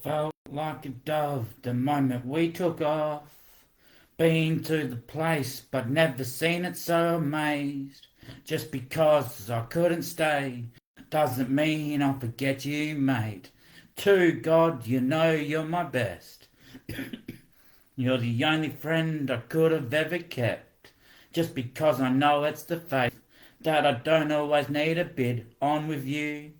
Felt like a dove the moment we took off. Been to the place, but never seen it so amazed. Just because I couldn't stay doesn't mean I'll forget you, mate. To God, you know you're my best. You're the only friend I could have ever kept. Just because I know it's the fate that I don't always need a bid on with you.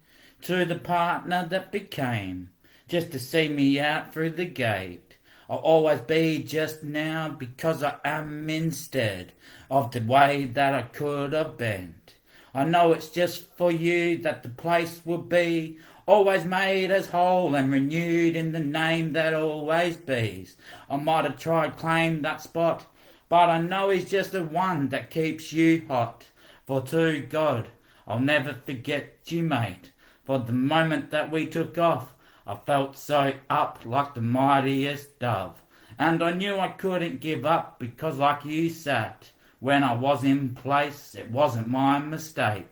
To the partner that became, just to see me out through the gate. I'll always be just now because I am instead of the way that I could have been. I know it's just for you that the place will be always made as whole and renewed in the name that always be's. I might have tried claim that spot, but I know he's just the one that keeps you hot. For to God, I'll never forget you, mate. For the moment that we took off, I felt so up like the mightiest dove. And I knew I couldn't give up because like you sat when I was in place, it wasn't my mistake.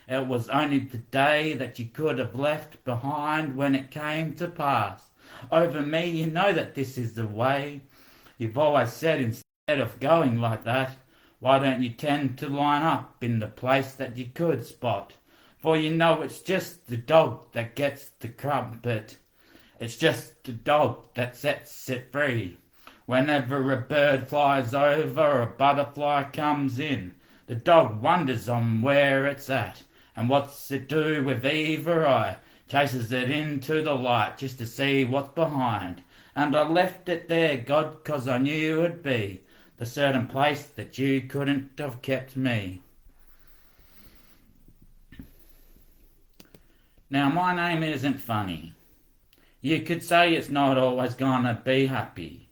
It was only the day that you could have left behind when it came to pass. Over me, you know that this is the way. You've always said instead of going like that, why don't you tend to line up in the place that you could spot? For you know it's just the dog that gets the crumpet. It's just the dog that sets it free. Whenever a bird flies over or a butterfly comes in, the dog wonders on where it's at. And what's it do with either eye? Chases it into the light just to see what's behind. And I left it there, God, 'cause I knew it'd be the certain place that you couldn't have kept me. Now my name isn't funny. You could say it's not always gonna be happy.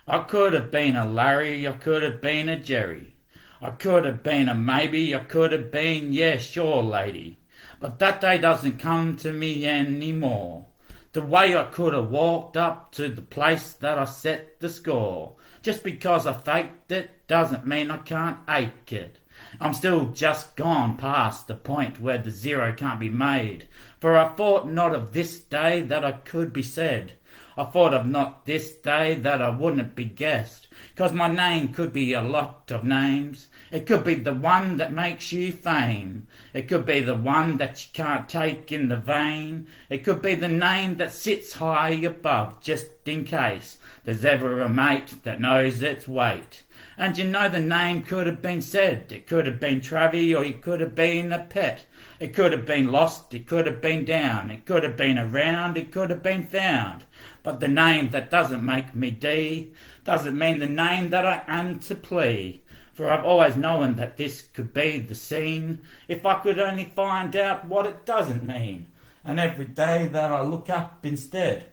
I could have been a Larry, I could have been a Jerry. I could have been a maybe, I could have been, yeah, sure, lady. But that day doesn't come to me anymore. The way I could have walked up to the place that I set the score. Just because I faked it doesn't mean I can't ache it. I'm still just gone past the point where the zero can't be made. For I thought not of this day that I could be said. I thought of not this day that I wouldn't be guessed. 'Cause my name could be a lot of names. It could be the one that makes you fame. It could be the one that you can't take in the vein. It could be the name that sits high above, just in case there's ever a mate that knows its weight. And you know the name could have been said. It could have been Travie or it could have been a pet. It could have been lost, it could have been down. It could have been around, it could have been found. But the name that doesn't make me D doesn't mean the name that I am to plea. For I've always known that this could be the scene if I could only find out what it doesn't mean. And every day that I look up instead,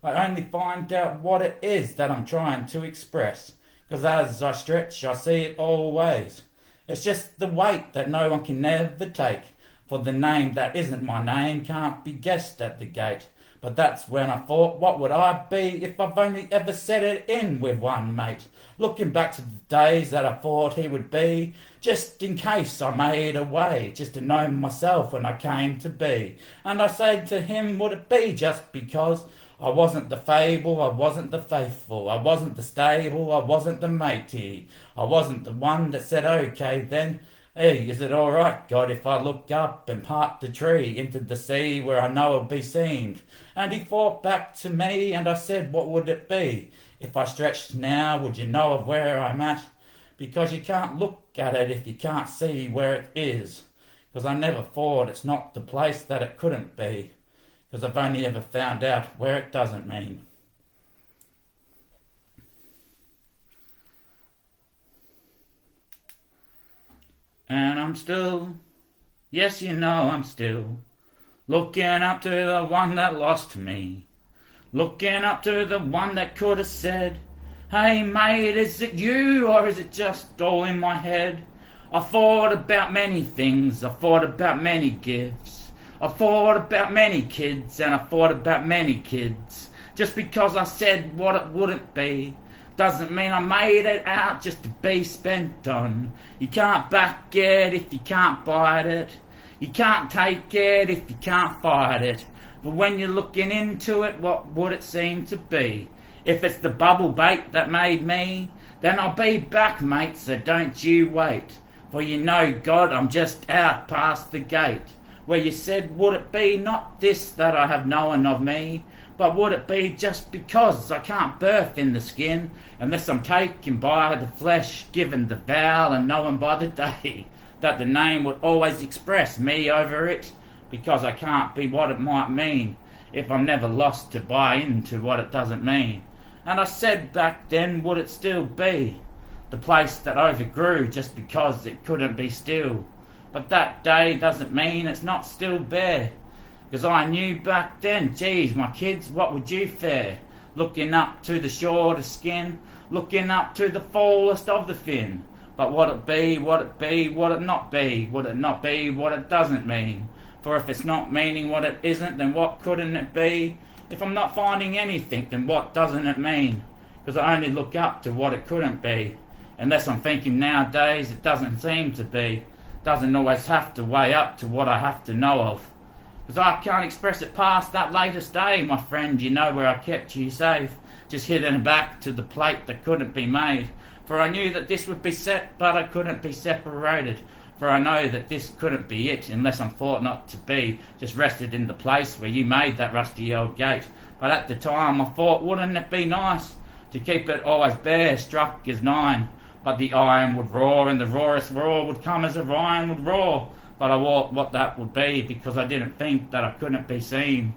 I only find out what it is that I'm trying to express. 'Cause as I stretch, I see it always. It's just the weight that no one can never take. For the name that isn't my name can't be guessed at the gate. But that's when I thought, what would I be if I've only ever said it in with one mate? Looking back to the days that I thought he would be, just in case I made a way, just to know myself when I came to be. And I said to him, would it be just because I wasn't the fable, I wasn't the faithful, I wasn't the stable, I wasn't the matey, I wasn't the one that said, okay then, hey, is it all right, God, if I look up and part the tree into the sea where I know it'll be seen? And he thought back to me, and I said, what would it be? If I stretched now, would you know of where I'm at? Because you can't look at it if you can't see where it is. Because I never thought it's not the place that it couldn't be. Because I've only ever found out where it doesn't mean. And I'm still, yes you know I'm still, looking up to the one that lost me. Looking up to the one that could have said, hey mate, is it you or is it just all in my head? I thought about many things, I thought about many gifts. I thought about many kids and I thought about many kids. Just because I said what it wouldn't be doesn't mean I made it out just to be spent on. You can't back it if you can't bite it. You can't take it if you can't fight it. But when you're looking into it, what would it seem to be? If it's the bubble bait that made me, then I'll be back, mate, so don't you wait. For you know, God, I'm just out past the gate. Where you said, would it be not this that I have known of me, but would it be just because I can't birth in the skin, unless I'm taken by the flesh, given the vow and known by the day, that the name would always express me over it, because I can't be what it might mean, if I'm never lost to buy into what it doesn't mean. And I said back then, would it still be the place that overgrew just because it couldn't be still? But that day doesn't mean it's not still bare, because I knew back then, geez, my kids, what would you fare? Looking up to the shortest skin, looking up to the fullest of the fin. But would it be, would it be, would it not be? Would it not be what it doesn't mean? For if it's not meaning what it isn't, then what couldn't it be? If I'm not finding anything, then what doesn't it mean? Because I only look up to what it couldn't be. Unless I'm thinking nowadays, it doesn't seem to be. Doesn't always have to weigh up to what I have to know of. Because I can't express it past that latest day, my friend. You know where I kept you safe, just hidden back to the plate that couldn't be made. For I knew that this would be set, but I couldn't be separated. For I know that this couldn't be it, unless I'm thought not to be, just rested in the place where you made that rusty old gate. But at the time I thought, wouldn't it be nice to keep it always bare, struck as 9? But the iron would roar, and the rawest roar would come as Orion would roar. But I thought what that would be, because I didn't think that I couldn't be seen.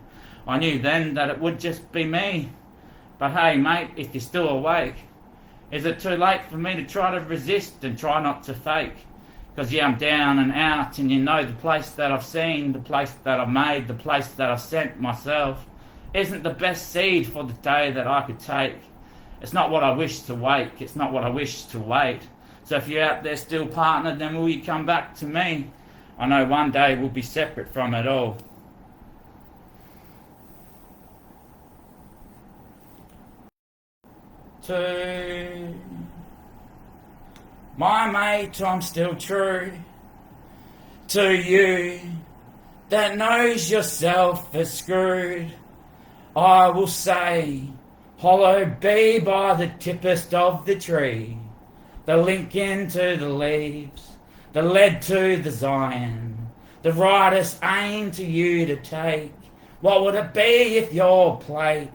I knew then that it would just be me. But hey mate, if you're still awake, is it too late for me to try to resist and try not to fake? Because yeah, I'm down and out, and you know the place that I've seen, the place that I've made, the place that I've sent myself isn't the best seed for the day that I could take. It's not what I wish to wake, it's not what I wish to wait. So if you're out there still, partner, then will you come back to me? I know one day we'll be separate from it all. To my mate, I'm still true to you that knows yourself is screwed. I will say, hollow be by the tippest of the tree, the link into the leaves, the lead to the Zion, the rightest aim to you to take. What would it be if your plate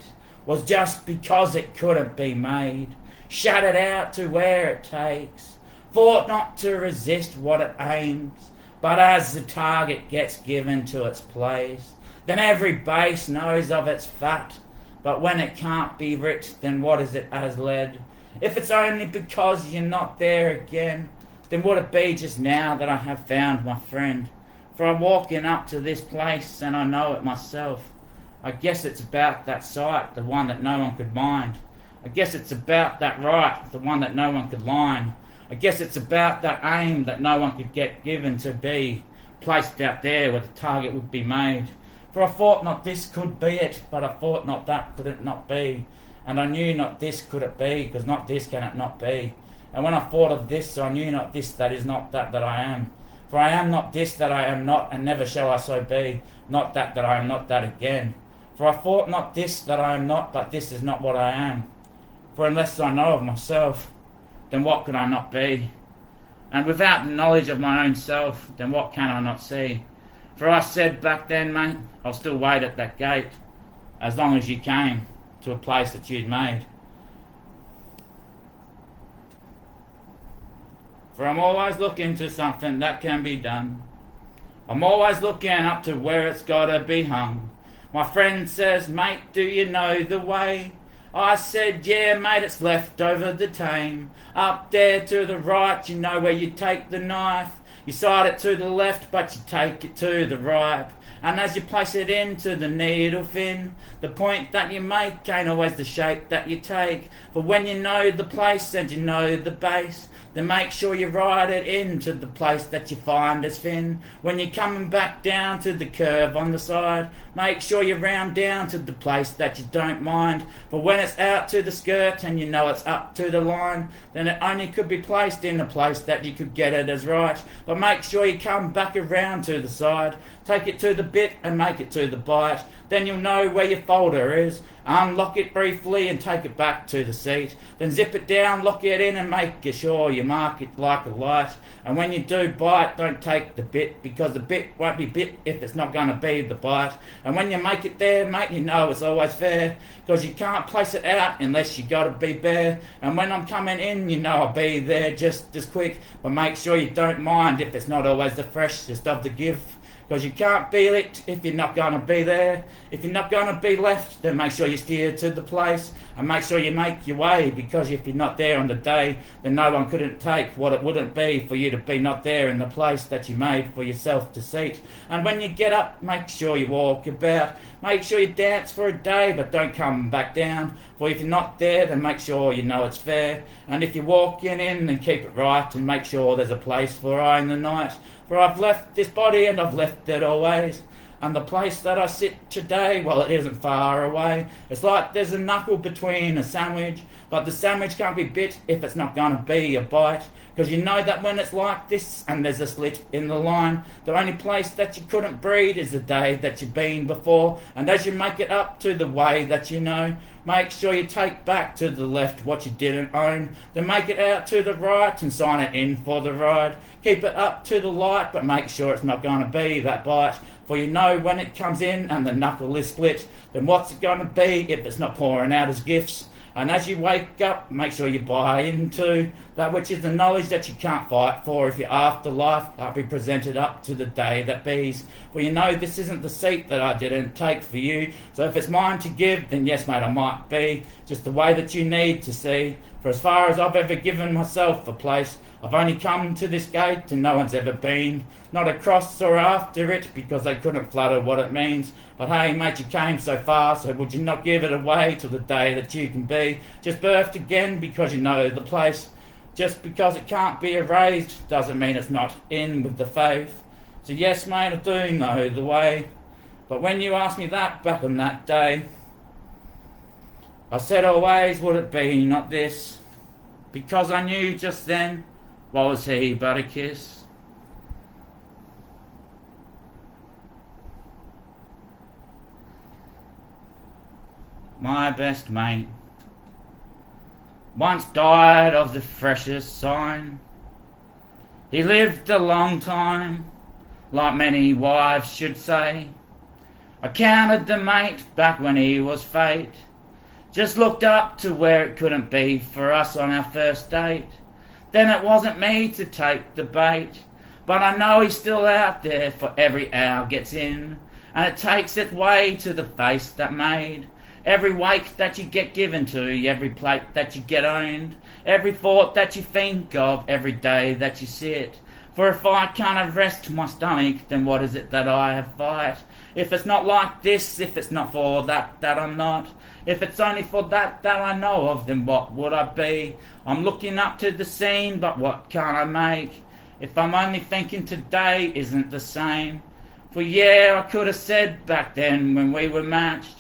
was just because it couldn't be made? Shut it out to where it takes, fought not to resist what it aims, but as the target gets given to its place, then every base knows of its fat. But when it can't be writ, then what is it as led? If it's only because you're not there again, then would it be just now that I have found my friend? For I'm walking up to this place and I know it myself. I guess it's about that sight, the one that no one could mind. I guess it's about that right, the one that no one could line. I guess it's about that aim that no one could get given to be placed out there where the target would be made. For I thought not this could be it, but I thought not that could it not be. And I knew not this could it be, because not this can it not be. And when I thought of this, I knew not this that is not that that I am. For I am not this that I am not, and never shall I so be, not that that I am not that again. For I thought not this that I am not, but this is not what I am. For unless I know of myself, then what could I not be? And without the knowledge of my own self, then what can I not see? For I said back then, mate, I'll still wait at that gate, as long as you came to a place that you'd made. For I'm always looking to something that can be done. I'm always looking up to where it's gotta be hung. My friend says, mate, do you know the way? I said, yeah, mate, it's left over the tame. Up there to the right, you know where you take the knife. You side it to the left, but you take it to the right. And as you place it into the needle fin, the point that you make ain't always the shape that you take. For when you know the place and you know the base, then make sure you ride it into the place that you find is fin. When you're coming back down to the curve on the side, make sure you round down to the place that you don't mind. For when it's out to the skirt and you know it's up to the line, then it only could be placed in a place that you could get it as right. But make sure you come back around to the side, take it to the bit and make it to the bite. Then you'll know where your folder is. Unlock it briefly and take it back to the seat. Then zip it down, lock it in and make sure you mark it like a light. And when you do bite, don't take the bit, because the bit won't be bit if it's not going to be the bite. And when you make it there, mate, you know it's always fair, because you can't place it out unless you got to be bare. And when I'm coming in, you know I'll be there just as quick, but make sure you don't mind if it's not always the freshest of the gift. Because you can't be it if you're not going to be there. If you're not going to be left, then make sure you steer to the place. And make sure you make your way, because if you're not there on the day, then no one couldn't take what it wouldn't be for you to be not there in the place that you made for yourself to seat. And when you get up, make sure you walk about. Make sure you dance for a day, but don't come back down. For if you're not there, then make sure you know it's fair. And if you're walking in, then keep it right and make sure there's a place for I in the night. For I've left this body and I've left it always. And the place that I sit today, well, it isn't far away. It's like there's a knuckle between a sandwich, but the sandwich can't be bit if it's not going to be a bite. Because you know that when it's like this and there's a slit in the line, the only place that you couldn't breathe is the day that you've been before. And as you make it up to the way that you know, make sure you take back to the left what you didn't own. Then make it out to the right and sign it in for the ride. Keep it up to the light, but make sure it's not going to be that bite. For you know when it comes in and the knuckle is split, then what's it going to be if it's not pouring out as gifts? And as you wake up, make sure you buy into that which is the knowledge that you can't fight for if your afterlife can't be presented up to the day that be's. For you know this isn't the seat that I didn't take for you. So if it's mine to give, then yes, mate, I might be just the way that you need to see. For as far as I've ever given myself a place, I've only come to this gate and no one's ever been. Not across or after it, because they couldn't flutter what it means. But hey, mate, you came so far, so would you not give it away till the day that you can be just birthed again, because you know the place. Just because it can't be erased doesn't mean it's not in with the faith. So yes, mate, I do know the way. But when you asked me that back on that day, I said always, would it be not this? Because I knew just then, what was he but a kiss? My best mate once died of the freshest sign. He lived a long time, like many wives should say. I counted the mate back when he was fate. Just looked up to where it couldn't be for us on our first date. Then it wasn't me to take the bait, but I know he's still out there, for every hour gets in, and it takes its way to the face that made every wake that you get given to, every plate that you get owned, every thought that you think of, every day that you sit. For if I can't rest my stomach, then what is it that I have fight? If it's not like this, if it's not for that I'm not, if it's only for that I know of, then what would I be? I'm looking up to the scene, but what can't I make? If I'm only thinking today isn't the same. For yeah, I could have said back then when we were matched,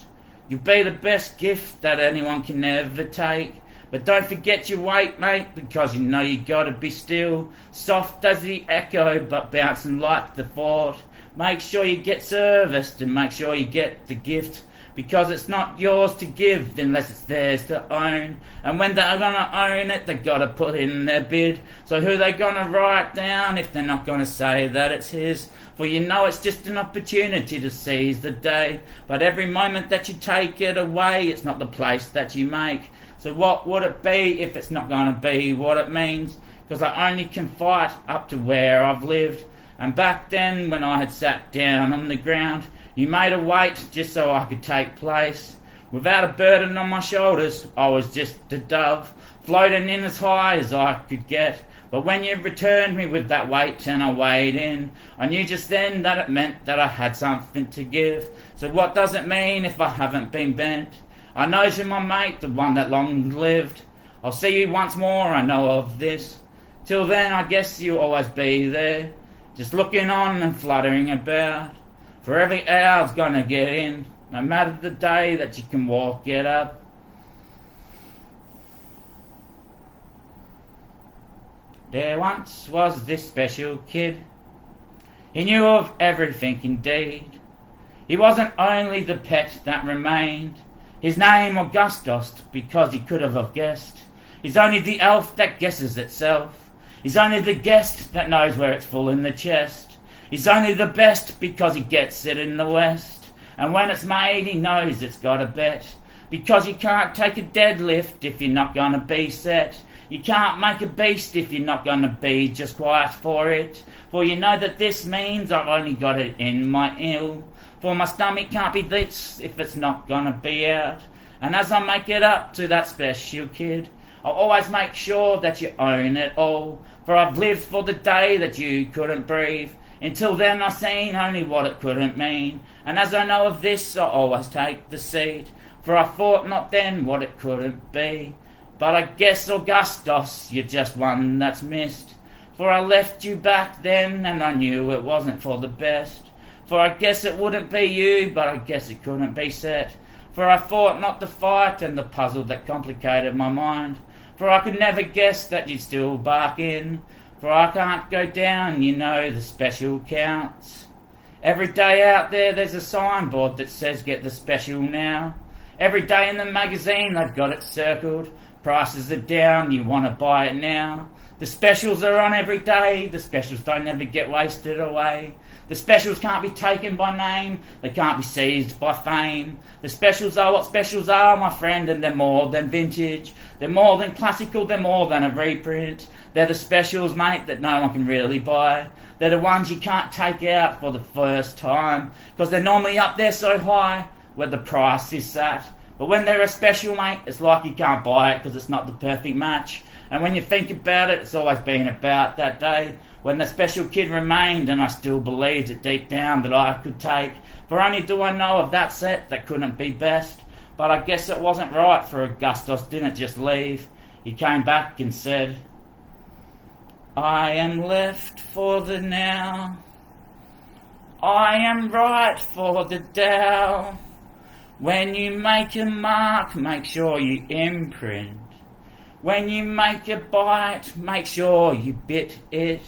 you'll be the best gift that anyone can ever take. But don't forget your weight, mate, because you know you gotta be still. Soft as the echo, but bouncing like the thought. Make sure you get serviced and make sure you get the gift, because it's not yours to give unless it's theirs to own. And when they're gonna own it, they gotta put in their bid. So who they gonna write down if they're not gonna say that it's his? For you know it's just an opportunity to seize the day. But every moment that you take it away, it's not the place that you make. So what would it be if it's not gonna be what it means? Because I only can fight up to where I've lived. And back then when I had sat down on the ground, you made a weight just so I could take place. Without a burden on my shoulders, I was just a dove, floating in as high as I could get. But when you returned me with that weight and I weighed in, I knew just then that it meant that I had something to give. So what does it mean if I haven't been bent? I know you're my mate, the one that long lived. I'll see you once more, I know of this. Till then, I guess you'll always be there, just looking on and fluttering about. For every hour's gonna get in, no matter the day that you can walk it up. There once was this special kid. He knew of everything indeed. He wasn't only the pet that remained, his name Augustus, because he could have guessed. He's only the elf that guesses itself. He's only the guest that knows where it's full in the chest. He's only the best because he gets it in the West. And when it's made, he knows it's got a bet. Because you can't take a deadlift if you're not gonna be set. You can't make a beast if you're not gonna be just quiet for it. For you know that this means I've only got it in my ill. For my stomach can't be this if it's not gonna be out. And as I make it up to that special kid, I'll always make sure that you own it all. For I've lived for the day that you couldn't breathe. Until then I've seen only what it couldn't mean. And as I know of this, I always take the seat. For I thought not then what it couldn't be. But I guess, Augustus, you're just one that's missed. For I left you back then, and I knew it wasn't for the best. For I guess it wouldn't be you, but I guess it couldn't be set. For I fought not the fight and the puzzle that complicated my mind. For I could never guess that you'd still bark in. For I can't go down, you know, the special counts. Every day out there's a signboard that says get the special now. Every day in the magazine they've got it circled. Prices are down, you want to buy it now. The specials are on every day, the specials don't ever get wasted away. The specials can't be taken by name, they can't be seized by fame. The specials are what specials are, my friend, and they're more than vintage. They're more than classical, they're more than a reprint. They're the specials, mate, that no one can really buy. They're the ones you can't take out for the first time, because they're normally up there so high where the price is sat. But when they're a special, mate, it's like you can't buy it because it's not the perfect match. And when you think about it, it's always been about that day when the special kid remained, and I still believed it deep down that I could take. For only do I know of that set that couldn't be best. But I guess it wasn't right, for Augustus didn't just leave. He came back and said, I am left for the now. I am right for the Dow. When you make a mark, make sure you imprint. When you make a bite, make sure you bit it.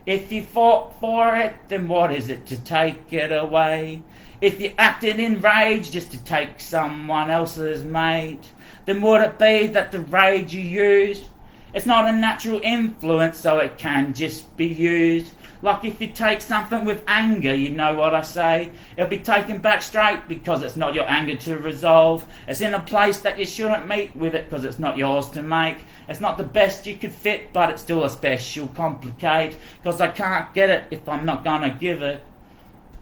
If you fought for it, then what is it to take it away? If you acted in rage just to take someone else's mate, then would it be that the rage you used, it's not a natural influence, so it can just be used? Like if you take something with anger, you know what I say, it'll be taken back straight because it's not your anger to resolve. It's in a place that you shouldn't meet with it because it's not yours to make. It's not the best you could fit, but it's still a special complicate, because I can't get it if I'm not gonna give it,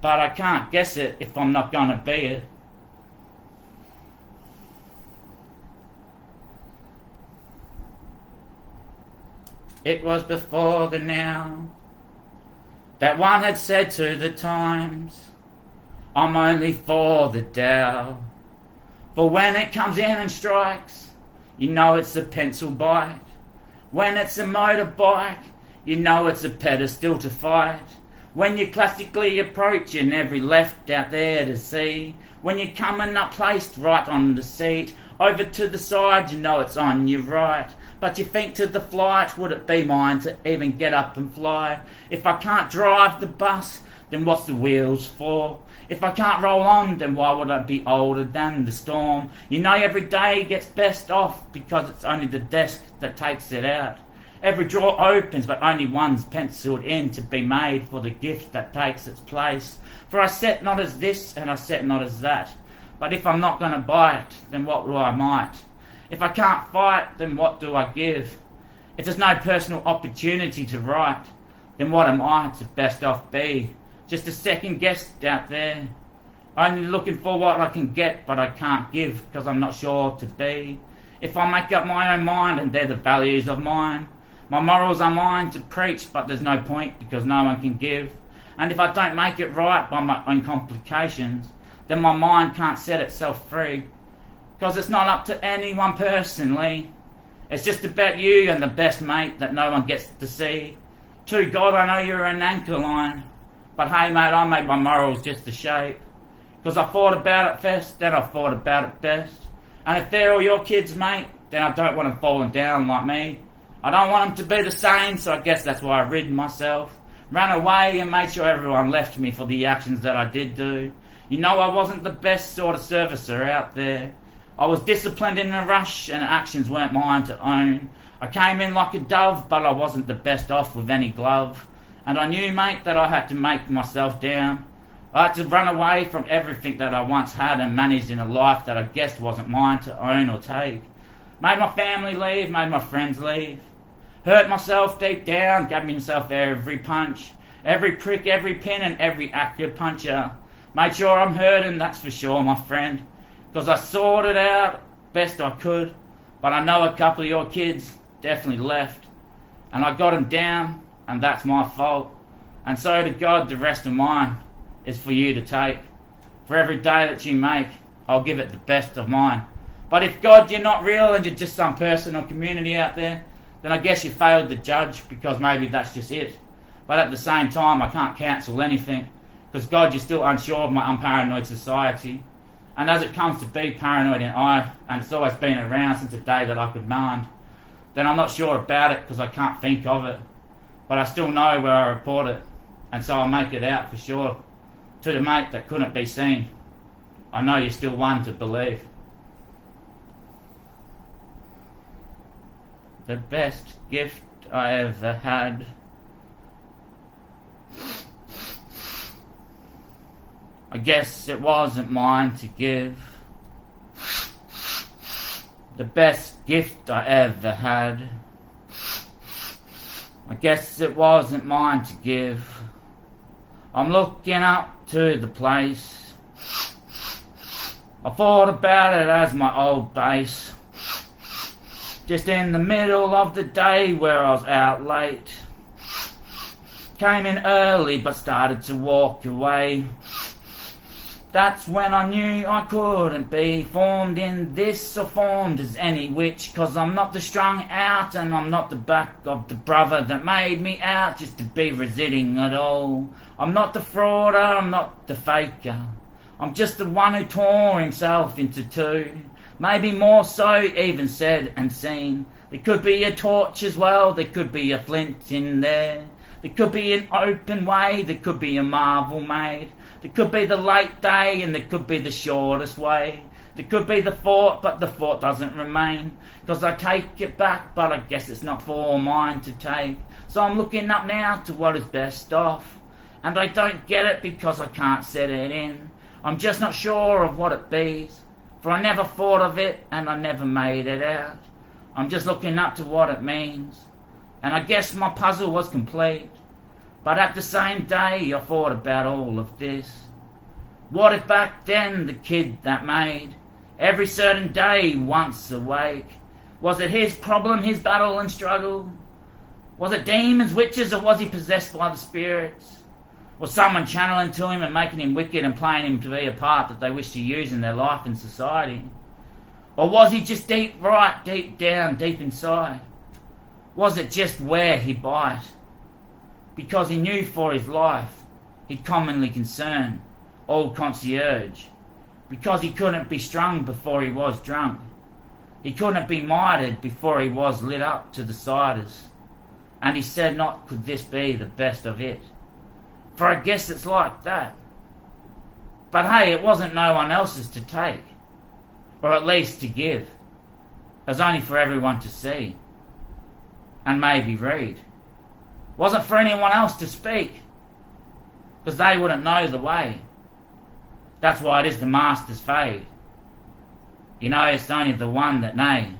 but I can't guess it if I'm not gonna be it. It was before the now that one had said to the Times, I'm only for the Dow. For when it comes in and strikes, you know it's a pencil bite. When it's a motorbike, you know it's a pedestal to fight. When you classically approaching every left out there to see, when you're coming up placed right on the seat, over to the side, you know it's on your right. But you think to the flight, would it be mine to even get up and fly? If I can't drive the bus, then what's the wheels for? If I can't roll on, then why would I be older than the storm? You know every day gets best off because it's only the desk that takes it out. Every drawer opens, but only one's penciled in to be made for the gift that takes its place. For I set not as this, and I set not as that. But if I'm not going to buy it, then what will I might? If I can't fight, then what do I give? If there's no personal opportunity to write, then what am I to best off be? Just a second guest out there, only looking for what I can get, but I can't give, because I'm not sure to be. If I make up my own mind, and they're the values of mine, my morals are mine to preach, but there's no point, because no one can give. And if I don't make it right by my own complications, then my mind can't set itself free. Because it's not up to anyone personally. It's just about you and the best mate that no one gets to see. To God, I know you're an anchor line. But hey mate, I made my morals just to shape. Because I thought about it first, then I thought about it best. And if they're all your kids, mate, then I don't want them falling down like me. I don't want them to be the same, so I guess that's why I rid myself. Ran away and made sure everyone left me for the actions that I did do. You know I wasn't the best sort of servicer out there. I was disciplined in a rush and actions weren't mine to own. I came in like a dove, but I wasn't the best off with any glove. And I knew, mate, that I had to make myself down. I had to run away from everything that I once had and managed in a life that I guessed wasn't mine to own or take. Made my family leave, made my friends leave. Hurt myself deep down, gave myself every punch, every prick, every pin and every acupuncture. Made sure I'm hurting, that's for sure, my friend. Because I sorted out best I could. But I know a couple of your kids definitely left. And I got them down, and that's my fault. And so to God, the rest of mine is for you to take. For every day that you make, I'll give it the best of mine. But if God, you're not real and you're just some person or community out there, then I guess you failed to judge, because maybe that's just it. But at the same time, I can't cancel anything, because God, you're still unsure of my unparanoid society. And as it comes to be paranoid in I, and it's always been around since the day that I could mind, then I'm not sure about it because I can't think of it. But I still know where I report it, and so I'll make it out for sure. To the mate that couldn't be seen, I know you're still one to believe. The best gift I ever had. I guess it wasn't mine to give. The best gift I ever had. I guess it wasn't mine to give. I'm looking up to the place. I thought about it as my old base. Just in the middle of the day where I was out late. Came in early but started to walk away. That's when I knew I couldn't be formed in this or formed as any which, 'cause I'm not the strung out and I'm not the back of the brother that made me out just to be residing at all. I'm not the frauder, I'm not the faker. I'm just the one who tore himself into two. Maybe more so even said and seen. There could be a torch as well, there could be a flint in there. There could be an open way, there could be a marvel made. There could be the late day and there could be the shortest way. There could be the fort, but the fort doesn't remain. 'Cause I take it back, but I guess it's not for mine to take. So I'm looking up now to what is best off. And I don't get it because I can't set it in. I'm just not sure of what it be. For I never thought of it and I never made it out. I'm just looking up to what it means. And I guess my puzzle was complete. But at the same day I thought about all of this. What if back then the kid that made every certain day once awake, was it his problem, his battle and struggle? Was it demons, witches, or was he possessed by the spirits? Was someone channeling to him and making him wicked and playing him to be a part that they wish to use in their life and society? Or was he just deep down, deep inside? Was it just where he bite? Because he knew for his life he'd commonly concern, old concierge. Because he couldn't be strung before he was drunk. He couldn't be mitered before he was lit up to the siders. And he said not could this be the best of it. For I guess it's like that. But hey, it wasn't no one else's to take. Or at least to give. It was only for everyone to see. And maybe read. Wasn't for anyone else to speak. Because they wouldn't know the way. That's why it is the master's fade. You know, it's only the one that neigh.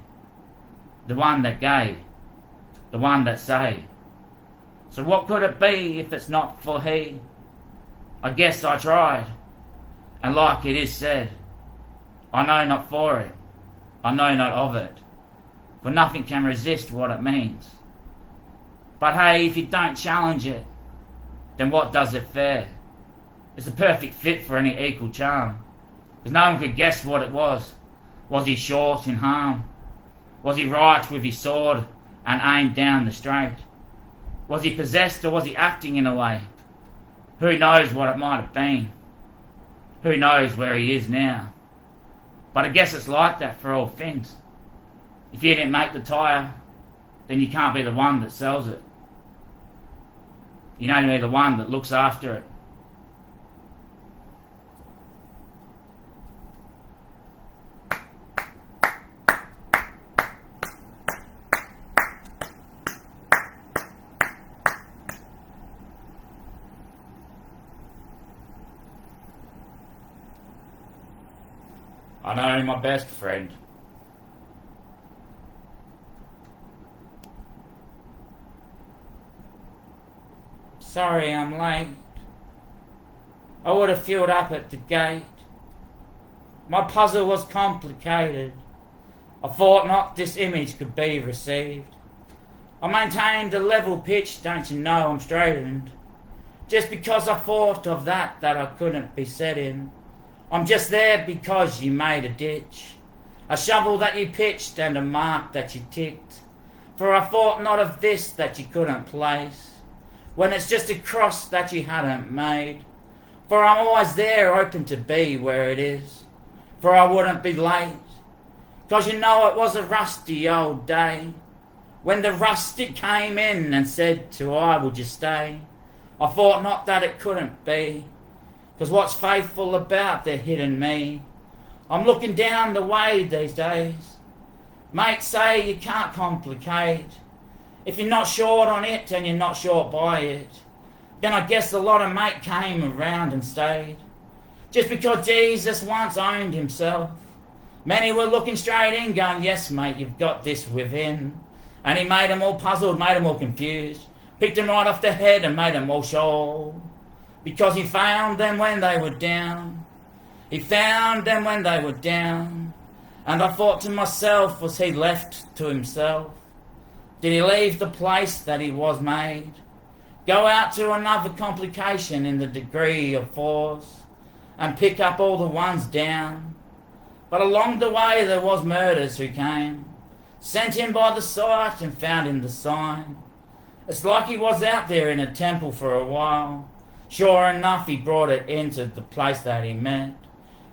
The one that gave. The one that say. So what could it be if it's not for he? I guess I tried. And like it is said, I know not for it. I know not of it. For nothing can resist what it means. But hey, if you don't challenge it, then what does it fare? It's a perfect fit for any equal charm. Because no one could guess what it was. Was he short in harm? Was he right with his sword and aimed down the straight? Was he possessed or was he acting in a way? Who knows what it might have been? Who knows where he is now? But I guess it's like that for all things. If you didn't make the tyre, then you can't be the one that sells it. You know, to be the one that looks after it. I know my best friend. Sorry I'm late. I would have filled up at the gate. My puzzle was complicated. I thought not this image could be received. I maintained a level pitch, don't you know I'm straightened. Just because I thought of that I couldn't be set in. I'm just there because you made a ditch, a shovel that you pitched and a mark that you ticked. For I thought not of this that you couldn't place, when it's just a cross that you hadn't made. For I'm always there open to be where it is, for I wouldn't be late. 'Cause you know it was a rusty old day, when the rustic came in and said to I, would you stay? I thought not that it couldn't be, 'cause what's faithful about the hidden me? I'm looking down the way these days. Mates say you can't complicate. If you're not short on it and you're not short by it, then I guess a lot of mate came around and stayed. Just because Jesus once owned himself, many were looking straight in going, yes mate, you've got this within. And he made them all puzzled, made them all confused, picked them right off the head and made them all sure. Because he found them when they were down. He found them when they were down. And I thought to myself, was he left to himself? Did he leave the place that he was made? Go out to another complication in the degree of force and pick up all the ones down? But along the way there was murders who came, sent him by the sight and found him the sign. It's like he was out there in a temple for a while. Sure enough, he brought it into the place that he met.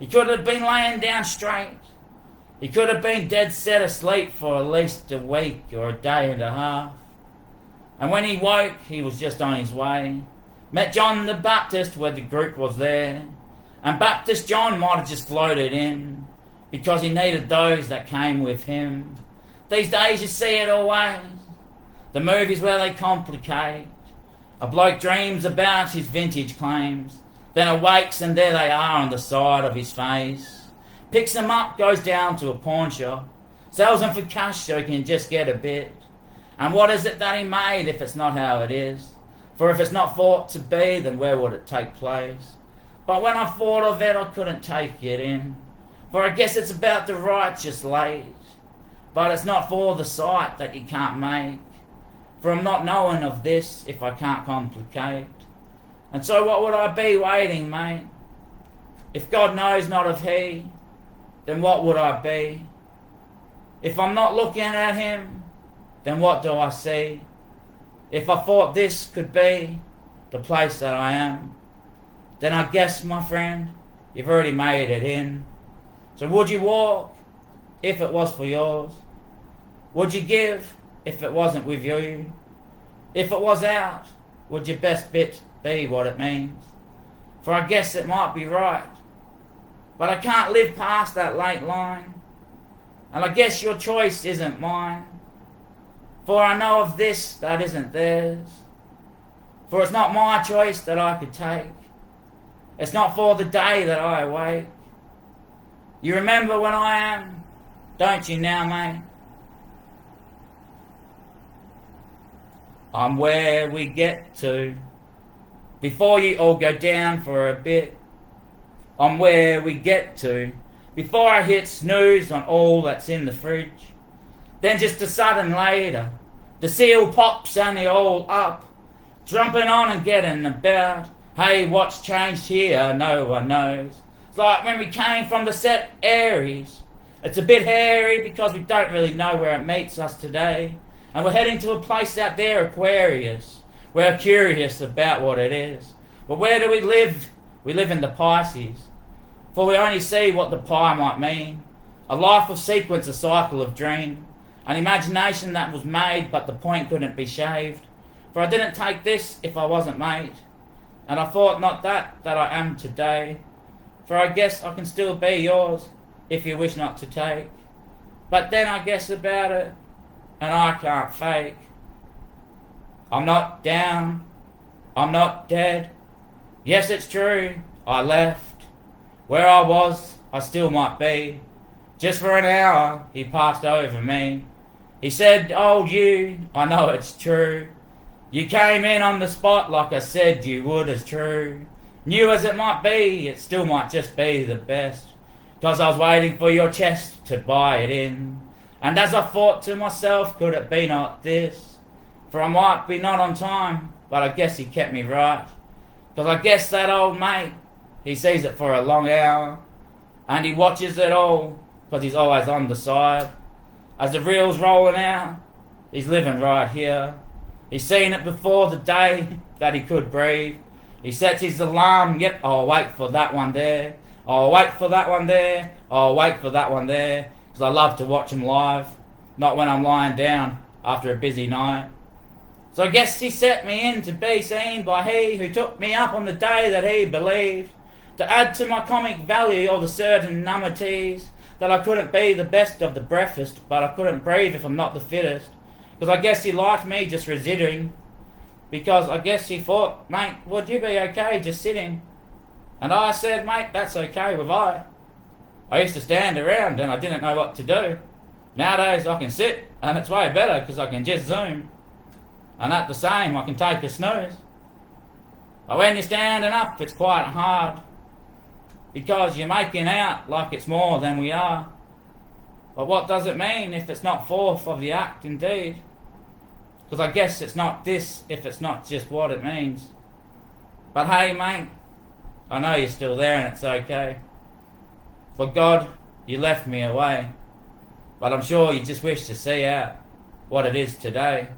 He could have been laying down straight. He could have been dead set asleep for at least a week or a day and a half. And when he woke, he was just on his way. Met John the Baptist where the group was there. And Baptist John might have just floated in, because he needed those that came with him. These days you see it always. The movies where they complicate. A bloke dreams about his vintage claims, then awakes and there they are on the side of his face. Picks them up, goes down to a pawn shop, sells them for cash so he can just get a bit. And what is it that he made if it's not how it is? For if it's not thought to be, then where would it take place? But when I thought of it, I couldn't take it in. For I guess it's about the righteous late. But it's not for the sight that you can't make. For I'm not knowing of this if I can't complicate. And so what would I be waiting, mate? If God knows not of he, then what would I be? If I'm not looking at him, then what do I see? If I thought this could be the place that I am, then I guess, my friend, you've already made it in. So would you walk if it was for yours? Would you give if it wasn't with you? If it was out, would your best bit be what it means? For I guess it might be right, but I can't live past that late line. And I guess your choice isn't mine, for I know of this that isn't theirs. For it's not my choice that I could take. It's not for the day that I awake. You remember when I am, don't you now, mate? I'm where we get to, before you all go down for a bit. I'm where we get to, before I hit snooze on all that's in the fridge. Then just a sudden later, the seal pops and they all up, jumping on and getting about. Hey, what's changed here? No one knows. It's like when we came from the set Aries. It's a bit hairy because we don't really know where it meets us today. And we're heading to a place out there, Aquarius. We're curious about what it is. But where do we live? We live in the Pisces. For we only see what the pie might mean. A life of sequence, a cycle of dream. An imagination that was made, but the point couldn't be shaved. For I didn't take this if I wasn't made. And I thought not that I am today. For I guess I can still be yours, if you wish not to take. But then I guess about it, and I can't fake. I'm not down, I'm not dead. Yes, it's true, I left. Where I was, I still might be. Just for an hour, he passed over me. He said, "Old you, I know it's true. You came in on the spot like I said you would, as true. New as it might be, it still might just be the best. 'Cause I was waiting for your chest to buy it in. And as I thought to myself, could it be not this? For I might be not on time, but I guess he kept me right. 'Cause I guess that old mate, he sees it for a long hour. And he watches it all, 'cause he's always on the side. As the reel's rolling out, he's living right here. He's seen it before the day that he could breathe. He sets his alarm, yep, I'll wait for that one there. I'll wait for that one there. I'll wait for that one there. 'Cause I love to watch him live, not when I'm lying down after a busy night. So I guess he set me in to be seen by he who took me up on the day that he believed. To add to my comic value all the certain nummities that I couldn't be the best of the breakfast, but I couldn't breathe if I'm not the fittest. 'Cause I guess he liked me just residing. Because I guess he thought, mate, would you be okay just sitting? And I said, mate, that's okay with I used to stand around and I didn't know what to do. Nowadays I can sit and it's way better because I can just zoom. And at the same I can take a snooze. But when you're standing up it's quite hard. Because you're making out like it's more than we are. But what does it mean if it's not forth of the act indeed? Because I guess it's not this if it's not just what it means. But hey mate, I know you're still there and it's okay. For God, you left me away. But I'm sure you just wish to see out what it is today.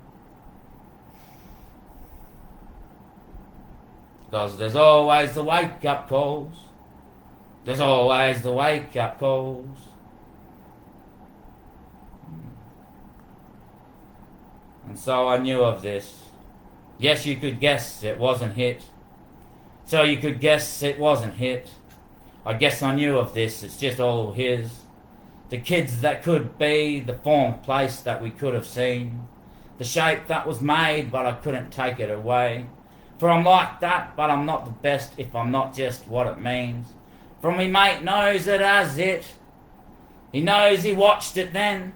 Because there's always the wake-up calls. There's always the wake-up calls. And so I knew of this. Yes, you could guess it wasn't hit. So you could guess it wasn't hit. I guess I knew of this, it's just all his. The kids that could be, the formed place that we could have seen. The shape that was made, but I couldn't take it away. For I'm like that, but I'm not the best if I'm not just what it means. For me mate knows it as it. He knows he watched it then.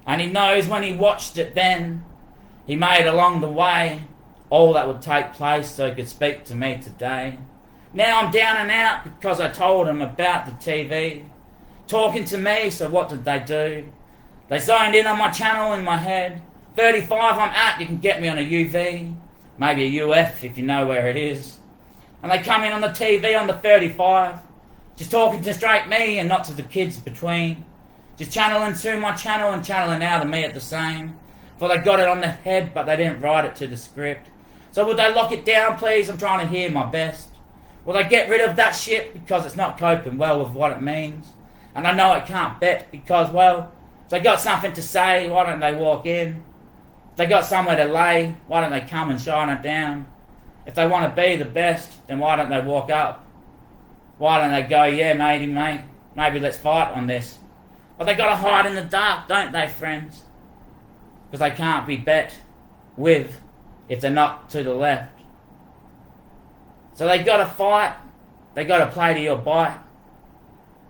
And he knows when he watched it then, he made along the way all that would take place so he could speak to me today. Now I'm down and out because I told him about the TV. Talking to me, so what did they do? They zoned in on my channel in my head. 35 I'm at, you can get me on a UV. Maybe a UF if you know where it is. And they come in on the TV on the 35. Just talking to straight me and not to the kids between. Just channeling to my channel and channeling out of me at the same. For they got it on the head but they didn't write it to the script. So would they lock it down please? I'm trying to hear my best. Will they get rid of that shit because it's not coping well with what it means? And I know it can't bet because, well, if they got something to say, why don't they walk in? If they got somewhere to lay, why don't they come and shine it down? If they want to be the best, then why don't they walk up? Why don't they go, yeah, matey, mate, maybe let's fight on this. But they got to hide in the dark, don't they, friends? Because they can't be bet with if they're not to the left. So they got to fight, they got to play to your bite.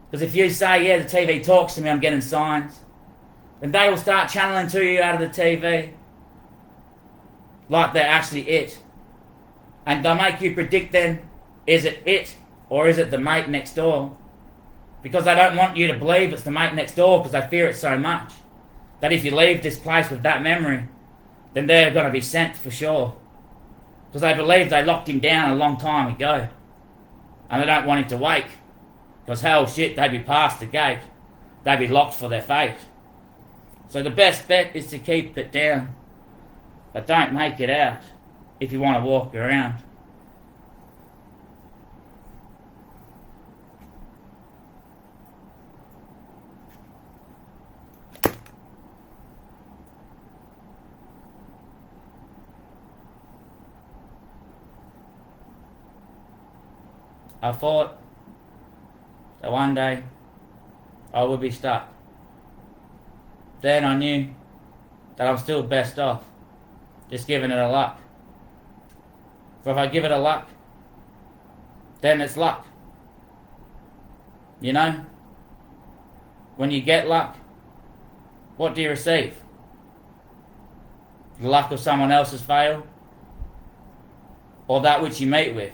Because if you say, yeah, the TV talks to me, I'm getting signs, then they will start channeling to you out of the TV. Like they're actually it. And they'll make you predict then, is it or is it the mate next door? Because they don't want you to believe it's the mate next door because they fear it so much. That if you leave this place with that memory, then they're going to be sent for sure. Because they believe they locked him down a long time ago. And they don't want him to wake. Because hell shit, they'd be past the gate. They'd be locked for their fate. So the best bet is to keep it down. But don't make it out if you want to walk around. I thought that one day I would be stuck. Then I knew that I'm still best off just giving it a luck. For if I give it a luck, then it's luck. You know? when you get luck, what do you receive? The luck of someone else's fail? Or that which you meet with?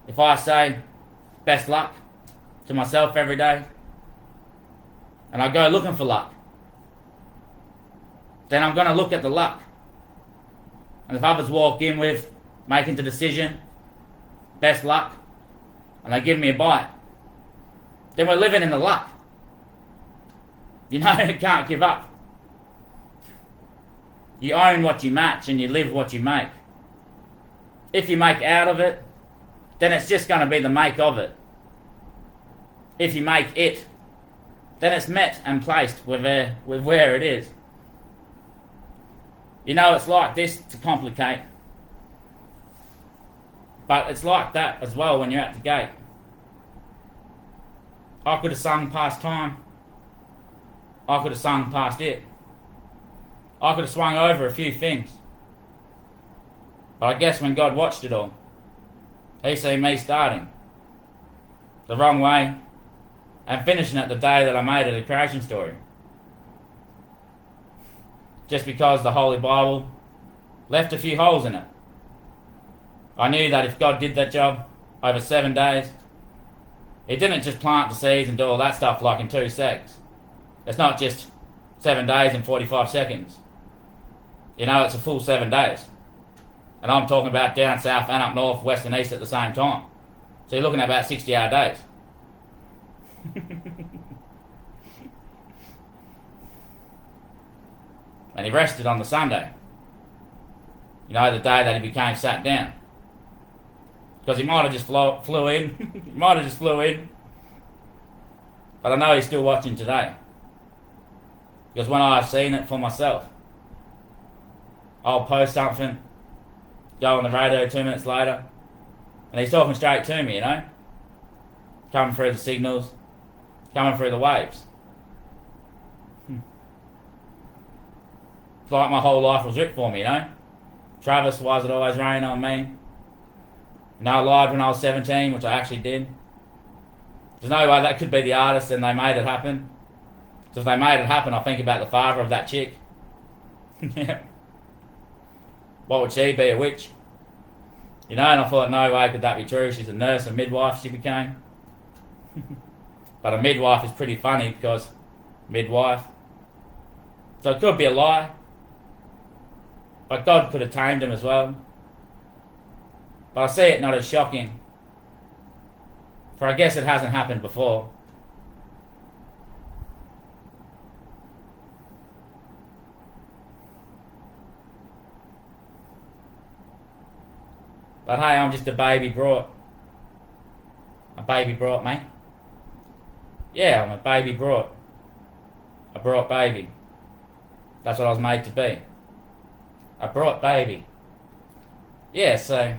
If I say, best luck to myself every day, and I go looking for luck, then I'm going to look at the luck. And if others walk in with making the decision, best luck, and they give me a bite, then we're living in the luck. You know, you can't give up. You own what you match and you live what you make. If you make out of it, then it's just going to be the make of it. If you make it, then it's met and placed with where it is. You know, it's like this to complicate. But it's like that as well when you're at the gate. I could have sung past time. I could have sung past it. I could have swung over a few things. But I guess when God watched it all, He seen me starting the wrong way and finishing it the day that I made it a creation story. Just because the Holy Bible left a few holes in it. I knew that if God did that job over 7 days, He didn't just plant the seeds and do all that stuff like in 2 seconds. It's not just 7 days and 45 seconds. You know, it's a full 7 days. And I'm talking about down south and up north, west and east at the same time. So you're looking at about 60-hour days. And He rested on the Sunday. You know, the day that He became sat down. Because He might have just flew in. He might have just flew in. But I know He's still watching today. Because when I've seen it for myself, I'll post something, go on the radio 2 minutes later, and He's talking straight to me, you know? Coming through the signals, coming through the waves. It's like my whole life was ripped for me, you know? Travis, why is it always raining on me? You know, I lied when I was 17, which I actually did. There's no way that could be the artist and they made it happen. So if they made it happen, I think about the father of that chick. What would she be, a witch? You know, and I thought, no way could that be true. She's a nurse, a midwife she became. But a midwife is pretty funny because midwife. So it could be a lie. But God could have tamed him as well. But I see it not as shocking. For I guess it hasn't happened before. But hey, I'm just a baby brought. A baby brought, mate. Yeah, I'm a baby brought. A brought baby. That's what I was made to be. A brought baby. Yeah, so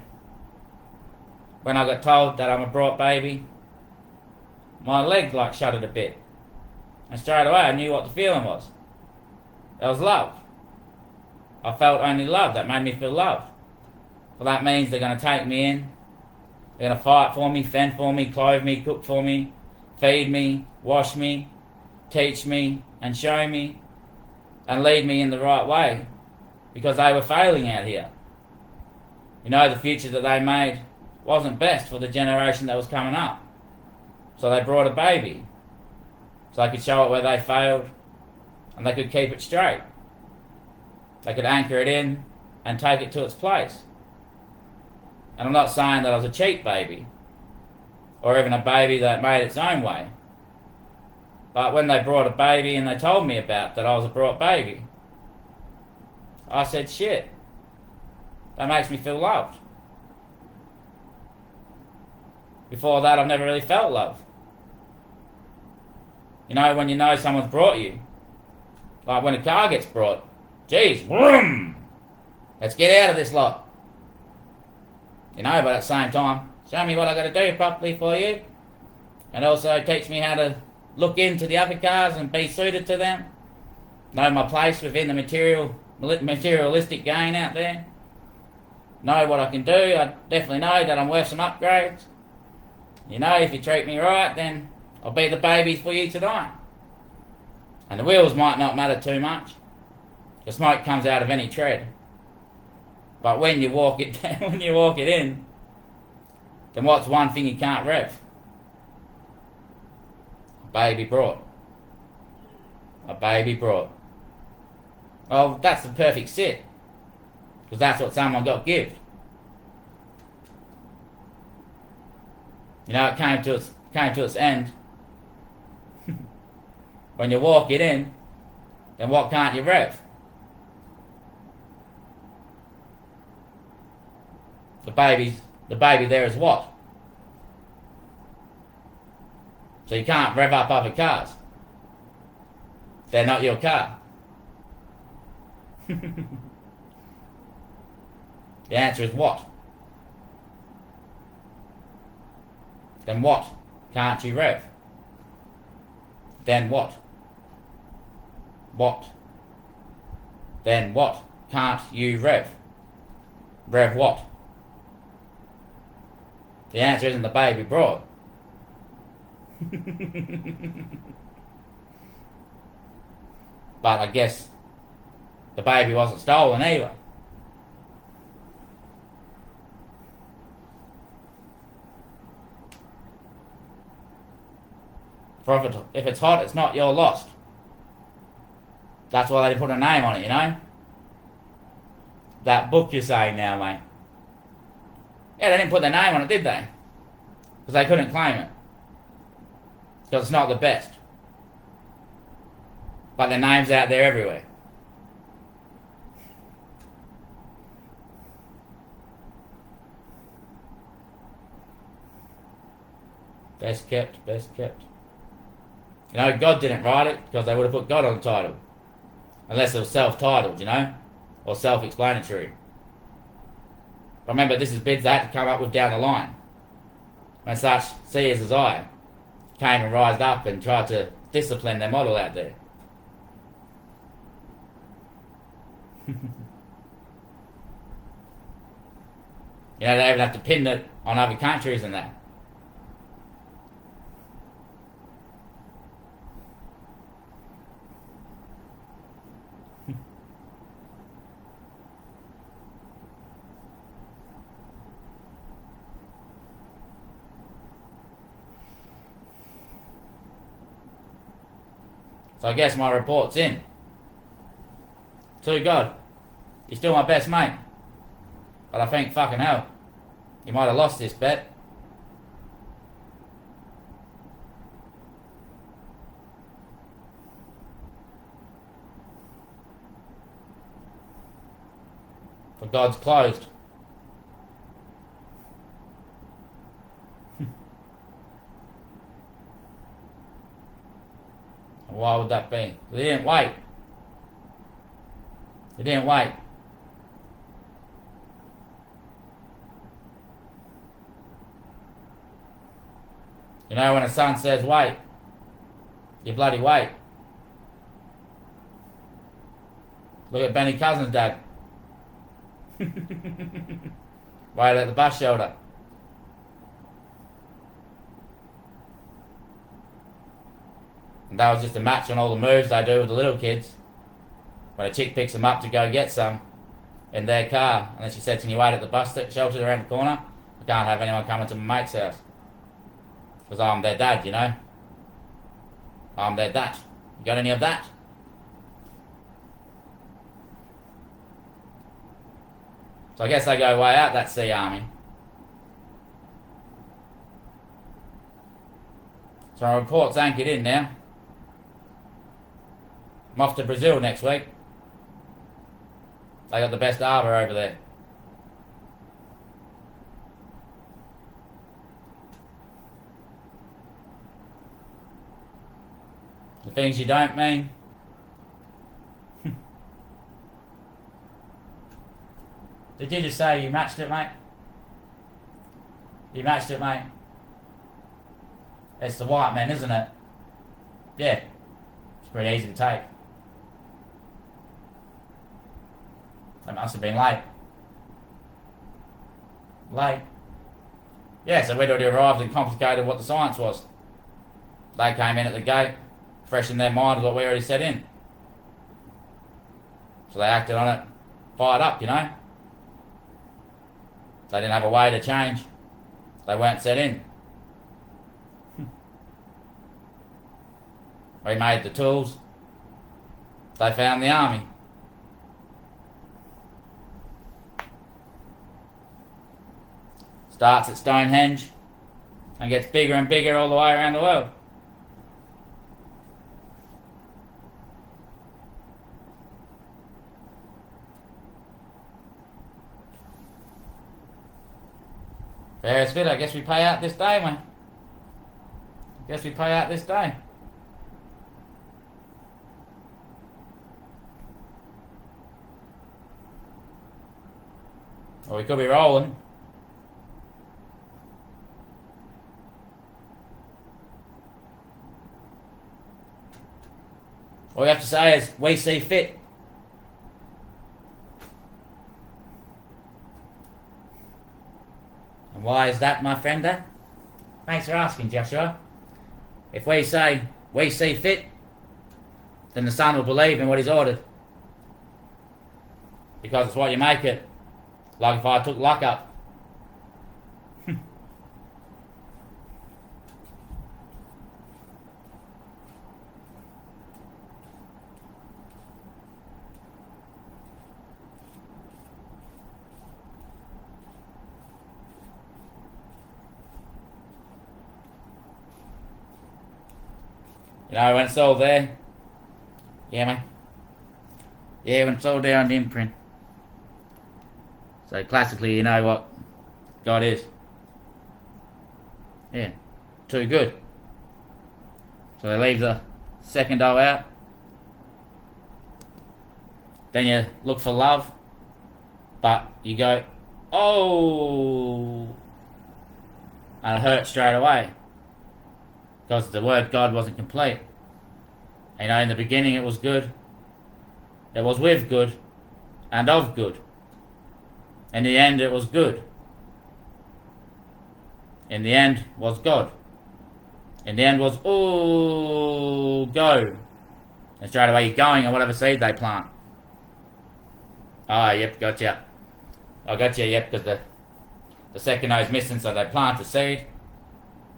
when I got told that I'm a brought baby, my leg like shuddered a bit. And straight away I knew what the feeling was. It was love. I felt only love. That made me feel loved. Well, that means they're going to take me in. They're going to fight for me, fend for me, clothe me, cook for me, feed me, wash me, teach me, and show me, and lead me in the right way. Because they were failing out here. You know, the future that they made wasn't best for the generation that was coming up. So they brought a baby. So they could show it where they failed, and they could keep it straight. They could anchor it in and take it to its place. And I'm not saying that I was a cheap baby, or even a baby that made its own way. But when they brought a baby and they told me about that I was a brought baby, I said, shit, that makes me feel loved. Before that, I've never really felt love. You know, when you know someone's brought you, like when a car gets brought, geez, vroom, let's get out of this lot. You know, but at the same time, show me what I got to do properly for you, and also teach me how to look into the other cars and be suited to them. Know my place within the materialistic gain out there. Know what I can do. I definitely know that I'm worth some upgrades. You know, if you treat me right, then I'll beat the babies for you tonight. And the wheels might not matter too much. The smoke comes out of any tread. But when you walk it in, then what's one thing you can't rev? A baby brought. A baby brought. Well, that's the perfect sit. Because that's what someone got given. You know, it came to its end. When you walk it in, then what can't you rev? The baby there is what? So you can't rev up other cars. They're not your car. The answer is what? Then what can't you rev? Then what? What? Then what can't you rev? Rev what? The answer isn't the baby brought. But I guess the baby wasn't stolen either. For if it's hot, it's not your lost. That's why they put a name on it, you know? That book you're saying now, mate. Yeah, they didn't put their name on it, did they? Because they couldn't claim it. Because it's not the best. But their name's out there everywhere. Best kept, best kept. You know, God didn't write it because they would have put God on the title. Unless it was self-titled, you know? Or self-explanatory. But remember, this is bids they had to come up with down the line. When such seers as I came and rised up and tried to discipline their model out there. You know, they even have to pin it on other countries and that. So I guess my report's in. To God, you're still my best mate. But I think, fucking hell, you might have lost this bet. For God's closed. Why would that be? They didn't wait. They didn't wait. You know, when a son says wait, you bloody wait. Look at Benny Cousins' dad. Wait at the bus shelter. And that was just a match on all the moves they do with the little kids. When a chick picks them up to go get some in their car, and then she said, "Can you wait at the bus shelter around the corner? I can't have anyone coming to my mate's house. Because I'm their dad, you know. I'm their dad. You got any of that?" So I guess they go way out, that Sea Army. So my report's anchored in now. I'm off to Brazil next week. They got the best harbour over there. The things you don't mean. Did you just say you matched it, mate? You matched it, mate. It's the white men, isn't it? Yeah. It's pretty easy to take. They must have been late. Late? Yeah, so we'd already arrived and complicated what the science was. They came in at the gate, fresh in their mind of what we already set in. So they acted on it, fired up, you know. They didn't have a way to change. They weren't set in. We made the tools. They found the army. Starts at Stonehenge and gets bigger and bigger all the way around the world. Fairest bit, I guess we pay out this day, man. I guess we pay out this day. Or we could be rolling. All we have to say is, we see fit. And why is that, my friend? Thanks for asking, Joshua. If we say, we see fit, then the Son will believe in what he's ordered. Because it's what you make it. Like if I took luck up. You know, when it's all there. Yeah, man. Yeah, when it's all there on the imprint. So classically, you know what God is. Yeah, too good. So they leave the second dough out. Then you look for love. But you go, oh. And it hurts straight away. Because the word God wasn't complete. You know, in the beginning it was good. It was with good. And of good. In the end it was good. In the end was God. In the end was, oh, go. And straight away you're going on whatever seed they plant. Oh, yep, gotcha. I gotcha, yep, because the second O's missing, so they plant the seed.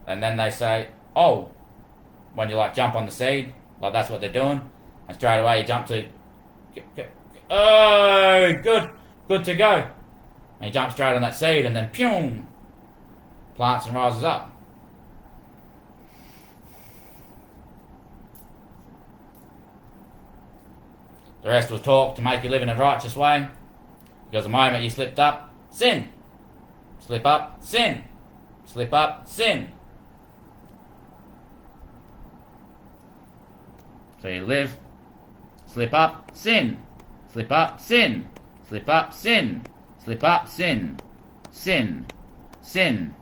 And then they say, oh, when you like jump on the seed, like that's what they're doing. And straight away you jump to, oh, good to go. And you jump straight on that seed and then, pew, plants and rises up. The rest was talk to make you live in a righteous way. Because the moment you slipped up, sin. Slip up, sin. Slip up, sin. So you live, slip up, sin. Slip up, sin. Slip up, sin. Slip up, sin. Sin. Sin.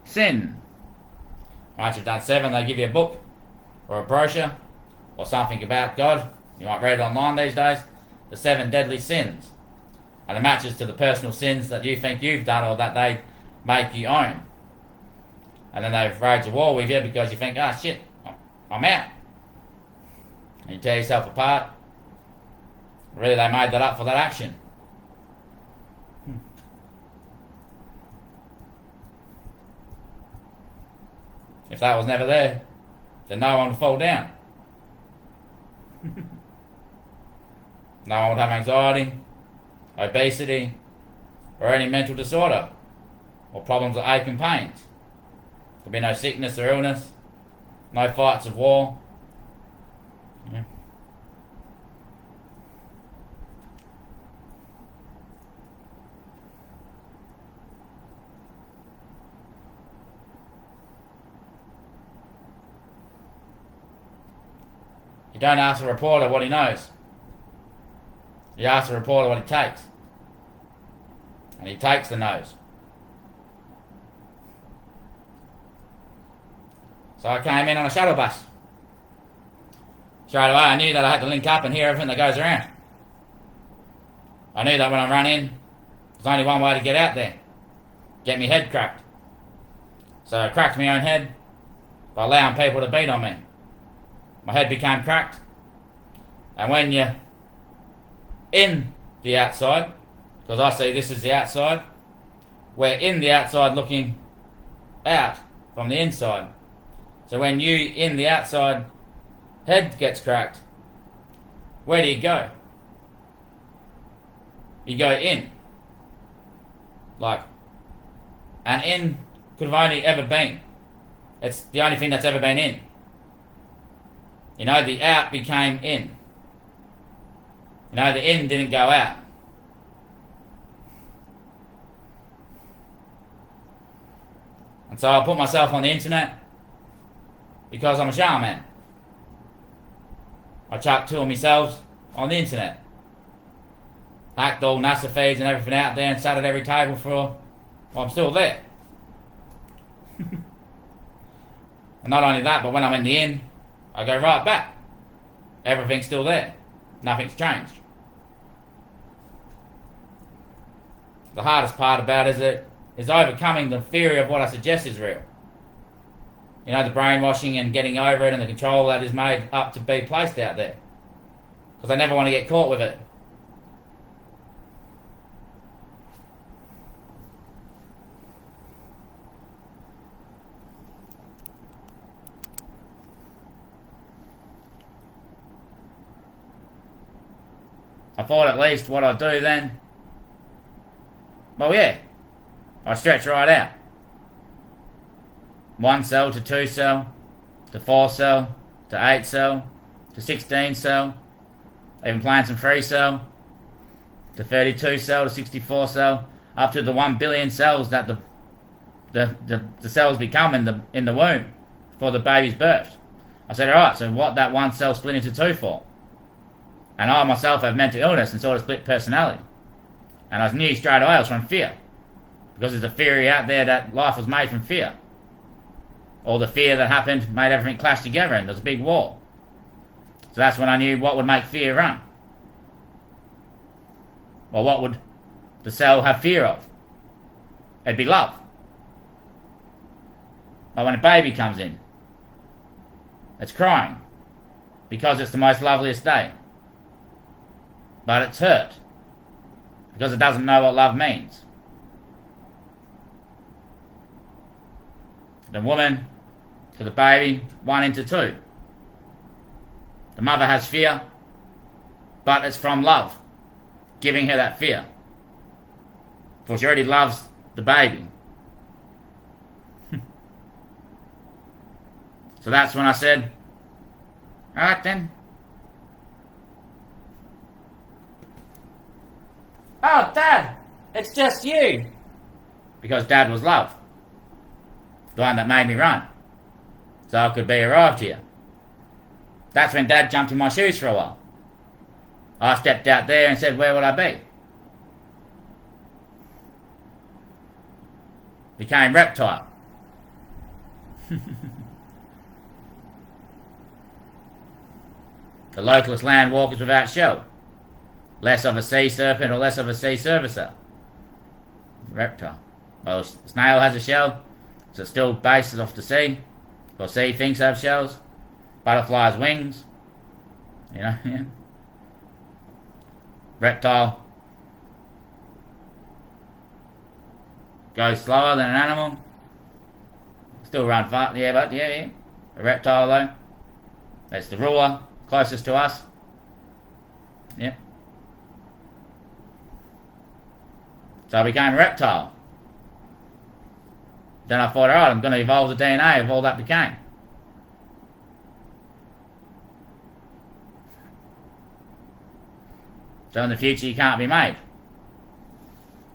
Sin. Once you've done 7, they give you a book or a brochure or something about God. You might read it online these days. The 7 deadly sins. And it matches to the personal sins that you think you've done or that they make you own. And then they wage a war with you because you think, ah, shit, I'm out. And you tear yourself apart. Really, they made that up for that action. If that was never there, then no one would fall down. No one would have anxiety, obesity, or any mental disorder, or problems of ache and pains. There'd be no sickness or illness, no fights of war. Yeah. You don't ask a reporter what he knows. You ask the reporter what he takes. And he takes the nose. So I came in on a shuttle bus. Straight away I knew that I had to link up and hear everything that goes around. I knew that when I run in, there's only one way to get out there. Get me head cracked. So I cracked my own head by allowing people to beat on me. My head became cracked. And when you're in the outside, because I see this as the outside, we're in the outside looking out from the inside. So when you in the outside head gets cracked, where do you go? You go in. Like, and in could have only ever been. It's the only thing that's ever been in. You know, the out became in. You know, the in didn't go out. And so I put myself on the internet because I'm a shaman. I chucked two of myself on the internet. Hacked all NASA feeds and everything out there and sat at every table for, well, I'm still there. And not only that, but when I'm in the inn, I go right back. Everything's still there. Nothing's changed. The hardest part about it is overcoming the theory of what I suggest is real. You know, the brainwashing and getting over it and the control that is made up to be placed out there. Because I never want to get caught with it. I thought at least what I'd do then, well, yeah, I'd stretch right out. 1 cell to 2 cell, to 4 cell, to 8 cell, to 16 cell, even playing some 3 cell, to 32 cell, to 64 cell, up to the 1 billion cells that the cells become in the womb before the baby's birthed. I said, alright, so what that 1 cell split into 2 for? And I myself have mental illness and sort of split personality. And I knew straight away it was from fear. Because there's a theory out there that life was made from fear. All the fear that happened made everything clash together and there was a big war. So that's when I knew what would make fear run. Well, what would the cell have fear of? It'd be love. But when a baby comes in, it's crying. Because it's the most loveliest day. But it's hurt. Because it doesn't know what love means. The woman to the baby, 1 into 2. The mother has fear, but it's from love, giving her that fear. For she already loves the baby. So that's when I said, alright then. Oh, Dad, it's just you. Because Dad was love. The one that made me run. So I could be arrived here. That's when Dad jumped in my shoes for a while. I stepped out there and said, where would I be? Became reptile. The localist land walkers without shell. Less of a sea serpent or less of a sea servicer. Reptile. Well, snail has a shell, so it still bases off the sea. Or sea things have shells. Butterflies wings. You know, yeah. Reptile goes slower than an animal. Still run fast, yeah, but yeah. A reptile though. That's the ruler, closest to us. Yep. So I became a reptile. Then I thought, alright, I'm going to evolve the DNA of all that became. So in the future you can't be made.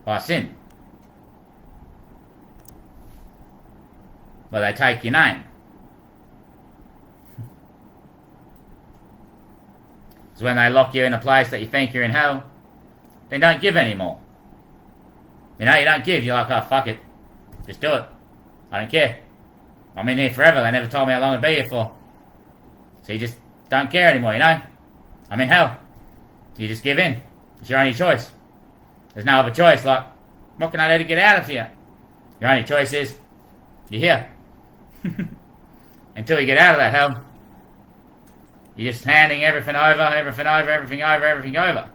By sin. Well, they take your name. So when they lock you in a place that you think you're in hell, they don't give anymore. You know, you don't give. You're like, oh, fuck it. Just do it. I don't care. I'm in here forever. They never told me how long I'd be here for. So you just don't care anymore, you know? I'm in hell. So you just give in. It's your only choice. There's no other choice. Like, what can I do to get out of here? Your only choice is, you're here. until you get out of that hell. You're just handing everything over, everything over, everything over, everything over.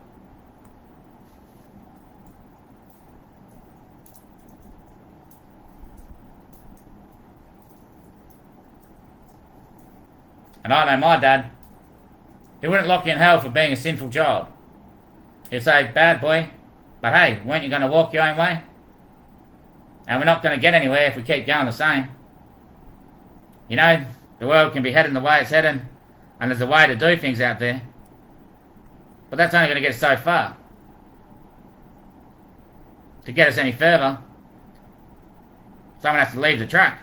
And I know my dad. He wouldn't lock you in hell for being a sinful child. He'd say, bad boy, but hey, weren't you going to walk your own way? And we're not going to get anywhere if we keep going the same. You know, the world can be heading the way it's heading, and there's a way to do things out there. But that's only going to get us so far. To get us any further, someone has to leave the track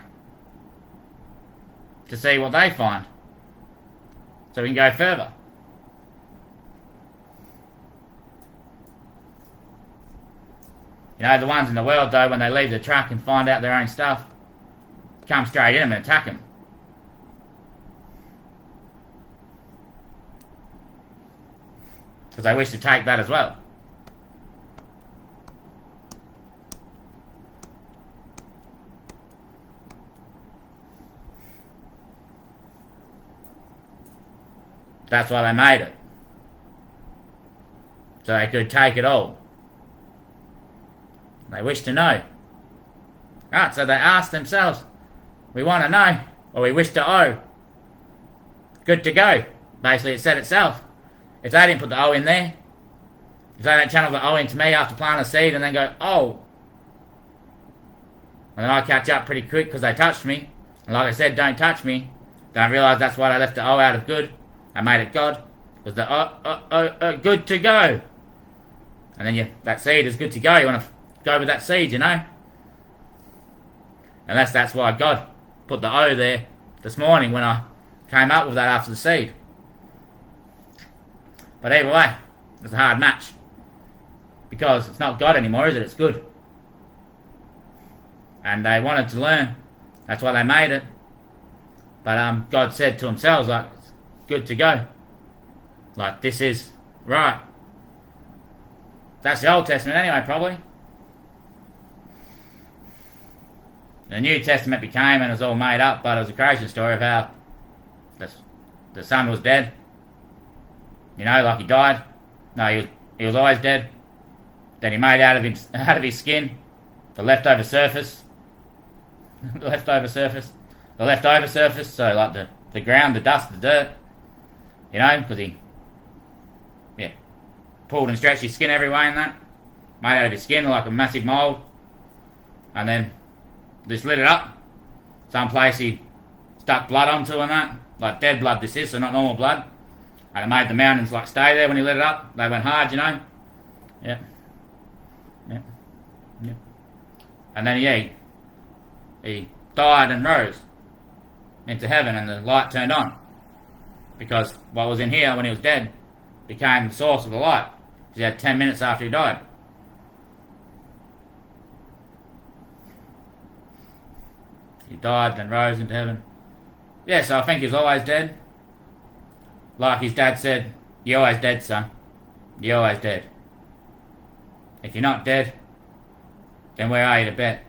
to see what they find, so we can go further. You know, the ones in the world, though, when they leave the track and find out their own stuff, come straight in them and attack them. Because they wish to take that as well. That's why they made it. So they could take it all. They wish to know. Right, so they asked themselves, we want to know, or we wish to owe. Good to go. Basically, it said itself. If they didn't put the O in there, if they don't channel the O into me after planting a seed and then go, oh, and then I catch up pretty quick because they touched me. And like I said, don't touch me. Then I realise that's why they left the O out of good. I made it God. Because the good to go. And then that seed is good to go. You want to go with that seed, you know. Unless that's why God put the O there this morning when I came up with that after the seed. But either way, it's a hard match. Because it's not God anymore, is it? It's good. And they wanted to learn. That's why they made it. But God said to themselves, like, it's good to go. Like, this is right. That's the Old Testament anyway, probably. The New Testament became, and it was all made up, but it was a creation story of how the son was dead. You know, like he died. No, he was always dead. Then he made out of his skin the leftover surface. The leftover surface. So like the ground, the dust, the dirt. You know, because he pulled and stretched his skin every way and that. Made out of his skin like a massive mould. And then just lit it up. Some place he stuck blood onto and that. Like dead blood this is, so not normal blood. And it made the mountains like stay there when he lit it up. They went hard, you know. Yeah. And then he died and rose into heaven, and the light turned on. Because what was in here when he was dead became the source of the light. He had 10 minutes after he died. He died, then rose into heaven. Yeah, so I think he's always dead. Like his dad said, you're always dead, son. You're always dead. If you're not dead, then where are you to bet?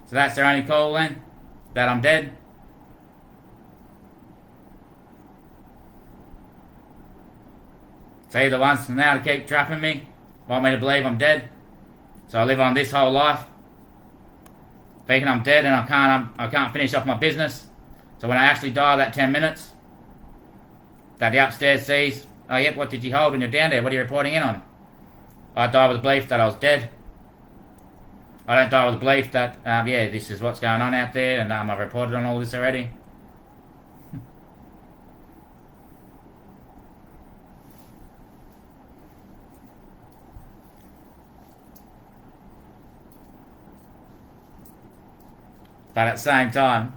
So that's their only call then? That I'm dead? So you're the ones now to keep trapping me? Want me to believe I'm dead? So I live on this whole life thinking I'm dead and I can't finish off my business. So when I actually die that 10 minutes, that the upstairs sees, oh yep, what did you hold when you're down there? What are you reporting in on? I die with the belief that I was dead. I don't die with the belief that, this is what's going on out there, and I've reported on all this already. But at the same time,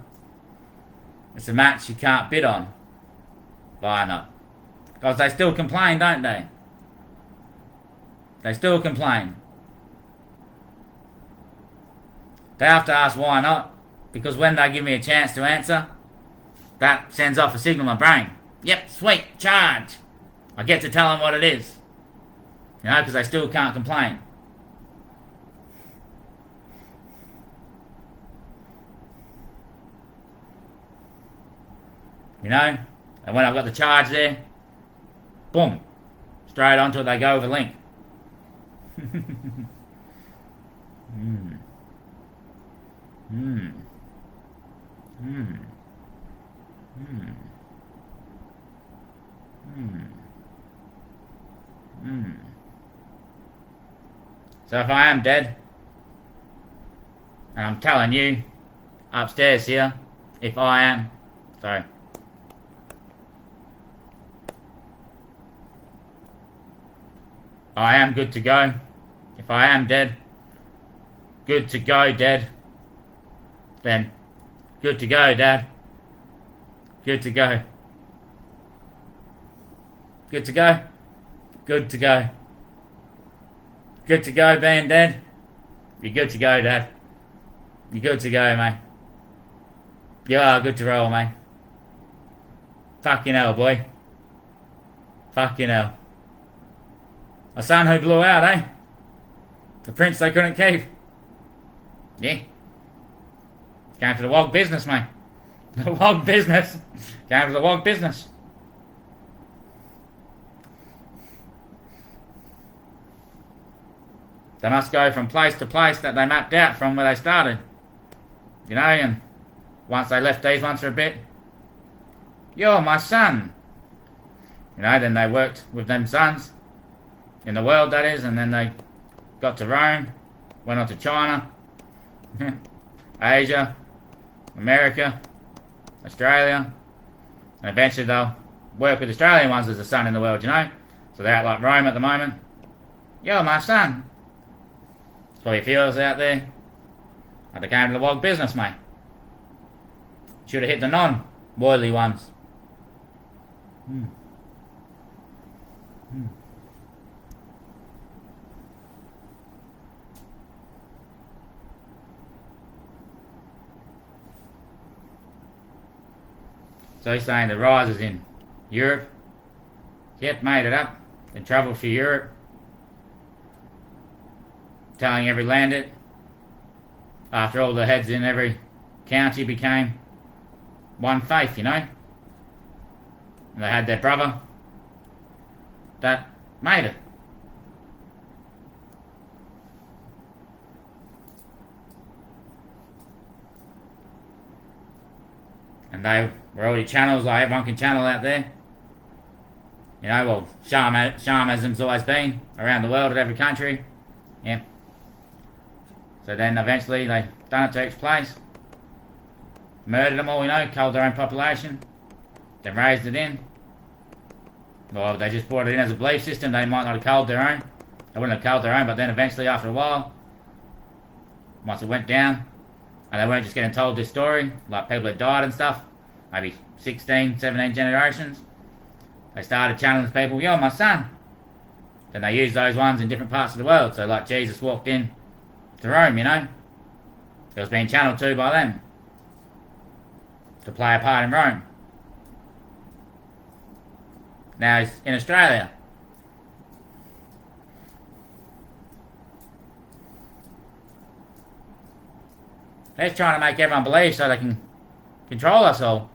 it's a match you can't bid on. Why not? Because they still complain, don't they? They still complain. They have to ask why not. Because when they give me a chance to answer, that sends off a signal in my brain. Yep, sweet, charge. I get to tell them what it is. You know, because they still can't complain. you know. And when I've got the charge there, boom, straight onto it they go with a link. Mm. Mm. Mm. Mm. Mm. Mm. So if I am dead, and I'm telling you, upstairs here, if I am, sorry, I am good to go. If I am dead, good to go, dead, then good to go, Dad. Good to go. Good to go. Good to go. Good to go, being dead. You're good to go, Dad. You're good to go, mate. You are good to roll, mate. Fucking hell, boy. Fucking hell. A son who blew out, eh? The prince they couldn't keep. Yeah. Came to the wog business, mate. The wog business. Came to the wog business. They must go from place to place that they mapped out from where they started. You know, and once they left these ones for a bit, you're my son. You know, then they worked with them sons in the world, that is, and then they got to Rome, went on to China, Asia, America, Australia, and eventually they'll work with Australian ones as a son in the world, you know. So they're out like Rome at the moment. You're my son. There's probably a few of us out there. Like they came to the wog business, mate. Should have hit the non-boily ones. Hmm. Hmm. So he's saying the rise is in Europe. Yep, made it up. They travelled for Europe. Telling every landed. After all the heads in every county became one faith, you know. And they had their brother that made it. And they were already channels like everyone can channel out there. You know, well, shamanism's always been around the world at every country. Yeah. So then eventually they done it to each place. Murdered them all, you know, culled their own population. Then raised it in. Well, they just brought it in as a belief system. They might not have culled their own. They wouldn't have culled their own, but then eventually after a while, once it went down, and they weren't just getting told this story, like people had died and stuff, maybe 16, 17 generations, they started channeling people, you're my son. Then they used those ones in different parts of the world. So like Jesus walked in to Rome, you know, it was being channeled to by them to play a part in Rome. Now he's in Australia. They're trying to make everyone believe so they can control us all.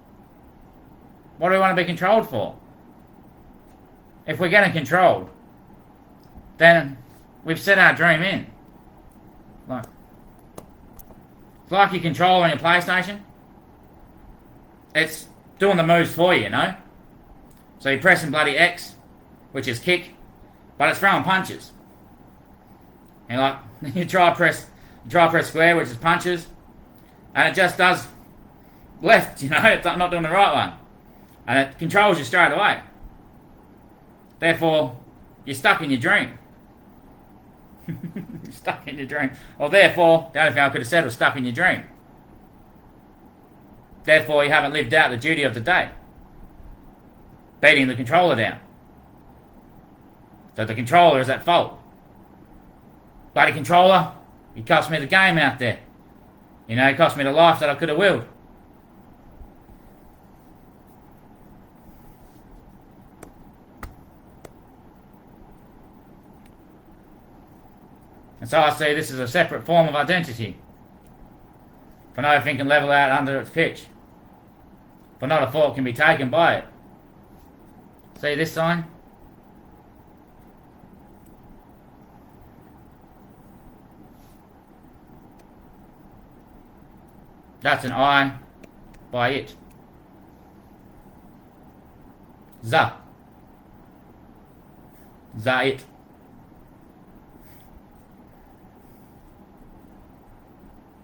What do we want to be controlled for? If we're getting controlled, then we've set our dream in. Like, it's like your controller on your PlayStation. It's doing the moves for you, you know? So you're pressing bloody X, which is kick, but it's throwing punches. And like, you try press square, which is punches, and it just does left, you know? It's not doing the right one. And it controls you straight away. Therefore, you're stuck in your dream. You're stuck in your dream. Well, therefore, the only thing I could have said was stuck in your dream. Therefore, you haven't lived out the duty of the day. Beating the controller down. So the controller is at fault. Bloody controller, you cost me the game out there. You know, it cost me the life that I could have willed. And so I see this as a separate form of identity. For no thing can level out under its pitch. For not a fault can be taken by it. See this sign? That's an I by it. Za it.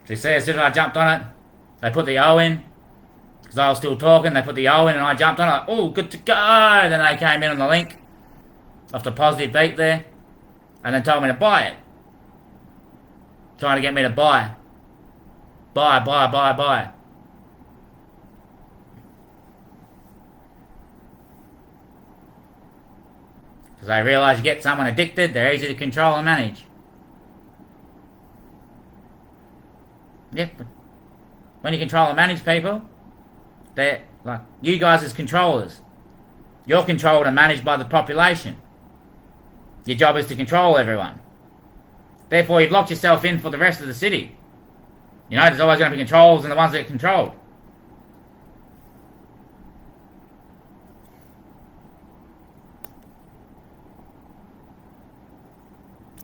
So you see, as soon as I jumped on it, they put the O in. Because I was still talking, they put the O in and I jumped on it. Like, oh, good to go. And then they came in on the link. Off the positive beat there. And then told me to buy it. Trying to get me to buy. Buy. Because they realise you get someone addicted, they're easy to control and manage. Yeah, but when you control and manage people, they're like, you guys as controllers, you're controlled and managed by the population. Your job is to control everyone. Therefore, you've locked yourself in for the rest of the city. You know, there's always going to be controls and the ones that are controlled.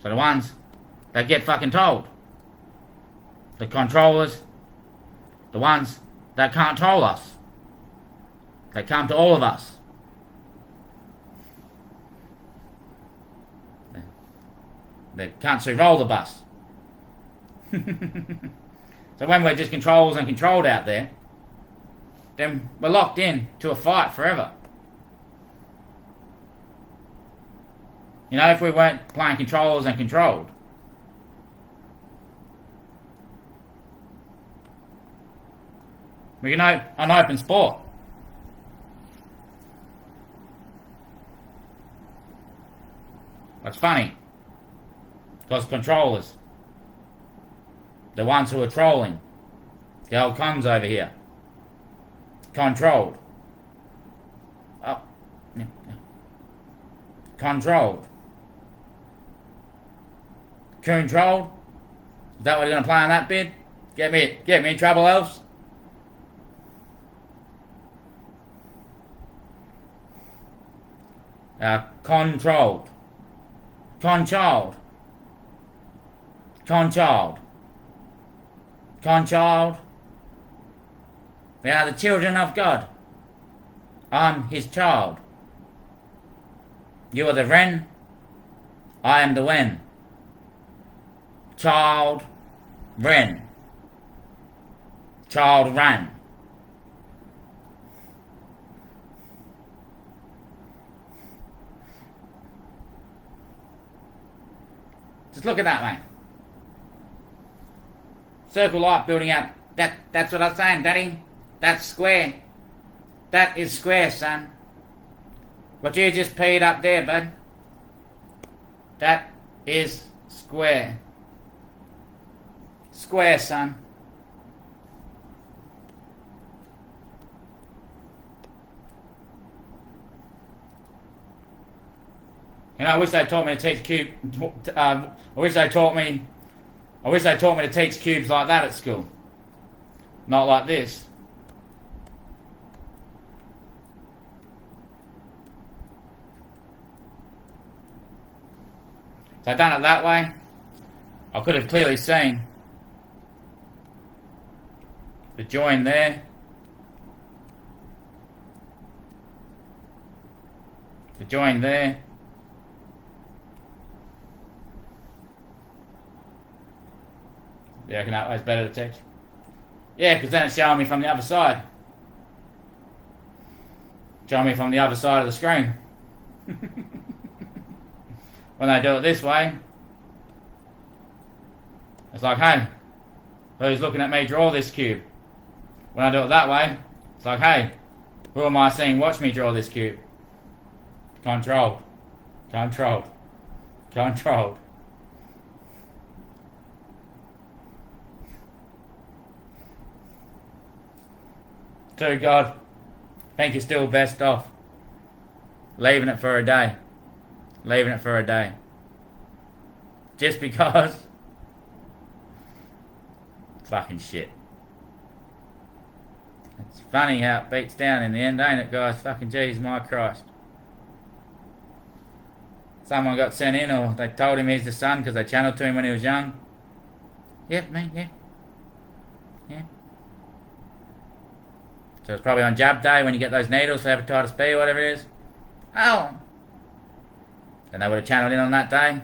So the ones that get fucking told. The controllers, the ones that can't control us. They come to all of us. They can't see roll the bus. So when we're just controls and controlled out there, then we're locked in to a fight forever. You know, if we weren't playing controllers and controlled, we can know an open sport. That's funny. Because controllers, the ones who are trolling, the old cons over here, controlled. Oh, yeah. Controlled. Controlled? Is that what you're going to play on that bid? Get me in trouble, elves? Controlled. Controlled. Controlled. Controlled. We are the children of God. I'm his child. You are the wren. I am the wen. Child wren. Child ran. Just look at that, mate. Circle light building out. That's what I was saying, Daddy. That's square. That is square, son. What you just peed up there, bud. That is square. Square, son. You know, I wish they taught me to teach cube. I wish they taught me to teach cubes like that at school. Not like this. If I'd done it that way, I could have clearly seen the join there, the join there, yeah, I reckon that way's better to text. Yeah, because then it's showing me from the other side. Showing me from the other side of the screen. When they do it this way, it's like, hey, who's looking at me draw this cube? When I do it that way, it's like, hey, who am I seeing watch me draw this cube? Controlled. Controlled. Controlled. To God, I think you're still best off leaving it for a day. Leaving it for a day. Just because. Fucking shit. It's funny how it beats down in the end, ain't it, guys? Fucking jeez, my Christ. Someone got sent in, or they told him he's the son because they channeled to him when he was young. Yep, mate, yeah. Yeah. So it's probably on jab day when you get those needles for hepatitis B or whatever it is. Oh! And they would have channeled in on that day.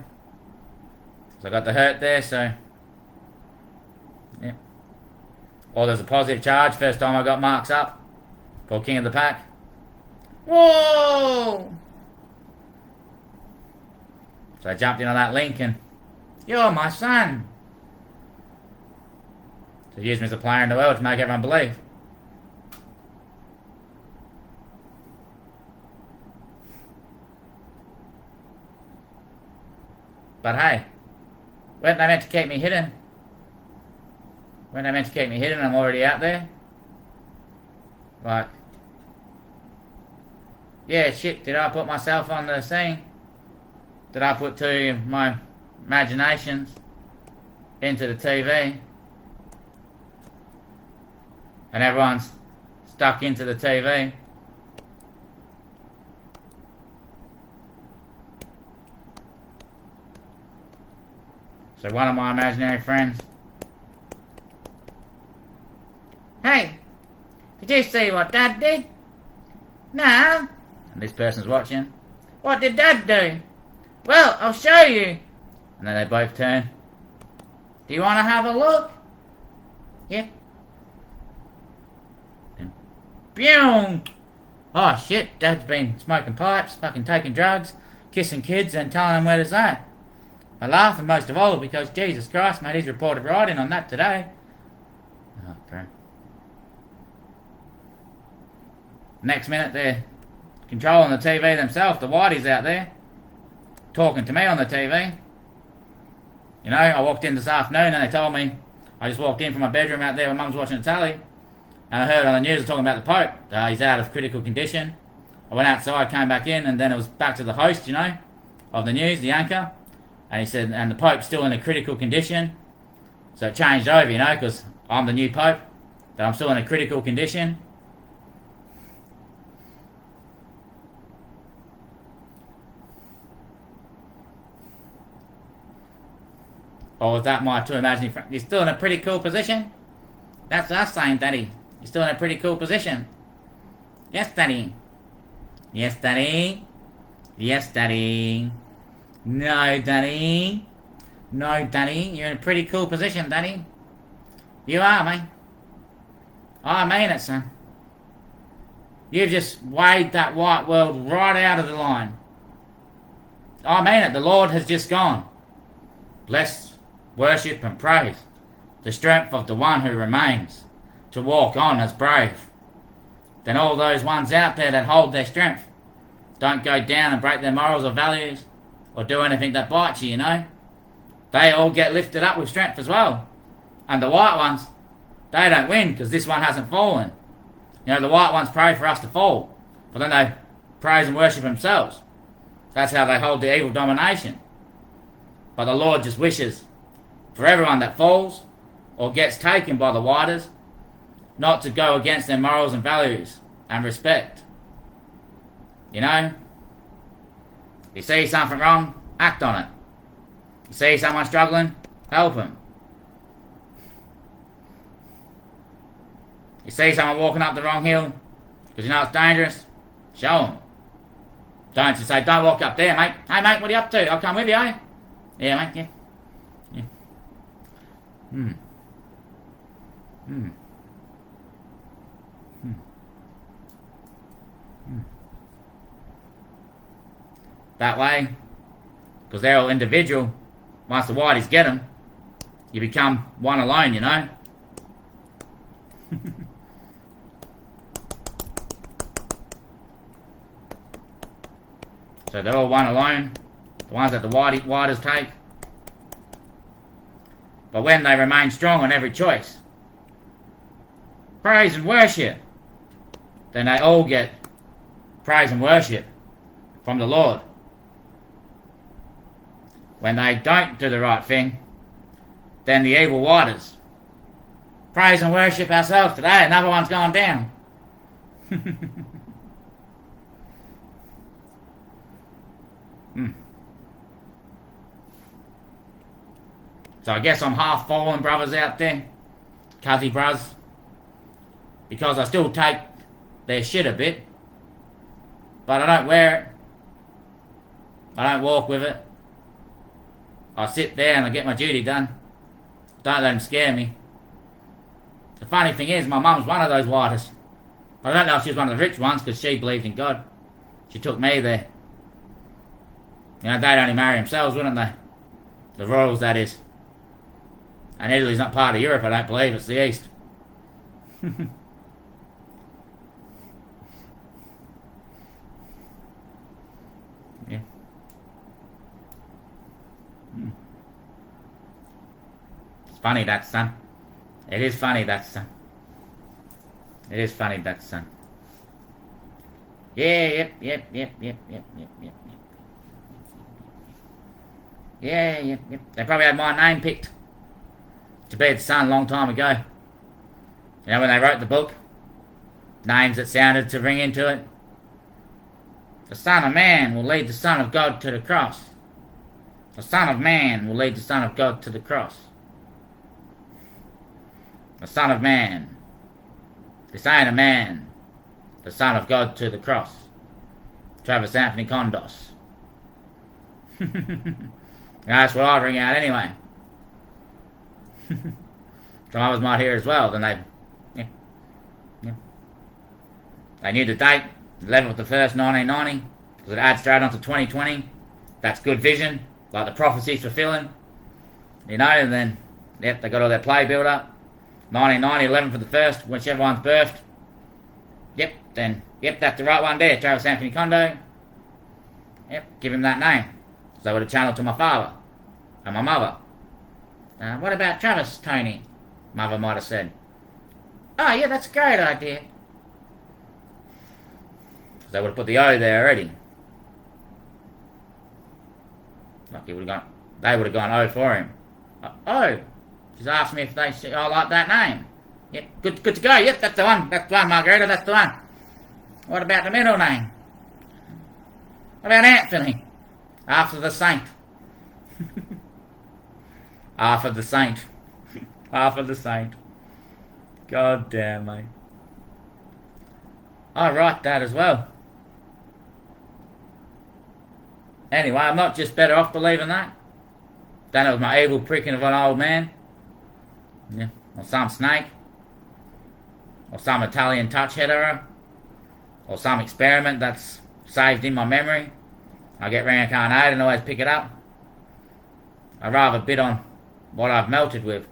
So I got the hurt there, so... Yeah. Or there's a positive charge, first time I got marks up. For King of the Pack. Whoa! So I jumped in on that link and... You're my son! So he used me as a player in the world to make everyone believe. But hey, weren't they meant to keep me hidden? Weren't they meant to keep me hidden? I'm already out there. Like, yeah, shit, did I put myself on the scene? Did I put my imaginations into the TV? And everyone's stuck into the TV. So one of my imaginary friends. Hey, did you see what Dad did? No. And this person's watching. What did Dad do? Well, I'll show you. And then they both turn. Do you want to have a look? Yeah. And boom! Oh shit, Dad's been smoking pipes, fucking taking drugs, kissing kids and telling them where to say. I laugh, and most of all because Jesus Christ, mate, he's reported right in on that today. Oh, okay. Next minute, they're controlling the TV themselves. The whiteys out there talking to me on the TV. You know, I walked in this afternoon and they told me, I just walked in from my bedroom out there when Mum's watching the telly, and I heard on the news talking about the Pope. He's out of critical condition. I went outside, came back in, and then it was back to the host, you know, of the news, the anchor. And he said, and the Pope's still in a critical condition. So it changed over, you know, because I'm the new Pope, that I'm still in a critical condition. Or was that my two imaginary friends? You're still in a pretty cool position? That's us saying, Daddy. You're still in a pretty cool position. Yes, Daddy. Yes, Daddy. Yes, Daddy. No, Daddy. No, Daddy. You're in a pretty cool position, Daddy. You are, mate. I mean it, son. You've just weighed that white world right out of the line. I mean it. The Lord has just gone. Bless, worship and praise the strength of the one who remains to walk on as brave. Then all those ones out there that hold their strength don't go down and break their morals or values or do anything that bites you, you know. They all get lifted up with strength as well. And the white ones, they don't win because this one hasn't fallen. You know, the white ones pray for us to fall, but then they praise and worship themselves. That's how they hold the evil domination. But the Lord just wishes for everyone that falls or gets taken by the whiters not to go against their morals and values and respect. You know? You see something wrong, act on it. You see someone struggling, help them. You see someone walking up the wrong hill because you know it's dangerous, show them. Don't just say, don't walk up there, mate. Hey, mate, what are you up to? I'll come with you, eh? Yeah, mate, yeah. Yeah. Hmm. Hmm. Hmm. Hmm. That way, because they're all individual, once the whiteys get them, you become one alone, you know? So they're all one alone, the ones that the whiters take. But when they remain strong on every choice, praise and worship, then they all get praise and worship from the Lord. When they don't do the right thing, then the evil whiters praise and worship ourselves today. Another one's gone down. So I guess I'm half fallen brothers out there, cuzzy bros, because I still take their shit a bit, but I don't wear it. I don't walk with it. I sit there and I get my duty done. Don't let them scare me. The funny thing is, my mum's one of those whiters. I don't know if she was one of the rich ones because she believed in God. She took me there. You know, they'd only marry themselves, wouldn't they? The royals, that is. And Italy's not part of Europe, I don't believe. It's the East. Yeah. It's funny, that, son. It is funny, that, son. It is funny, that, son. Yeah, yep. Yeah, yep. They probably had my name picked to be the son a long time ago. You know, when they wrote the book, names that sounded to ring into it. The Son of Man will lead the Son of God to the cross. The Son of Man will lead the Son of God to the cross. The Son of Man. This ain't a man. The Son of God to the cross. Travis Anthony Condos. That's what I'd ring out anyway. Some others might hear as well. Then they knew the date, 11th of the 1st, 1990, because it adds straight onto 2020. That's good vision, like the prophecy's fulfilling. You know, and then, yep, they got all their play build up. 1990, 11th of the 1st, whichever one's birthed. Yep, that's the right one there, Travis Anthony Kondo. Yep, give him that name. So I would have channeled to my father and my mother. What about Travis, Tony? Mother might have said. Oh, yeah, that's a great idea. They would have put the O there already. Like they would have gone O for him. Oh, she's asked me if I like that name. Yep, good to go. Yep, that's the one. That's the one, Margarita. That's the one. What about the middle name? What about Anthony? After the saint. After the saint. After the saint. God damn, mate. I write that as well. Anyway, I'm not just better off believing that. Then it was my evil pricking of an old man. Yeah. Or some snake. Or some Italian touch header. Or some experiment that's saved in my memory. I get reincarnated and always pick it up. I'd rather bid on what I've melted with.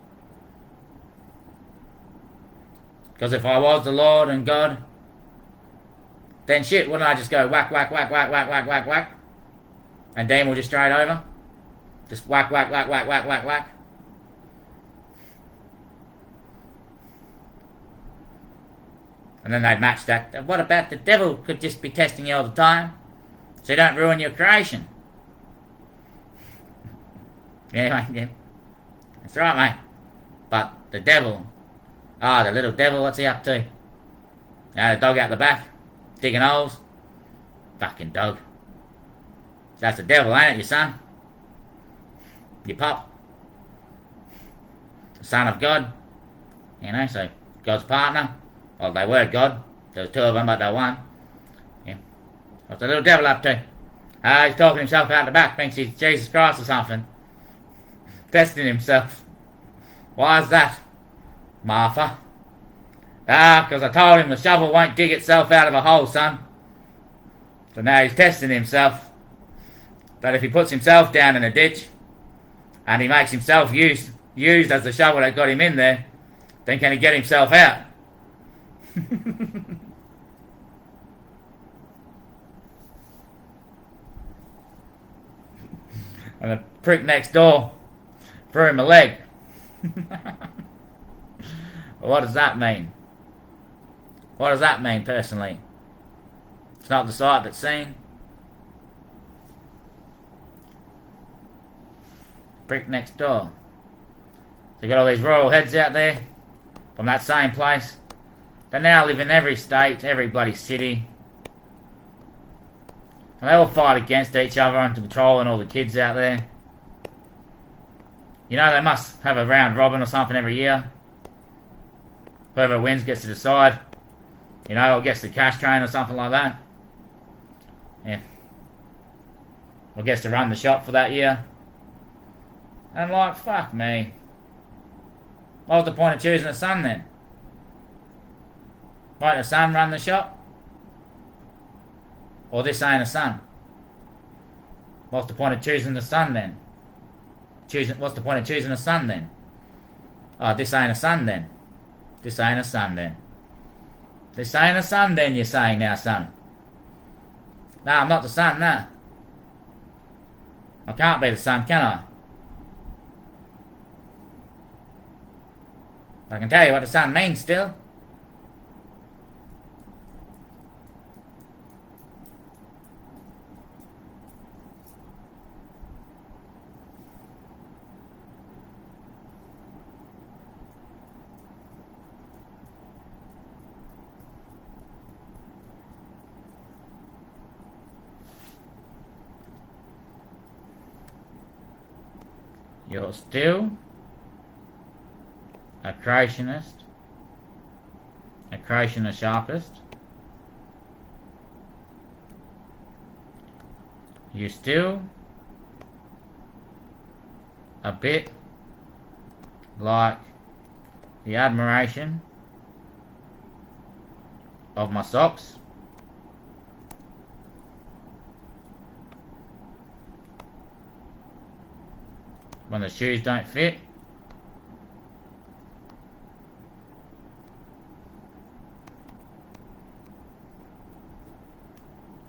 Because if I was the Lord and God, then shit, wouldn't I just go whack, whack, whack, whack, whack, whack, whack, whack? And Dean will just straight over? Just whack, whack, whack, whack, whack, whack, whack? And then they'd match that. What about the devil could just be testing you all the time? So you don't ruin your creation. Yeah. That's right, mate. But the devil, the little devil, what's he up to? The dog out the back, digging holes. Fucking dog. That's the devil, ain't it, your son? Your pup. The son of God. You know, so God's partner. Well, they were God. There was two of them, but they won. Yeah. What's the little devil up to? He's talking himself out the back, thinks he's Jesus Christ or something. Testing himself. Why is that, Martha? Because I told him the shovel won't dig itself out of a hole, son. So now he's testing himself. That if he puts himself down in a ditch, and he makes himself used as the shovel that got him in there, then can he get himself out? And the prick next door threw him a leg. What does that mean? What does that mean personally? It's not the sight that's seen. Prick next door. So you got all these royal heads out there from that same place. They now live in every state, every bloody city. And they all fight against each other and patrolling all the kids out there. You know, they must have a round robin or something every year. Whoever wins gets to decide. You know, or gets the cash train or something like that. Yeah. Or gets to run the shop for that year. And I'm like, fuck me. What was the point of choosing the son then? Why the son run the shop? Or this ain't a son? What's the point of choosing the son then? What's the point of choosing a son then? Oh, this ain't a son then. This ain't a son then. This ain't a son then, you're saying now, son. No, I'm not the son, no. I can't be the son, can I? I can tell you what the son means still. You're still a creationist sharpist. You're still a bit like the admiration of my socks. When the shoes don't fit.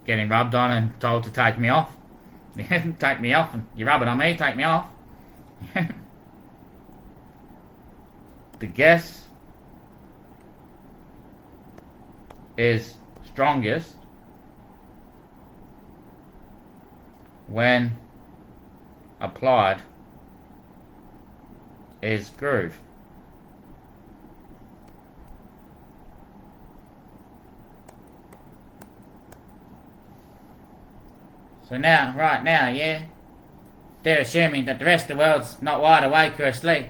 Getting rubbed on and told to take me off. Take me off. You rub it on me, take me off. The guess is strongest when applied is groove. So now, right now, yeah, they're assuming that the rest of the world's not wide awake or asleep.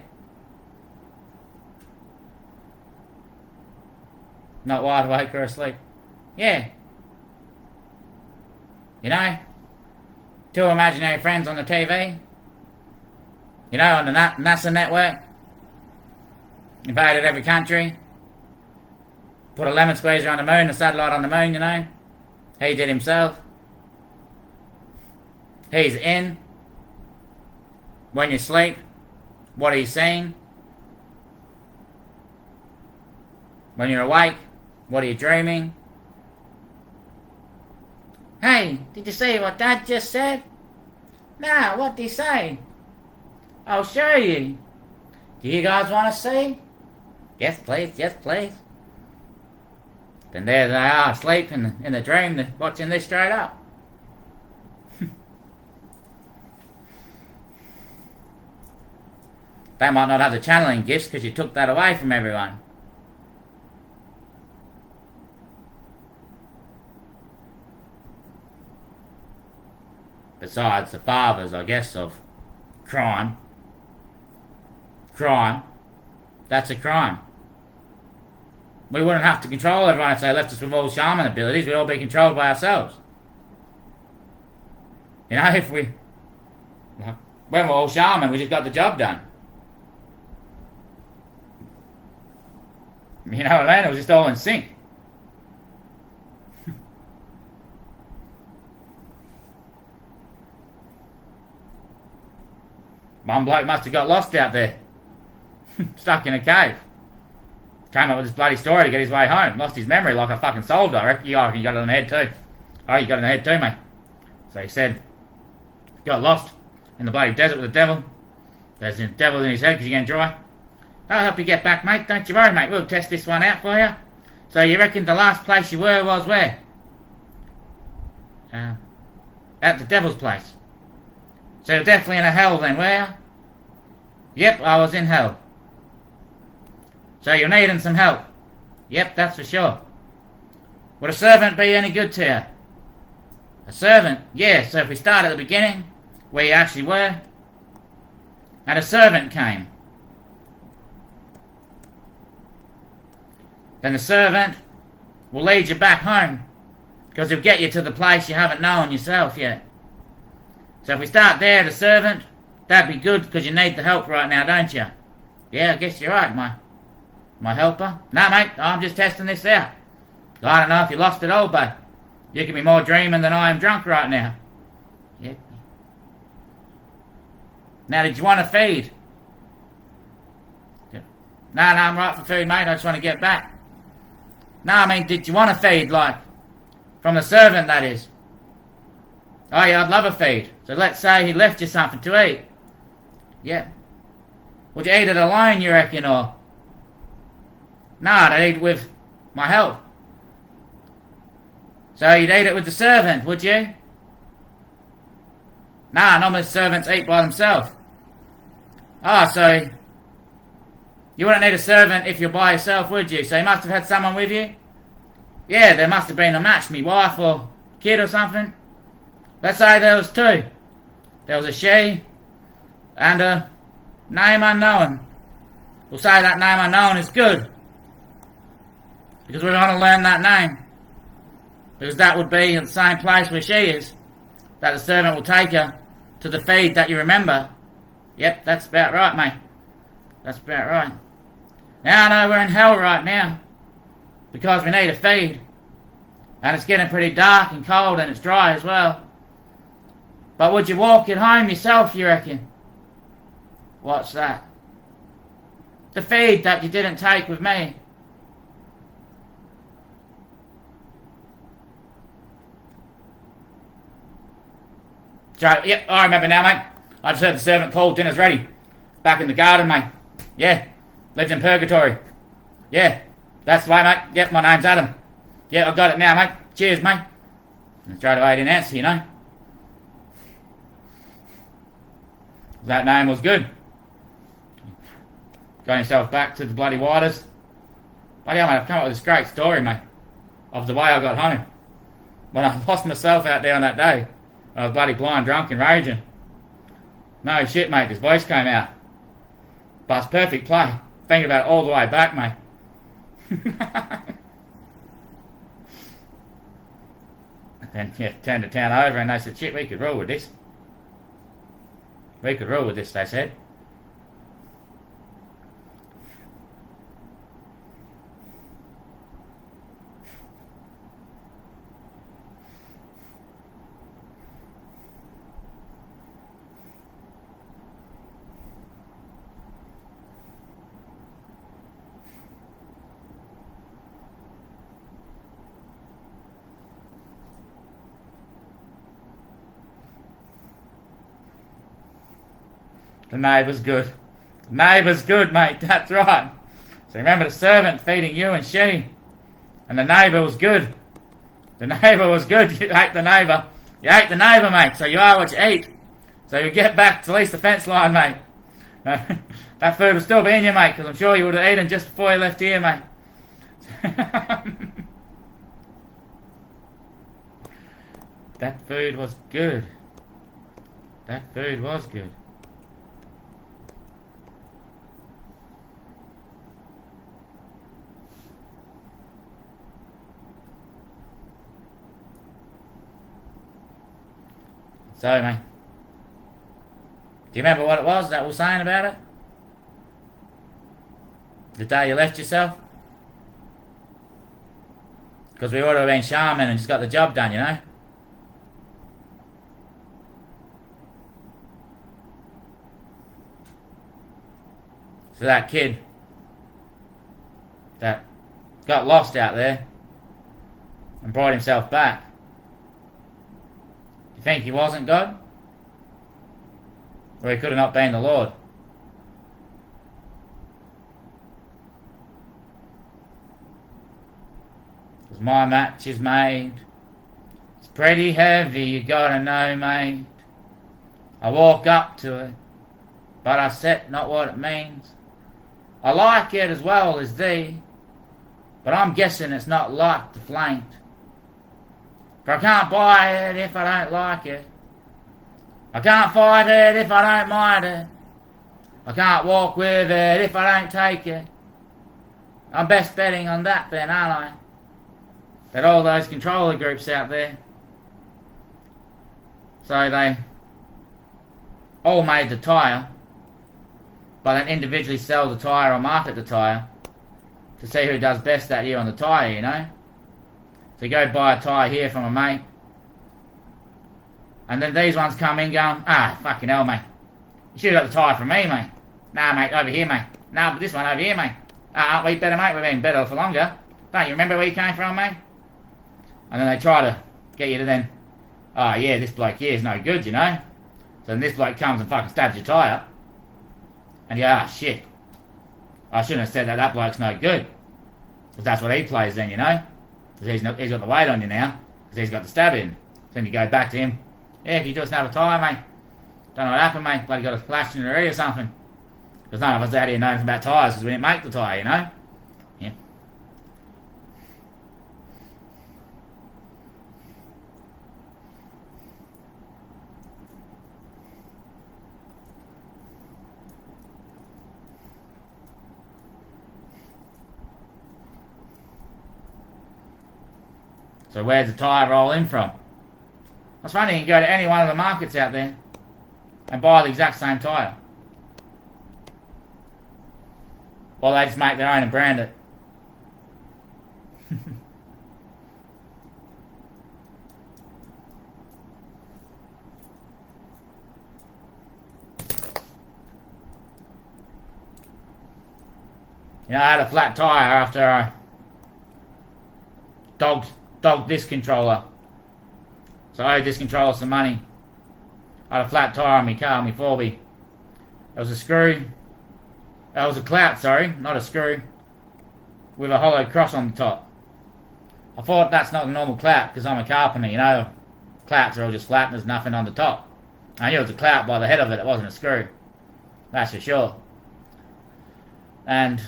Not wide awake or asleep. Yeah. You know, two imaginary friends on the TV. You know, on the NASA network. Invaded every country. Put a lemon squeezer on the moon, a satellite on the moon, you know. He did himself. He's in. When you sleep, what are you seeing? When you're awake, what are you dreaming? Hey, did you see what Dad just said? Nah, what did he say? I'll show you. Do you guys want to see? Yes, please. Yes, please. Then there they are, asleep in the dream, they're watching this straight up. They might not have the channeling gifts because you took that away from everyone. Besides the fathers, I guess, of crime. Crime. That's a crime. We wouldn't have to control everyone if they left us with all shaman abilities. We'd all be controlled by ourselves. You know, if we... when we're all shaman, we just got the job done. You know what I mean? It was just all in sync. One bloke must have got lost out there. Stuck in a cave. Came up with this bloody story to get his way home. Lost his memory like a fucking soldier. I reckon you got it in the head too. Oh, you got it in the head too, mate. So he said, got lost in the bloody desert with the devil. There's the devil in his head because you're getting dry. I'll help you get back, mate. Don't you worry, mate. We'll test this one out for you. So you reckon the last place you were was where? At the devil's place. So you're definitely in a hell then, were you? Yep, I was in hell. So you're needing some help. Yep, that's for sure. Would a servant be any good to you? A servant? Yeah, so if we start at the beginning, where you actually were, and a servant came. Then the servant will lead you back home, because he'll get you to the place you haven't known yourself yet. So if we start there, the servant, that'd be good, because you need the help right now, don't you? Yeah, I guess you're right, my helper. No, mate, I'm just testing this out. I don't know if you lost it all, but you can be more dreaming than I am drunk right now. Yep. Now, did you want to feed? No, I'm right for food, mate. I just want to get back. No, I mean, did you want to feed, like, from the servant, that is? Oh, yeah, I'd love a feed. So let's say he left you something to eat. Yeah. Would you eat it alone, you reckon, or? No, I'd eat with my help. So you'd eat it with the servant, would you? Nah, normally servants eat by themselves. Ah, so you wouldn't need a servant if you're by yourself, would you? So you must have had someone with you? Yeah, there must have been a match, me wife or kid or something. Let's say there was two. There was a she and a name unknown. We'll say that name unknown is good, because we want to learn that name. Because that would be in the same place where she is, that the servant will take her to the feed that you remember. Yep, that's about right, mate. That's about right. Now I know we're in hell right now, because we need a feed. And it's getting pretty dark and cold, and it's dry as well. But would you walk it home yourself, you reckon? What's that? The feed that you didn't take with me. So, yep, I remember now, mate. I just heard the servant call, dinner's ready. Back in the garden, mate. Yeah, lives in purgatory. Yeah, that's the way, mate. Yep, my name's Adam. Yeah, I got it now, mate. Cheers, mate. And straight away, I didn't answer, you know. That name was good. Got himself back to the bloody waters. Bloody hell, mate, I've come up with this great story, mate, of the way I got home. When I lost myself out there on that day. I was bloody blind, drunk and raging. No shit, mate, this voice came out. But it's perfect play. Thinking about it all the way back, mate. And yeah, turned the town over and they said, shit, we could roll with this. We could roll with this, they said. The neighbour's good. The neighbour's good, mate, that's right. So remember the servant feeding you and she. And the neighbour was good. The neighbour was good. You ate the neighbour. You ate the neighbour, mate, so you are what you eat. So you get back to at least the fence line, mate. That food will still be in you, mate, because I'm sure you would have eaten just before you left here, mate. That food was good. That food was good. So, mate, do you remember what it was that we were saying about it? The day you left yourself? Because we ought to have been shaman and just got the job done, you know? So that kid that got lost out there and brought himself back, you think he wasn't God? Or he could have not been the Lord? Because my match is made. It's pretty heavy, you gotta know, mate. I walk up to it, but I set not what it means. I like it as well as thee, but I'm guessing it's not like the flanked. For I can't buy it if I don't like it. I can't fight it if I don't mind it. I can't walk with it if I don't take it. I'm best betting on that then, aren't I? That all those controller groups out there, so they all made the tyre, but then individually sell the tyre or market the tyre to see who does best that year on the tyre, you know? So you go buy a tyre here from a mate, and then these ones come in going, fucking hell, mate. You should have got the tyre from me, mate. Nah, mate, over here, mate. Nah, but this one over here, mate. Aren't we better, mate? We've been better for longer. Don't you remember where you came from, mate? And then they try to get you to then, yeah, this bloke here is no good, you know? So then this bloke comes and fucking stabs your tyre. And you go, shit. I shouldn't have said that bloke's no good. Because that's what he plays then, you know? Because he's got the weight on you now. Because he's got the stab in. So then you go back to him. Yeah, can you just have a tyre, mate? Don't know what happened, mate. Bloody got a flash in the ear or something. Because none of us out here know anything about tyres because we didn't make the tyre, you know? Yeah. So where's the tyre roll in from? It's funny, you can go to any one of the markets out there and buy the exact same tyre. Or they just make their own and brand it. You know, I had a flat tyre after I dogged this controller. So I owed this controller some money. I had a flat tyre on my car, my 4B. It was a screw. That was a clout, sorry, not a screw, with a hollow cross on the top. I thought that's not a normal clout because I'm a carpenter, you know. Clouts are all just flat and there's nothing on the top. I knew it was a clout by the head of it, it wasn't a screw. That's for sure. And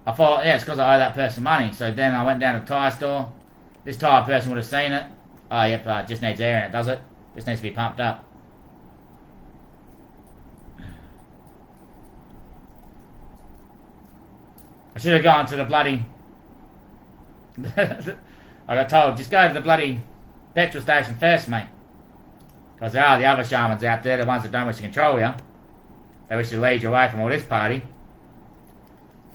I thought, yeah, it's because I owe that person money. So then I went down to the tyre store. This tyre person would have seen it. Oh, yep, it just needs air in it, does it? Just needs to be pumped up. I should have gone to the bloody... I got told, just go to the bloody petrol station first, mate. Because there are the other shamans out there, the ones that don't wish to control you. They wish to lead you away from all this party.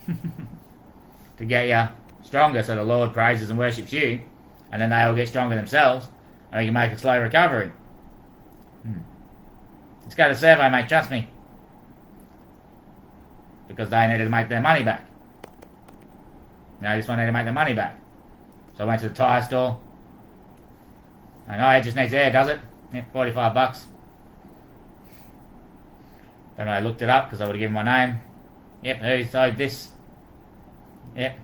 To get you stronger so the Lord praises and worships you. And then they all get stronger themselves. And you can make a slow recovery. Let's go to the survey, mate, trust me. Because they needed to make their money back. No, this one needed to make their money back. So I went to the tyre store. And it just needs air, does it? Yep, $45. Then I looked it up because I would have given my name. Yep, who sold this? Yep.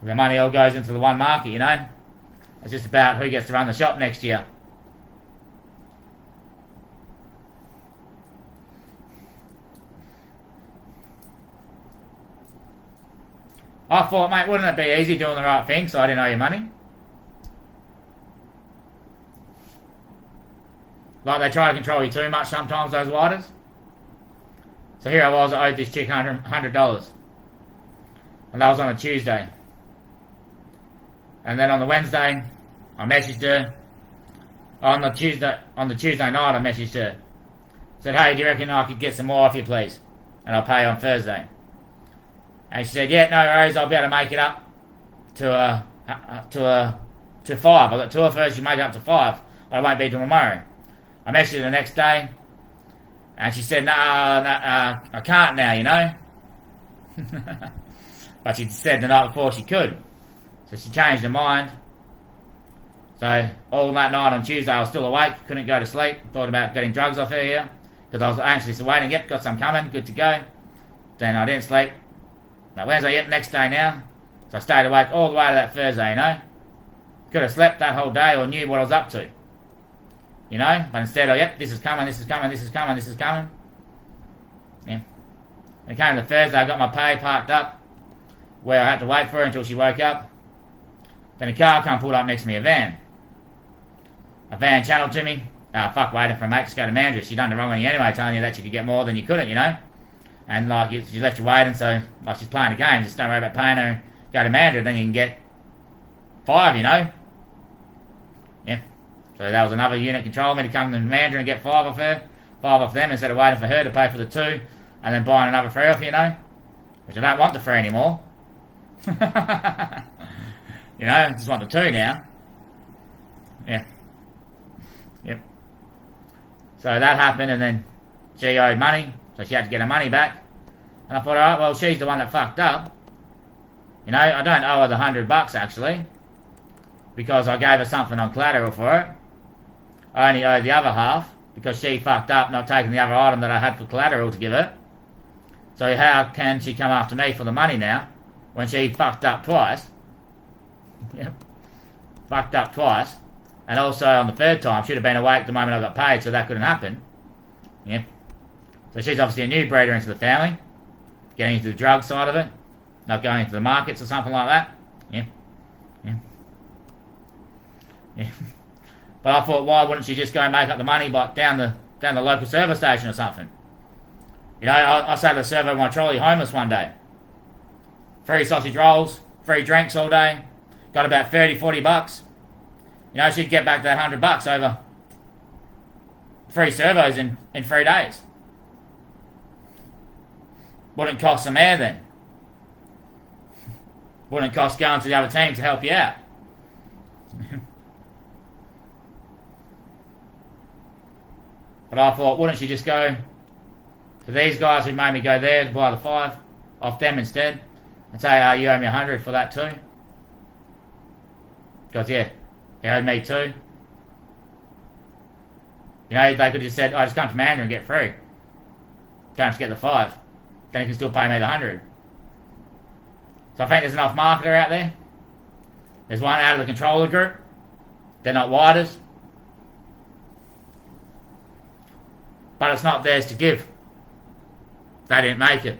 The money all goes into the one market, you know? It's just about who gets to run the shop next year. I thought, mate, wouldn't it be easy doing the right thing so I didn't owe you money? Like they try to control you too much sometimes, those lighters. So here I was, I owed this chick $100. And that was on a Tuesday. And then on the Wednesday, I messaged her. On the Tuesday night, I messaged her. Said, hey, do you reckon I could get some more off you, please? And I'll pay you on Thursday. And she said, yeah, no worries, I'll be able to make it up to 5. I've got 2 offers, you make it up to 5. But it won't be till tomorrow. I messaged her the next day. And she said, no, I can't now, you know. But she said the night before she could. So she changed her mind. So all that night on Tuesday I was still awake, couldn't go to sleep. Thought about getting drugs off her here. Because I was anxiously waiting, yep, got some coming, good to go. Then I didn't sleep. Now Wednesday, yep, next day now. So I stayed awake all the way to that Thursday, you know. Could have slept that whole day or knew what I was up to. you know. But instead, yep, this is coming, this is coming, this is coming, this is coming. Yeah. It came to Thursday, I got my pay parked up where I had to wait for her until she woke up. Then a car come pulled up next to me, a van. A van channeled to me. Fuck, waiting for a mate to go to manager. She done the wrong thing anyway, telling you that you could get more than you couldn't, you know. And like, she left you waiting, so like she's playing a game. Just don't worry about paying her, go to manager, then you can get 5, you know. Yeah. So that was another unit control me to come to the manager and get 5 off her. 5 off them instead of waiting for her to pay for the 2 and then buying another 3 off, you know. Which I don't want the 3 anymore. You know, I just want the 2 now. Yeah. Yep. So that happened, and then she owed money, so she had to get her money back. And I thought, alright, well, she's the one that fucked up. You know, I don't owe her the $100 actually, because I gave her something on collateral for it. I only owe the other half, because she fucked up not taking the other item that I had for collateral to give her. So how can she come after me for the money now, when she fucked up twice? Yep. Fucked up twice. And also on the 3rd time, should have been awake the moment I got paid, so that couldn't happen. Yeah. So she's obviously a new breeder into the family. Getting into the drug side of it. Not going into the markets or something like that. Yeah. Yeah. Yeah. But I thought, why wouldn't she just go and make up the money down the local service station or something? You know, I sat at the servo of my trolley homeless one day. Free sausage rolls, free drinks all day. Got about $30-40. You know, she'd get back that $100 over 3 servos in 3 days. Wouldn't cost some air then. Wouldn't cost going to the other team to help you out. But I thought, wouldn't she just go to these guys who made me go there to buy the 5 off them instead, and say, you owe me 100 for that too? Because yeah, he owed me 2. You know, they could have just said, just come to manager and get 3. Don't just get the 5. Then you can still pay me the 100. So I think there's enough marketer out there. There's one out of the controller group. They're not widers. But it's not theirs to give. They didn't make it.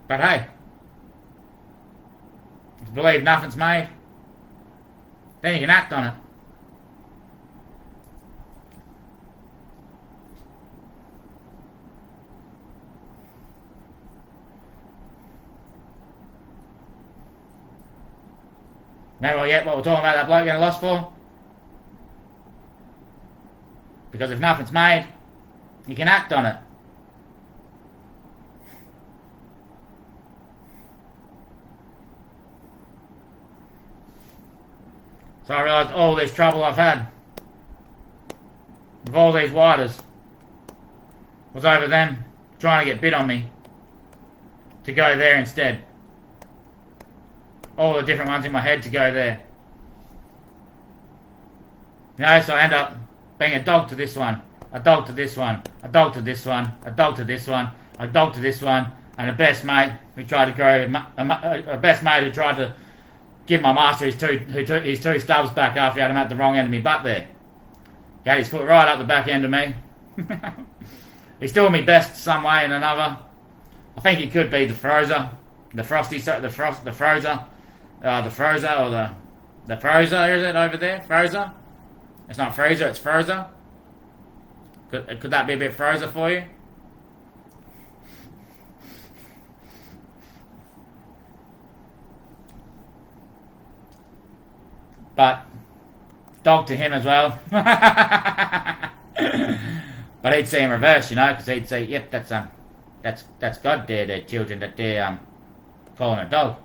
But hey, if you believe nothing's made, then you can act on it. Remember yet what we're talking about that bloke getting lost for? Because if nothing's made, you can act on it. So I realised all this trouble I've had with all these widers was over them trying to get bid on me to go there instead. All the different ones in my head to go there. You know, so I end up being a dog to this one, a dog to this one, a dog to this one, a dog to this one, a dog to this one, and a best mate who tried to grow, a best mate who tried to give my master his two stubs back after he had him at the wrong end of me butt there. He had his foot right up the back end of me. He's still my best some way and another. I think it could be the Frozer, the Frozer, or the Frozer, is it over there? Frozer? It's not Freezer, it's Frozer. Could that be a bit Frozer for you? But dog to him as well. But he'd see in reverse, you know, because he'd say, yep, that's God there, the children that they're calling a dog.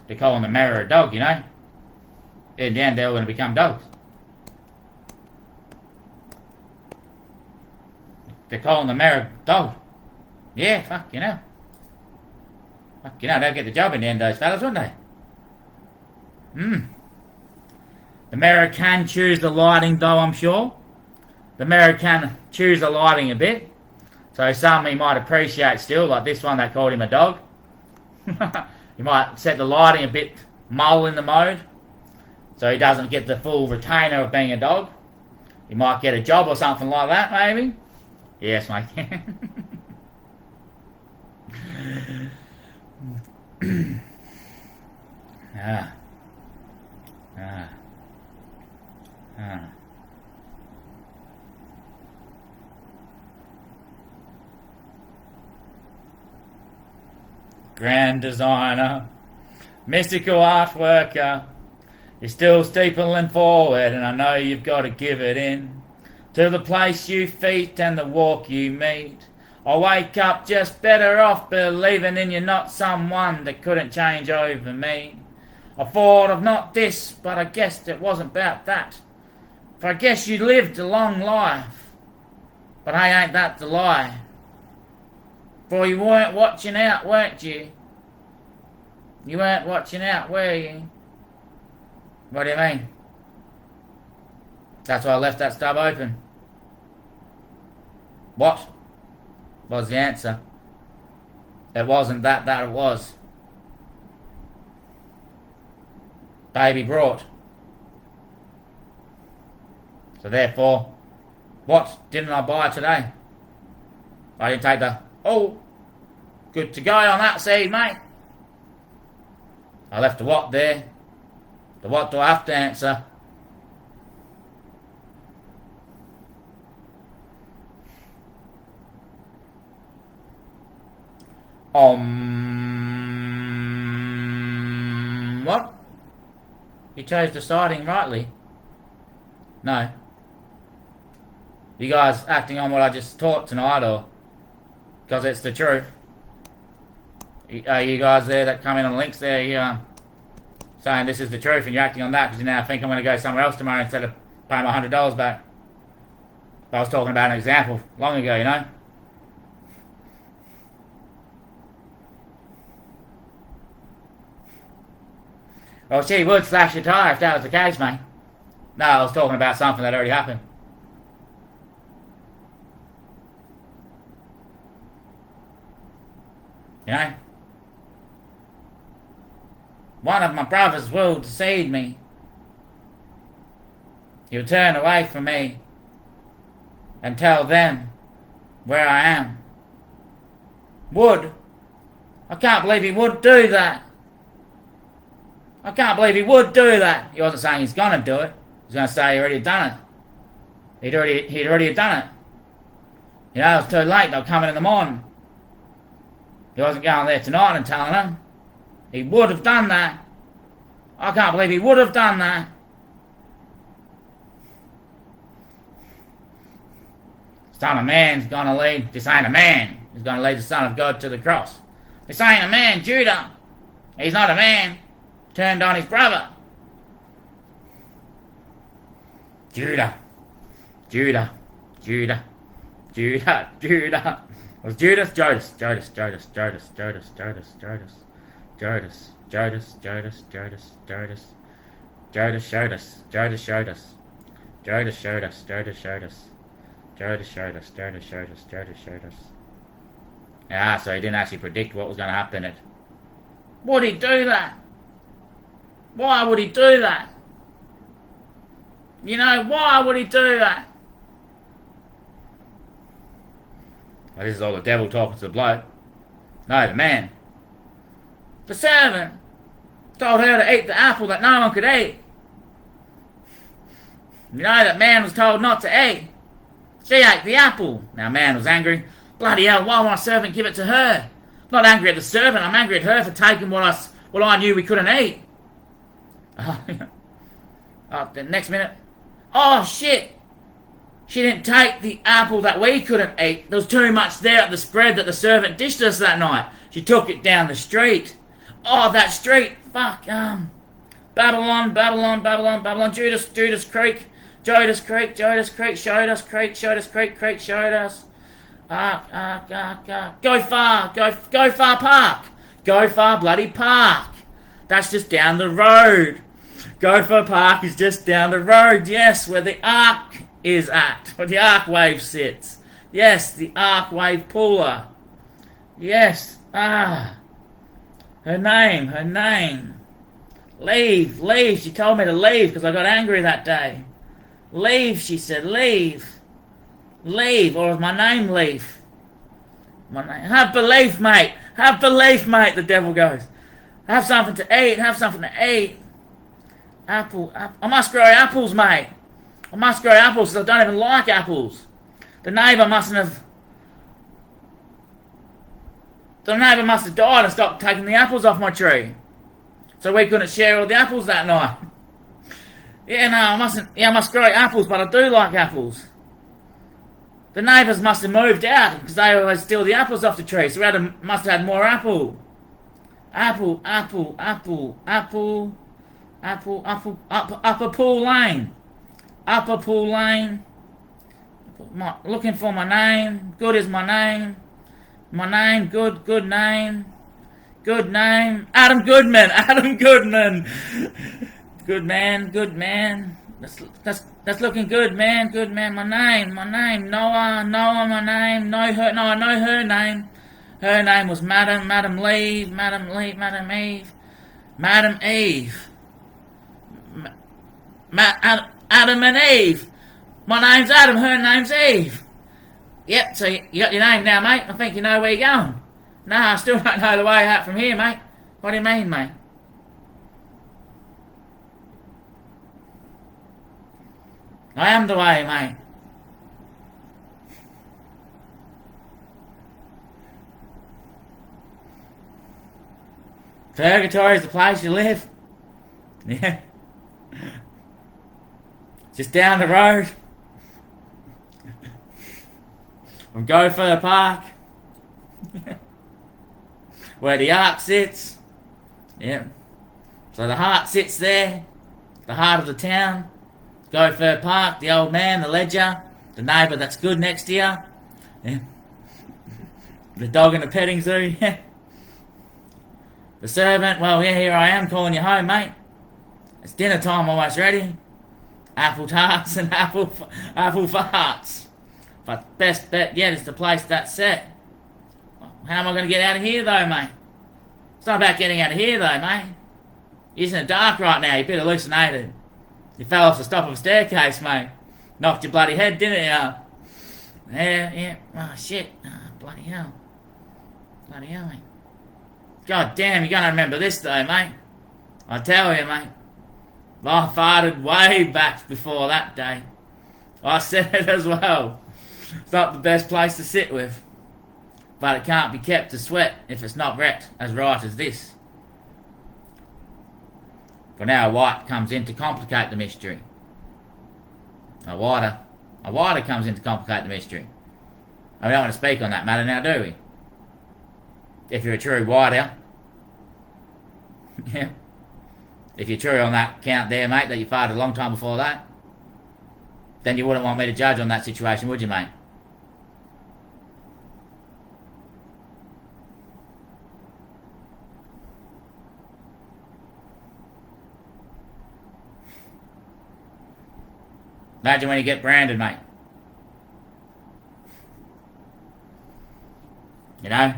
They're calling the mirror a dog, you know. In the end, they're all going to become dogs. They're calling the mirror dog. Yeah, fuck, you know. Fuck, you know, they'll get the job in the end, those fellas, wouldn't they? The mirror can choose the lighting though, I'm sure. The mirror can choose the lighting a bit. So some he might appreciate still, like this one that called him a dog. You might set the lighting a bit mole in the mode, so he doesn't get the full retainer of being a dog. He might get a job or something like that, maybe. Yes, mate. Ah. Ah. Ah. Grand designer, mystical art worker, you're still steepling forward, and I know you've got to give it in to the place you feet and the walk you meet. I wake up just better off believing in you're not someone that couldn't change over me. I thought of not this, but I guessed it wasn't about that. For I guess you lived a long life, but hey, ain't that the lie? For you weren't watching out, weren't you? You weren't watching out, were you? What do you mean? That's why I left that stub open. What was the answer? It wasn't that it was. Baby brought. So therefore, what didn't I buy today? I didn't take the, oh, good to go on that seed, mate. I left the what there. The what do I have to answer? What? You chose deciding rightly. No. You guys acting on what I just taught tonight, or because it's the truth? Are you guys there that come in on links there, you saying this is the truth, and you're acting on that because you now think I'm going to go somewhere else tomorrow instead of paying my $100 back? I was talking about an example long ago, you know. Well, she would slash your tyre if that was the case, mate. No, I was talking about something that already happened. You know? One of my brothers will deceive me. He'll turn away from me and tell them where I am. Would? I can't believe he would do that. I can't believe he would do that. He wasn't saying he's gonna do it. He's gonna say he already done it. He'd already done it. You know, it was too late. They were coming in the morning. He wasn't going there tonight and telling them. He would have done that. I can't believe he would have done that. Son of Man's gonna lead. This ain't a man. He's gonna lead the Son of God to the cross. This ain't a man, Judah. He's not a man. Turned on his brother. Judah. Judah. Judah. Judah. Judah. Was Judas? Jodas. Jodas. Jodas. Jodas. Jodas. Jodas. Jodas. Jodas. Jodas. Jodas. Jodas. Jodas. Jodas showed us. Jodas showed us. Jodas showed us. Jodas showed us. Jodas showed us. Jodas showed us. Jodas showed us. Ah, so he didn't actually predict what was going to happen. Would he do that? Why would he do that? You know, why would he do that? Well, this is all the devil talking to the bloke. No, the man. The servant told her to eat the apple that no one could eat. You know that man was told not to eat. She ate the apple. Now man was angry. Bloody hell, why would my servant give it to her? I'm not angry at the servant, I'm angry at her for taking what I knew we couldn't eat. The next minute, oh shit! She didn't take the apple that we couldn't eat. There was too much there at the spread that the servant dished us that night. She took it down the street. Oh, that street! Fuck, Babylon, Babylon, Babylon, Babylon, Judas Creek, Judas Creek, Judas Creek, showed us Creek, Judas Creek, Creek, showed us. Go far park. Go far bloody park. That's just down the road. Gopher Park is just down the road, yes, where the arc is at, where the arc wave sits. Yes, the arc wave puller. Yes, her name. Leave, she told me to leave because I got angry that day. Leave, she said, leave, or is my name Leaf? My name, have belief, mate, the devil goes. Have something to eat, Apple. I must grow apples, mate. I must grow apples because I don't even like apples. The neighbour must have died and stopped taking the apples off my tree. So we couldn't share all the apples that night. I must grow apples, but I do like apples. The neighbours must have moved out because they always steal the apples off the tree, so we must have had more apple. Apple, Upper Pool Lane. Looking for my name. Good is my name. My name, good name. Good name. Adam Goodman. Good man. That's looking good, man. My name. Noah, my name. I know her name. Her name was Madam Eve. Adam and Eve. My name's Adam, her name's Eve. Yep, so you got your name now, mate. I think you know where you're going. No, I still don't know the way out from here, mate. What do you mean, mate? I am the way, mate. Purgatory is the place you live. Yeah. Just down the road from Gopher Park, where the ark sits. Yeah. So the heart sits there, the heart of the town. Gopher Park, the old man, the ledger, the neighbour that's good next to you. Yeah. The dog in the petting zoo. Yeah. The servant, well, yeah, here I am calling you home, mate. It's dinner time, almost ready. Apple tarts and apple farts. But best bet yet is the place that's set. How am I going to get out of here, though, mate? It's not about getting out of here, though, mate. You're in the dark right now. You're a bit hallucinated. You fell off the top of a staircase, mate. Knocked your bloody head, didn't you? Yeah. Oh, shit. Oh, bloody hell, mate. God damn, you're going to remember this, though, mate. I tell you, mate. I farted way back before that day. I said it as well. It's not the best place to sit with. But it can't be kept to sweat if it's not wrecked as right as this. For now a white comes in to complicate the mystery. A whiter comes in to complicate the mystery. And we don't want to speak on that matter now, do we? If you're a true whiter. Yeah. If you're true on that count there, mate, that you farted a long time before that, then you wouldn't want me to judge on that situation, would you, mate? Imagine when you get branded, mate. You know?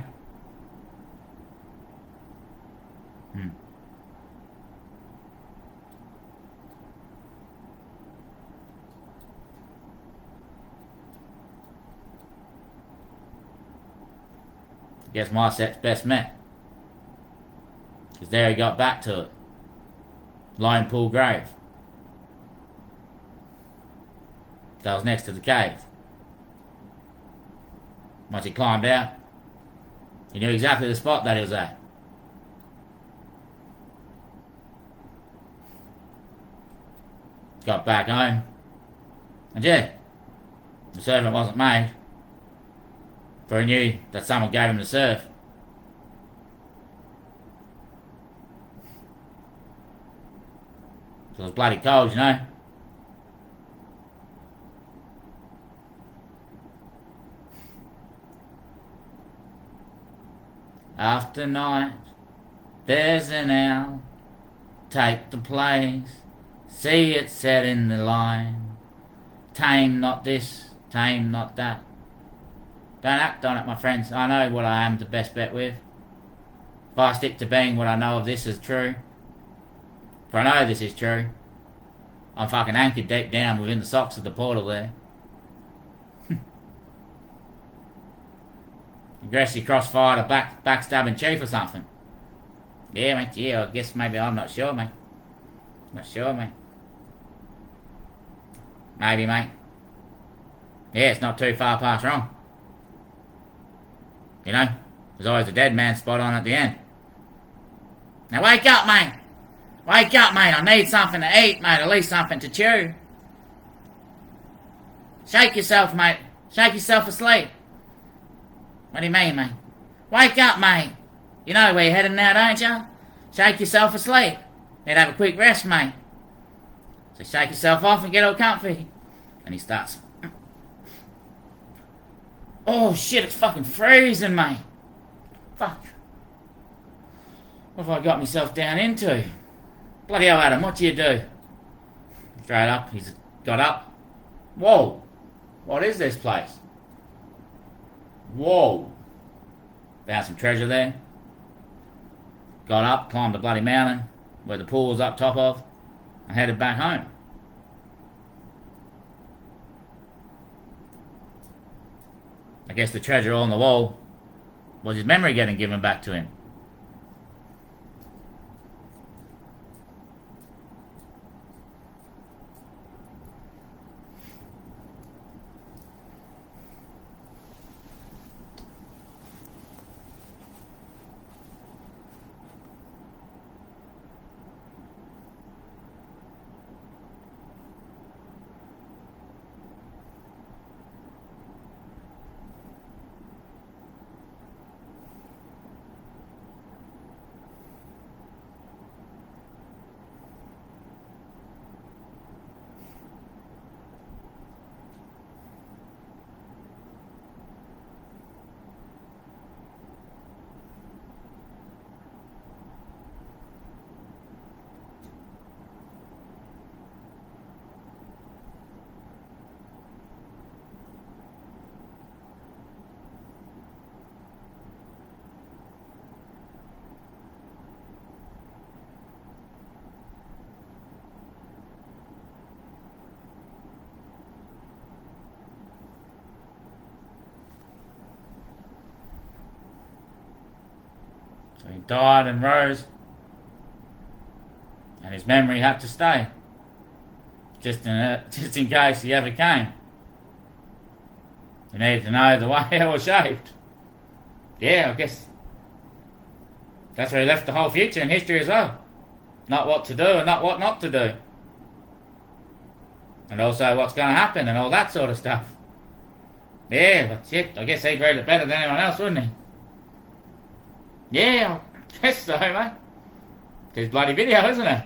Guess my set's best met. Because there he got back to it. Lone Pool Grave. That was next to the cave. Once he climbed out, he knew exactly the spot that he was at. Got back home. And yeah, the servant wasn't made. For he knew that someone gave him the serve. So it was bloody cold, you know. After night, there's an owl. Take the place. See it said in the line, tame not this, tame not that. Don't act on it, my friends. I know what I am the best bet with. If I stick to being what I know of this is true, for I know this is true, I'm fucking anchored deep down within the socks of the portal there. Aggressive crossfire to backstabbing chief or something. Yeah, mate, yeah, I guess maybe I'm not sure, mate. Not sure, mate. Maybe, mate. Yeah, it's not too far past wrong. You know, there's always a dead man spot on at the end. Now wake up, mate! Wake up, mate! I need something to eat, mate, at least something to chew. Shake yourself, mate. Shake yourself asleep. What do you mean, mate? Wake up, mate! You know where you're heading now, don't you? Shake yourself asleep. Need to have a quick rest, mate. So shake yourself off and get all comfy. And he starts. Oh shit, it's fucking freezing, mate. Fuck. What have I got myself down into? Bloody hell, Adam, what do you do? Straight up, he's got up. Whoa. What is this place? Whoa. Found some treasure there. Got up, climbed the bloody mountain where the pool's up top of, and headed back home. I guess the treasure on the wall was his memory getting given back to him. So he died and rose, and his memory had to stay, just in case he ever came. He needed to know the way it was shaped. Yeah, I guess that's where he left the whole future in history as well. Not what to do and not what not to do. And also what's going to happen and all that sort of stuff. Yeah, but shit, I guess he'd read it better than anyone else, wouldn't he? Yeah, I guess so, mate. It's his bloody video, isn't it?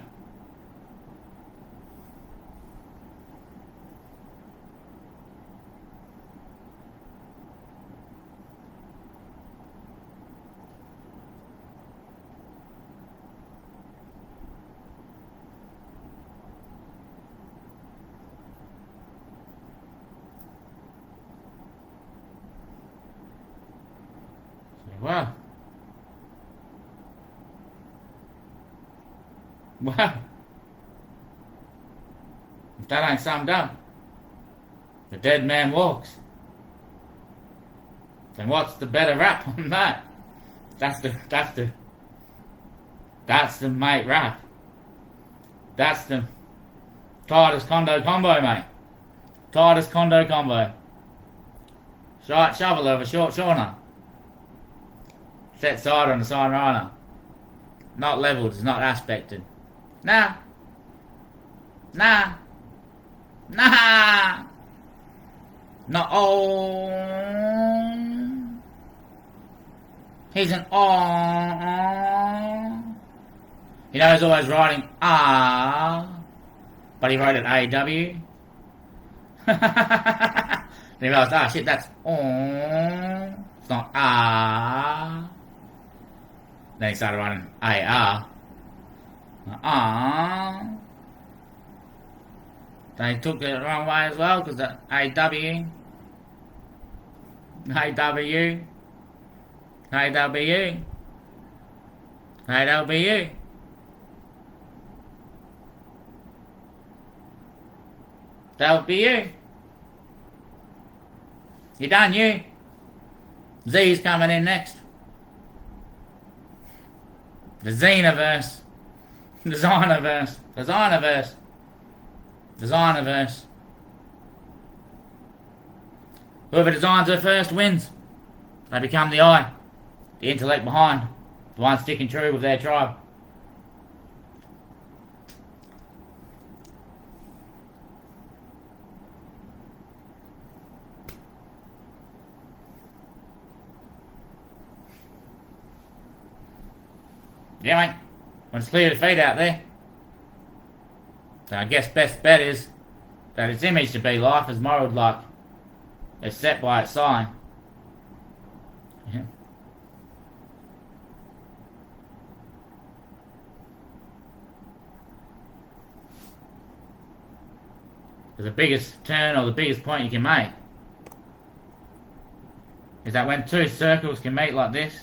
Wow. Wow. If that ain't summed up, the dead man walks. Then what's the better rap on that? That's the mate rap. That's the tightest condo combo, mate. Tightest condo combo. Short shovel over short shorter. Set side on the side runner. Not levelled, it's not aspected. Nah. Not on. He's an on. You know, he's always writing R, but he wrote it AW. Then he realised, shit, that's on. It's not R. Then he started writing AR. They took it the wrong way as well because the AW, AW, AW, AW. That'll be you. You done, you? Z's coming in next. The Xenoverse. Designerverse. Designerverse. Designerverse. Whoever designs her first wins. They become the eye. The intellect behind. The one sticking true with their tribe. Yeah, mate. When it's clear to feed out there. So I guess best bet is that its image to be life is modelled like it's set by its sign. Yeah. The biggest turn or the biggest point you can make is that when two circles can meet like this,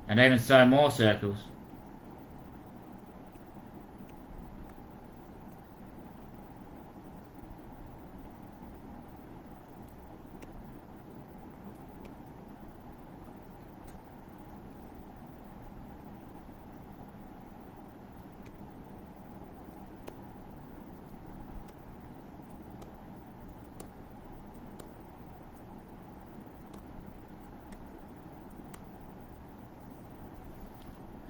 and even so more circles,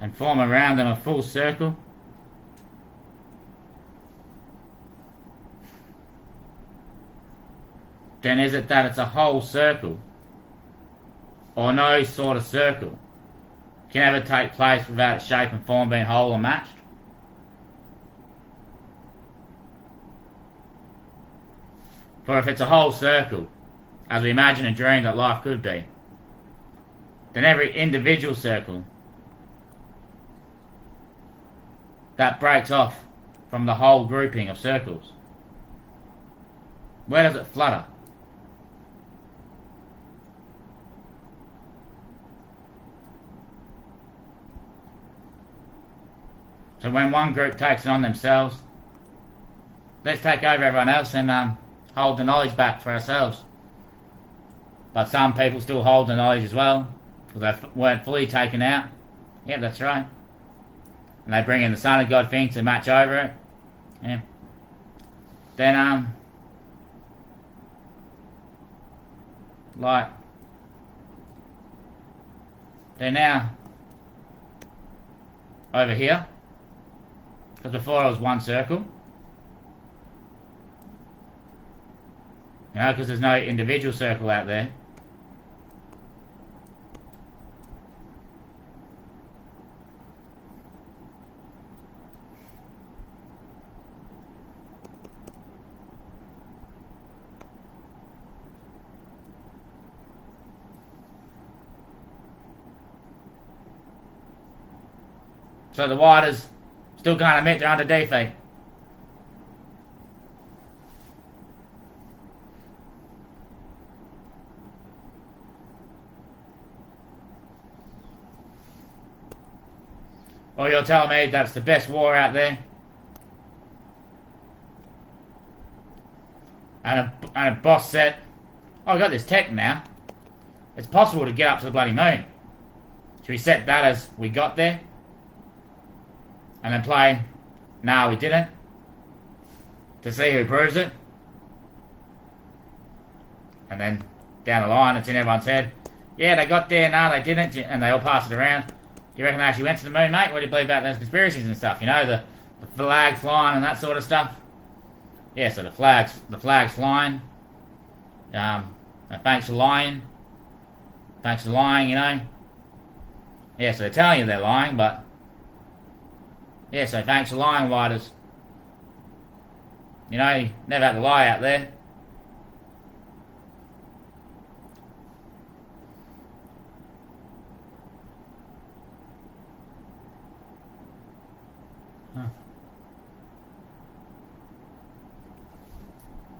and form around them a full circle, then is it that it's a whole circle, or no sort of circle can ever take place without its shape and form being whole or matched? For if it's a whole circle, as we imagine and dream that life could be, then every individual circle that breaks off from the whole grouping of circles, where does it flutter? So when one group takes it on themselves, let's take over everyone else and hold the knowledge back for ourselves. But some people still hold the knowledge as well, because they weren't fully taken out. Yeah, that's right. And they bring in the Son of God thing to match over it. Yeah. Then, like, they're now over here. Because before it was one circle. You know, because there's no individual circle out there. So the waters still can't admit they're under defect. Or you'll tell me that's the best war out there? And a boss said, oh, I got this tech now. It's possible to get up to the bloody moon. Should we set that as we got there? And then play, no, we didn't, to see who proves it. And then down the line, it's in everyone's head. Yeah, they got there, no, they didn't, and they all pass it around. You reckon they actually went to the moon, mate? What do you believe about those conspiracies and stuff? You know, the flag flying and that sort of stuff. Yeah, so the flag's flying. Thanks for lying. Thanks for lying, you know. Yeah, so they're telling you they're lying, but yeah, so thanks for lying, writers. You know, you never had to lie out there. Huh.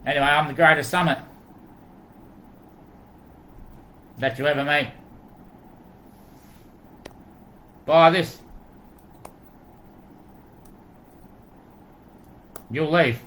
Anyway, I'm the greatest summit that you ever meet. Buy this. You'll leave.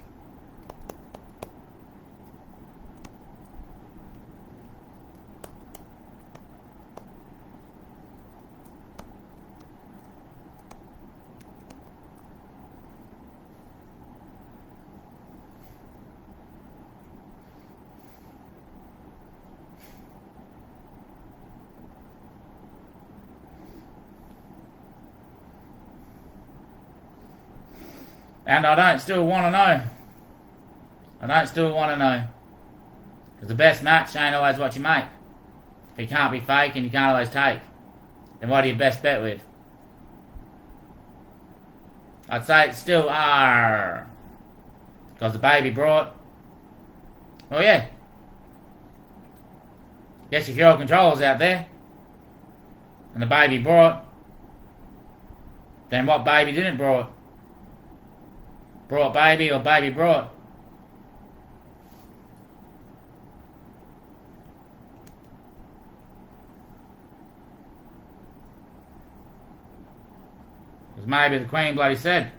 And I don't still want to know. I don't still want to know. Because the best match ain't always what you make. If you can't be fake and you can't always take, then what do you best bet with? I'd say it's still R. Because the baby brought. Oh yeah. Guess if your control's out there. And the baby brought. Then what baby didn't brought? Brought baby or baby brought? Because maybe the Queen bloody said.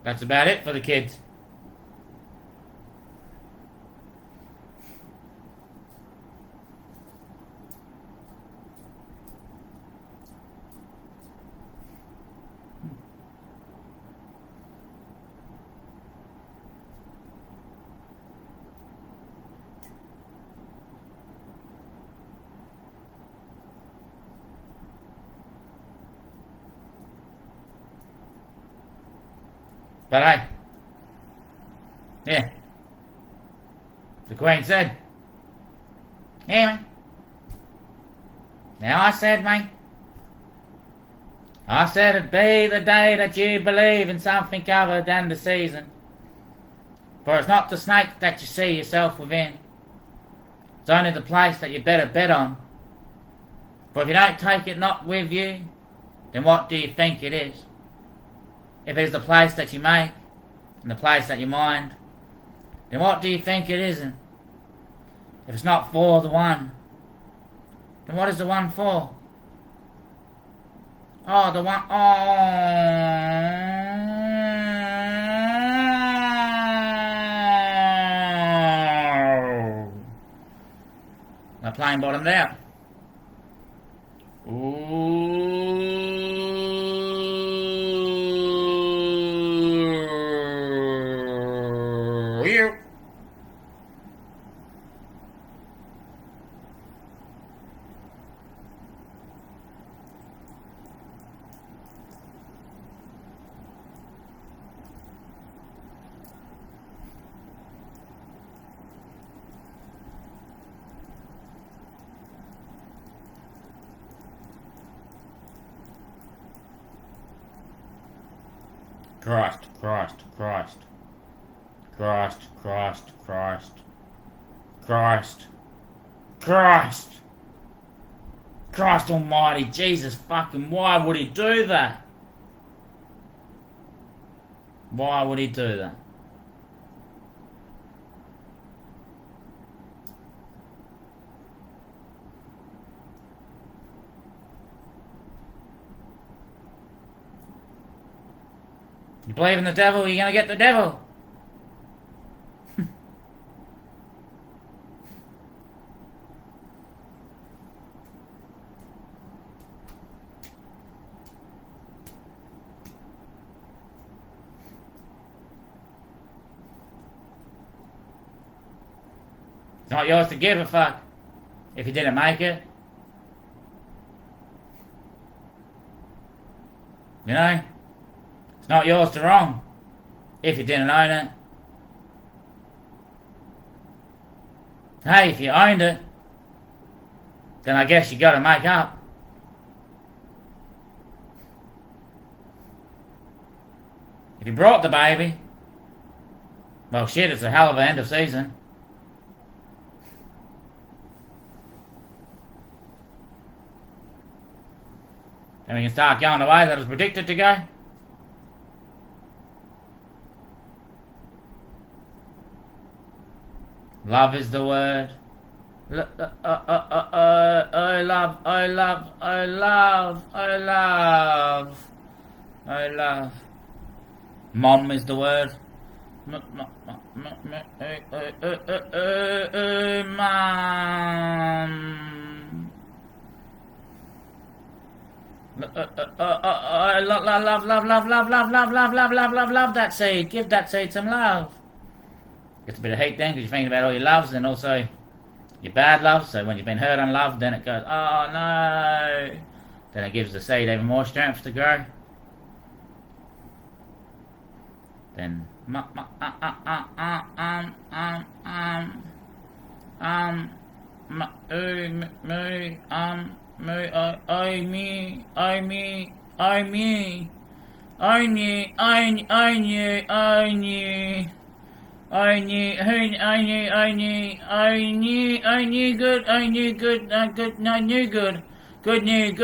That's about it for the kids. But hey, yeah, the Queen said, yeah, now I said, mate, I said it'd be the day that you believe in something other than the season. For it's not the snake that you see yourself within, it's only the place that you better bet on. For if you don't take it not with you, then what do you think it is? If it is the place that you make, and the place that you mind, then what do you think it isn't? If it's not for the one, then what is the one for? Oh, the one, oh. My plane bottomed out. Ooh. Christ, Christ, Christ, Christ, Christ, Christ, Christ, Christ, Christ almighty, Jesus fucking, why would he do that? Why would he do that? You believe in the devil, you're gonna get the devil. It's not yours to give a fuck if you didn't make it. You know? It's not yours to wrong if you didn't own it. Hey, if you owned it, then I guess you gotta make up. If you brought the baby, well shit, it's a hell of an end of season. And we can start going the way that it was predicted to go. Love is the word. I love, I love, I love, I love, I love. Mom is the word. Mom. I love that seed. Give that seed some love. Gets a bit of heat then because you're thinking about all your loves and also your bad loves. So when you've been hurt and loved, then it goes, oh no. Then it gives the seed even more strength to grow. Then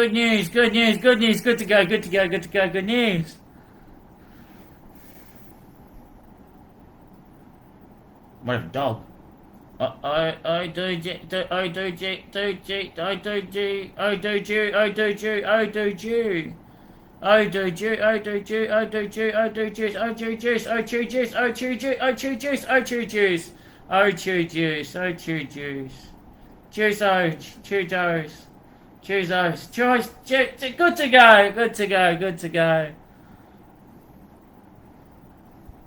Good news, good to go, good news. What if a dog? I do G. Good to go.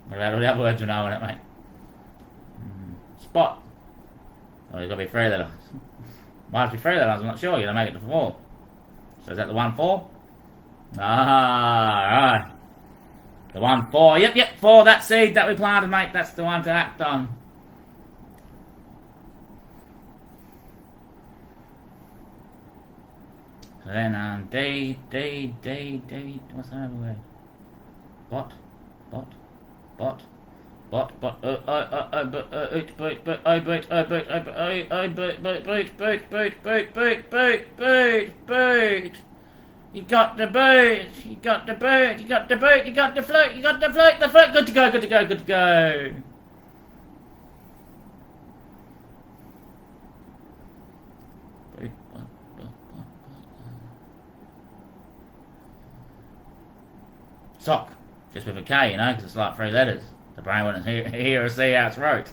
What about all the other words we know on it, mate? Spot. Oh, you've got to be 3 letters. Might have to be 3 letters, I'm not sure. You're going to make it to 4. So is that the 1-4? Ah, right. The 1-4. Yep, 4. That seed that we planted, mate. That's the one to act on. So then, D. What's the other word? Bot. You got the bird, you got the float, good to go. Sock, just with a K, you know, because it's like 3 letters. The brain wouldn't hear or see how it's wrote.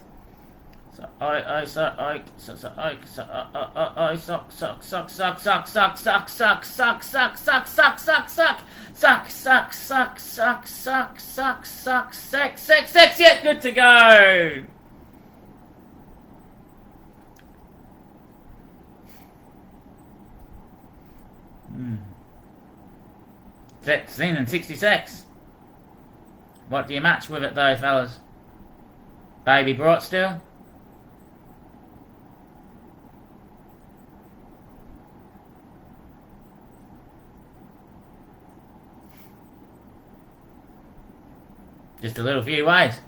So I sock. Sex, yeah, good to go. Seen in 66. What do you match with it though, fellas? Baby brought still? Just a little few ways.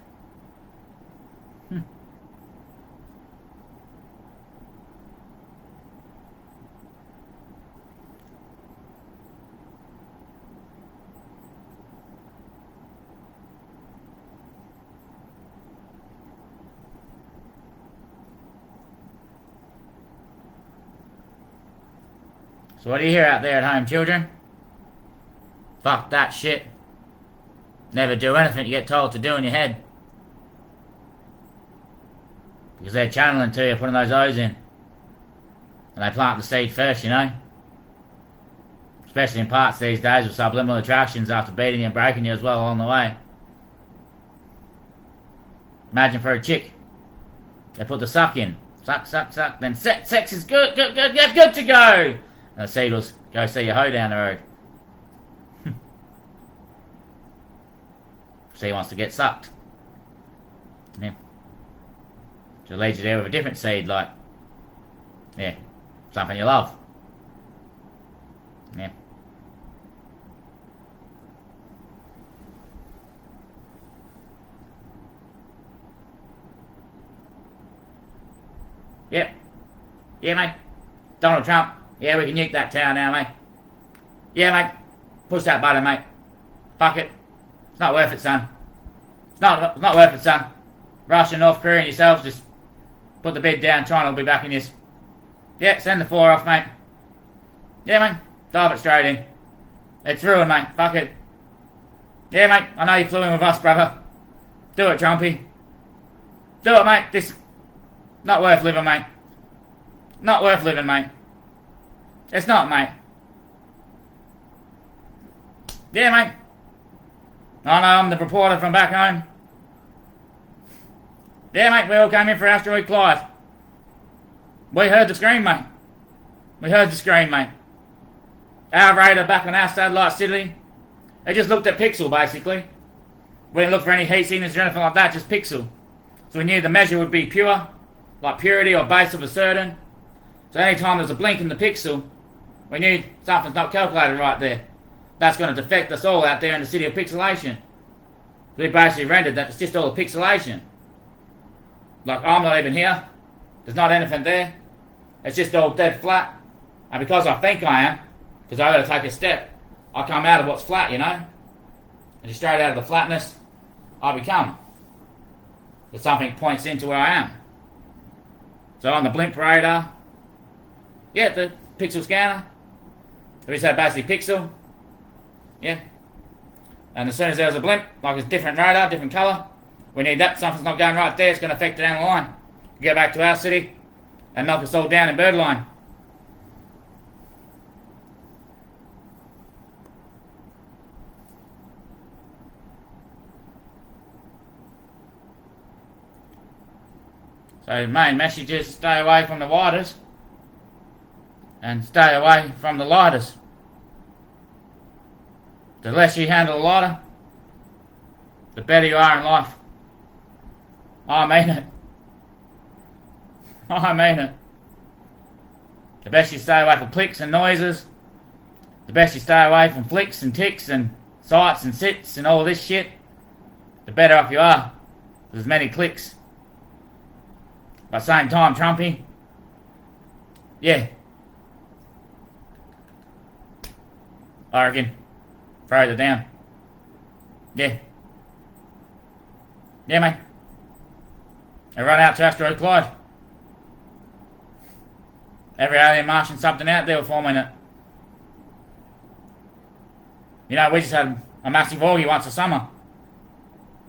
So what do you hear out there at home, children? Fuck that shit. Never do anything you get told to do in your head. Because they're channeling to you, putting those O's in. And they plant the seed first, you know. Especially in parts these days with subliminal attractions after beating you and breaking you as well along the way. Imagine for a chick. They put the suck in. Suck. Then sex is good to go. And the seed will go see your hoe down the road. So he wants to get sucked. Yeah. So it leads you there with a different seed, like, yeah, something you love. Yeah. Yep. Yeah, mate. Donald Trump. Yeah, we can nuke that town now, mate. Yeah, mate. Push that button, mate. Fuck it. It's not worth it, son. It's not worth it, son. Russia, North Korea, and yourselves just Put the bed down, China will be back in this. Yeah, send the 4 off, mate. Yeah, mate. Dive it straight in. It's ruined, mate. Fuck it. Yeah, mate. I know you flew in with us, brother. Do it, Trumpy. Do it, mate. This... Not worth living, mate. Not worth living, mate. It's not, mate. Yeah, mate. I know, I'm the reporter from back home. Yeah, mate, we all came in for Asteroid Clive. We heard the scream, mate. We heard the scream, mate. Our radar back on our satellite city, they just looked at pixel, basically. We didn't look for any heat signals or anything like that, just pixel. So we knew the measure would be pure, like purity or base of a certain. So anytime there's a blink in the pixel, we knew something's not calculated right there. That's going to defect us all out there in the city of pixelation. We basically rendered that it's just all a pixelation. Like, I'm not even here. There's not anything there. It's just all dead flat. And because I think I am, because I got to take a step, I come out of what's flat, you know? And just straight out of the flatness, I become. If something points into where I am. So on the blimp radar, yeah, the pixel scanner, we said basically pixel, yeah. And as soon as there's a blimp, like it's different radar, different colour, we need that, something's not going right there, it's going to affect it down the line. Get back to our city and knock us all down in birdline. So main message is stay away from the widers and stay away from the lighters. The less you handle a lighter, the better you are in life. I mean it. I mean it. The best you stay away from clicks and noises. The best you stay away from flicks and ticks and sights and sits and all this shit. The better off you are. There's many clicks. But at the same time, Trumpy, yeah, I reckon, further down. Yeah. Yeah, mate. They run out to Asteroid Clyde. Every alien Martian something out there forming it. You know, we just had a massive orgy once a summer.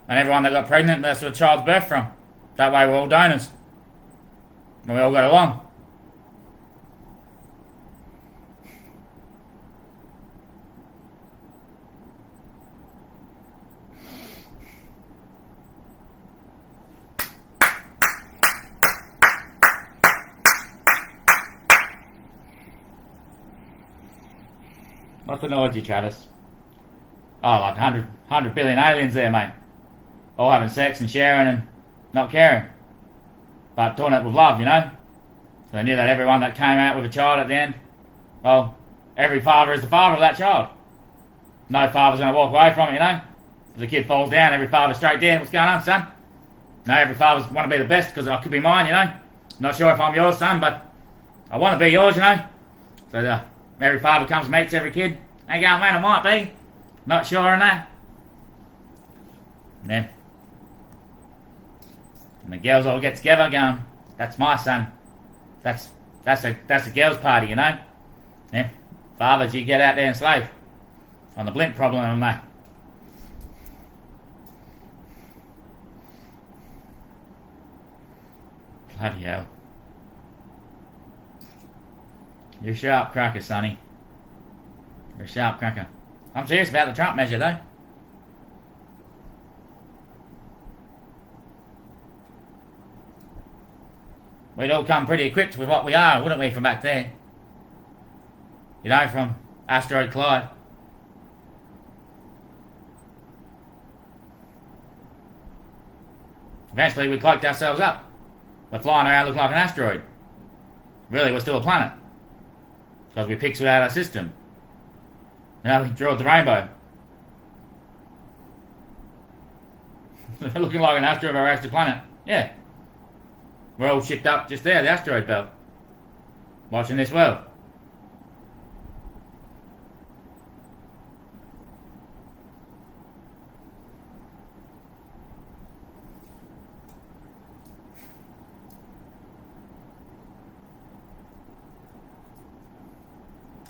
And everyone that got pregnant, that's where the child's birth from. That way we're all donors. And we all got along. What's the noise, you Travis? Oh, like 100 billion aliens there, mate. All having sex and sharing and not caring. But doing it with love, you know? So they knew that everyone that came out with a child at the end, well, every father is the father of that child. No father's going to walk away from it, you know? If the kid falls down, every father's straight there. What's going on, son? No, every father's want to be the best because I could be mine, you know? Not sure if I'm yours, son, but I want to be yours, you know? So every father comes, meets every kid. Ain't going, man, I might be. Not sure on that. Yeah. And the girls all get together going, that's my son. That's a girls' party, you know? Yeah. Fathers, you get out there and slave. On the blimp problem, mate. Bloody hell. You're a sharp cracker, Sonny. You're a sharp cracker. I'm serious about the Trump measure, though. We'd all come pretty equipped with what we are, wouldn't we, from back there? You know, from Asteroid Clyde. Eventually we cloaked ourselves up. We're flying around looking like an asteroid. Really, we're still a planet. Because we pixeled out our system. You know, we drew the rainbow. Looking like an asteroid or extra planet. Yeah. We're all shipped up just there, the asteroid belt. Watching this world.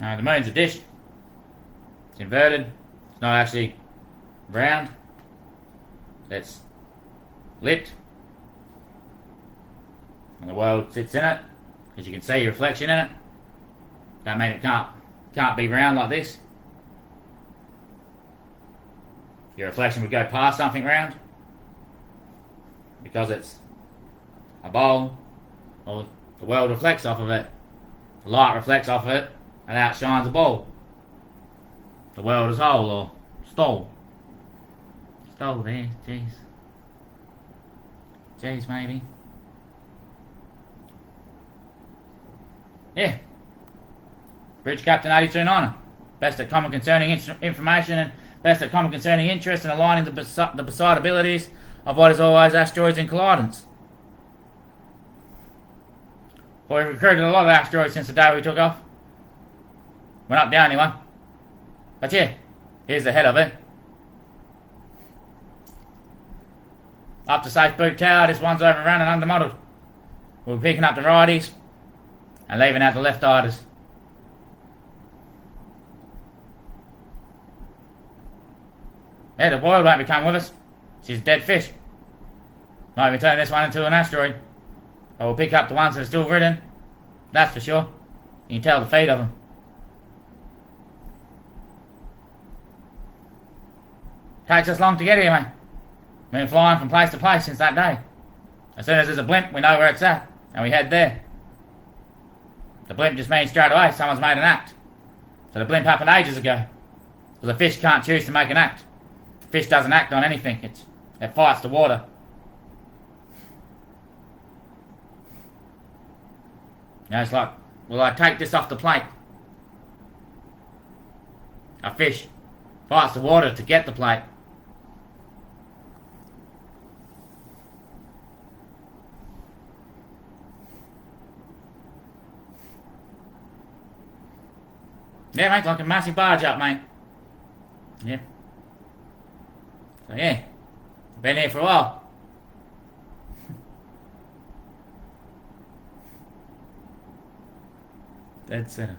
No, the moon's a dish. It's inverted. It's not actually round. It's lit. And the world sits in it, because you can see your reflection in it. Don't mean it can't be round like this. Your reflection would go past something round, because it's a bowl, or the world reflects off of it. The light reflects off of it and outshines the bowl. The world as whole, or stole. Stole there, jeez. Jeez, maybe. Yeah. Bridge Captain 8290. Best at common concerning information and best at common concerning interest and aligning the beside-abilities of what is always asteroids and colliders. Well, we've recruited a lot of asteroids since the day we took off. We're not the only one. But yeah, here's the head of it. Up to Safe Boot Tower, this one's overrun and undermodelled. We'll be picking up the righties and leaving out the left-iders. Yeah, the boil won't be coming with us. She's a dead fish. Might be turning this one into an asteroid. But we'll pick up the ones that are still ridden. That's for sure. You can tell the fate of them. Takes us long to get here, mate. We've been flying from place to place since that day. As soon as there's a blimp, we know where it's at, and we head there. The blimp just means straight away someone's made an act. So the blimp happened ages ago. Because a fish can't choose to make an act. Fish doesn't act on anything. It fights the water. You know, it's like, will I take this off the plate? A fish fights the water to get the plate. Yeah, mate, like a massive barge up, mate. Yeah. So yeah, been here for a while. Dead center.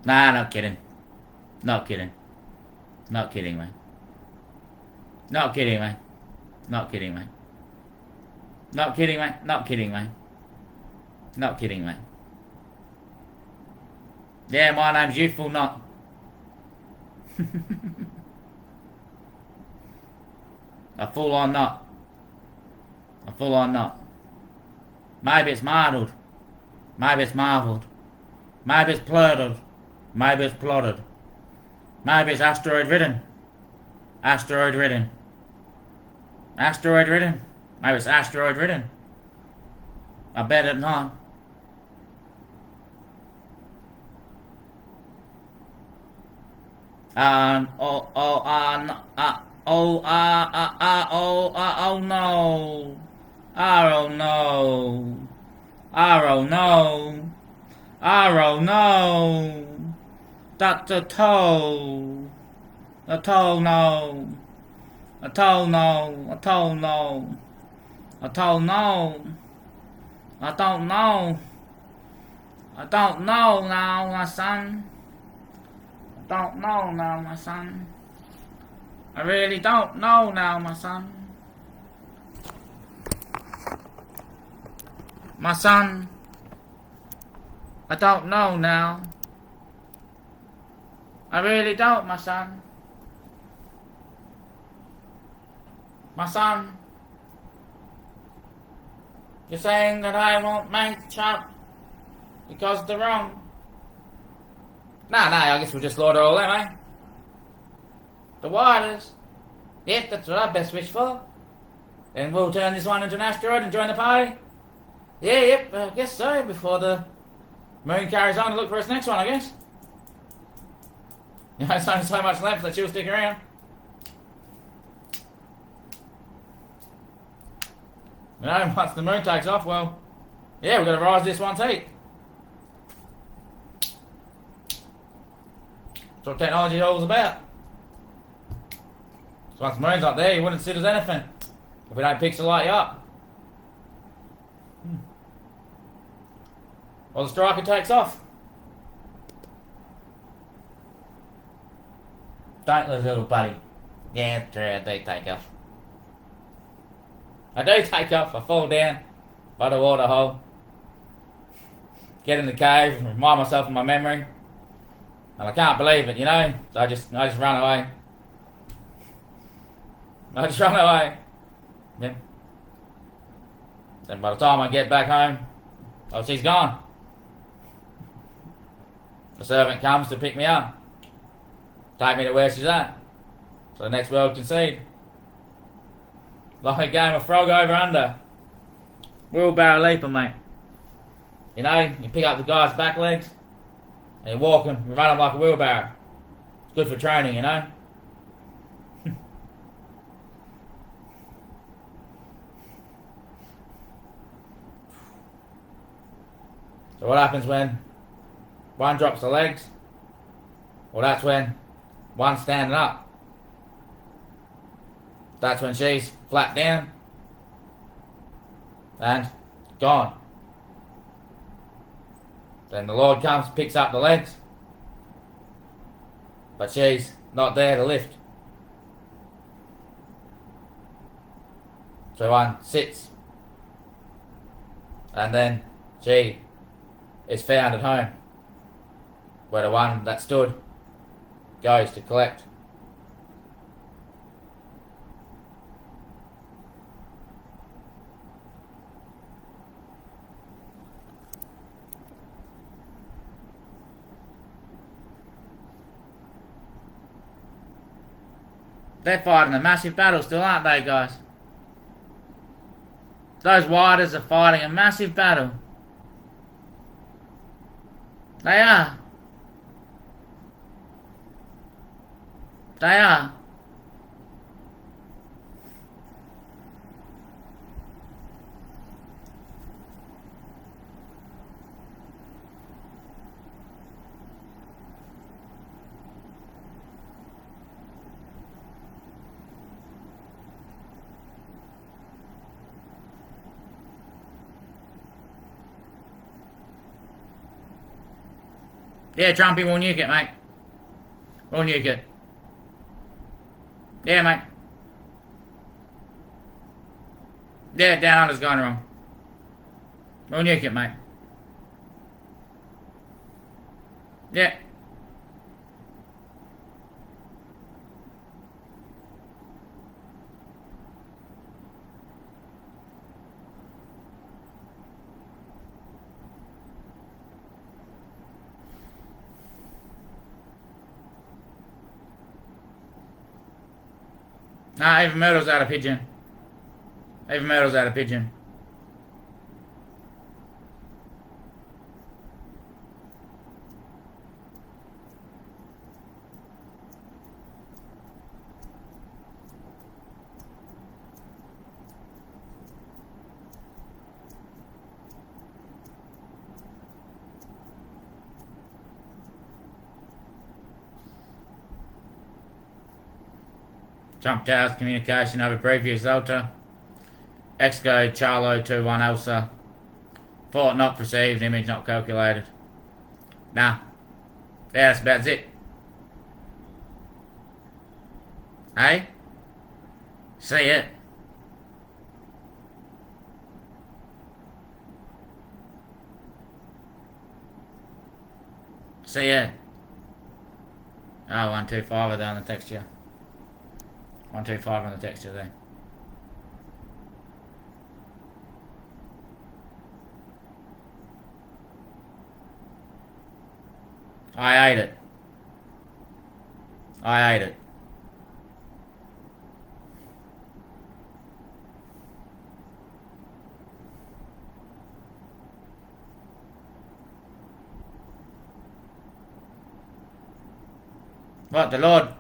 Nah, not kidding. Not kidding. Not kidding, man. Not kidding, man. Not kidding, man. Not kidding, man. Not kidding, man. Not kidding, man. Yeah, my name's Youthful Not. A full-on knot. A full-on knot. Maybe it's marbled. Maybe it's marvelled. Maybe it's plurted. Maybe it's plotted. Maybe it's asteroid-ridden. Asteroid-ridden. Asteroid-ridden. Maybe it's asteroid-ridden. I bet it's not. Oh no. Oh no. Oh no. Oh no. Dr. Toe. A toe no. A toe no. A toe no. A toe no. I don't know. I don't know now, my son. I don't know now, my son. I really don't know now, my son. My son. I don't know now. I really don't, my son. My son. You're saying that I won't make the chop because they're wrong. Nah, I guess we'll just slaughter all them, eh? The waters. Yep, that's what I best wish for. Then we'll turn this one into an asteroid and join the party. Yeah, yep, I guess so, before the moon carries on to look for its next one, I guess. You know, it's only so much left that she'll stick around. You know, once the moon takes off, well, yeah, we've got to rise this one's heat. That's what technology is all about. So once the moon's up there, you wouldn't sit as anything if we don't pixelate you up. Well, the striker takes off. Thankless little buddy. Yeah, true, I do take off. I do take off. I fall down by the water hole. Get in the cave and remind myself of my memory. And I can't believe it, you know? So I just run away. I just run away. Yeah. Then by the time I get back home, oh, she's gone. The servant comes to pick me up. Take me to where she's at. So the next world can see. Like a game of frog over under. Wheelbarrow leaper, mate. You know, you pick up the guy's back legs and you walk him, you run him like a wheelbarrow. It's good for training, you know. So what happens when one drops the legs? Well, that's when one's standing up. That's when she's flat down and gone. Then the Lord comes, picks up the legs, but she's not there to lift. So one sits, and then she is found at home, where the one that stood goes to collect. They're fighting a massive battle still, aren't they, guys? Those Whiters are fighting a massive battle. They are. They are. Yeah, Trumpy, we'll nuke it, mate. We'll nuke it. Yeah, mate. Yeah, down under's gone wrong. We'll nuke it, mate. Yeah. Nah, even Myrtle's out of pigeon. Even Myrtle's out of pigeon. Jump Towers communication over previous Delta. Exco Charlo 21 Elsa. Thought not perceived, image not calculated. Nah. Yeah, that's about it. Hey? See it? See it? Oh, 125 there on the texture. 125 on the texture there. I ate it. I ate it. What, the Lord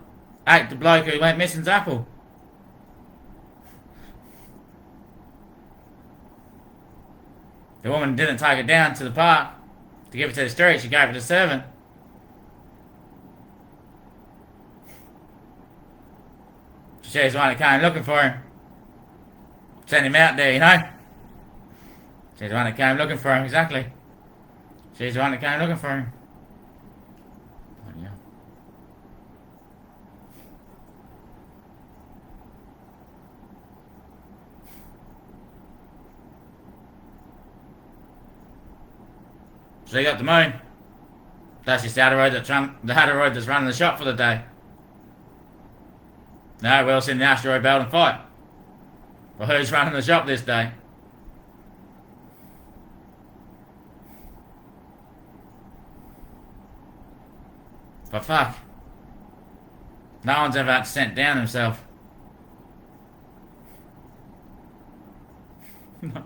ate the bloke who went missing's apple? The woman didn't take it down to the park to give it to the street, she gave it to the servant. She's the one that came looking for him. Sent him out there, you know. She's the one that came looking for him, exactly. She's the one that came looking for him. So you got the moon. That's just the outer road that's running the shop for the day. No, we'll send the asteroid belt and fight. Well, who's running the shop this day? For fuck. No one's ever had to sent down himself. No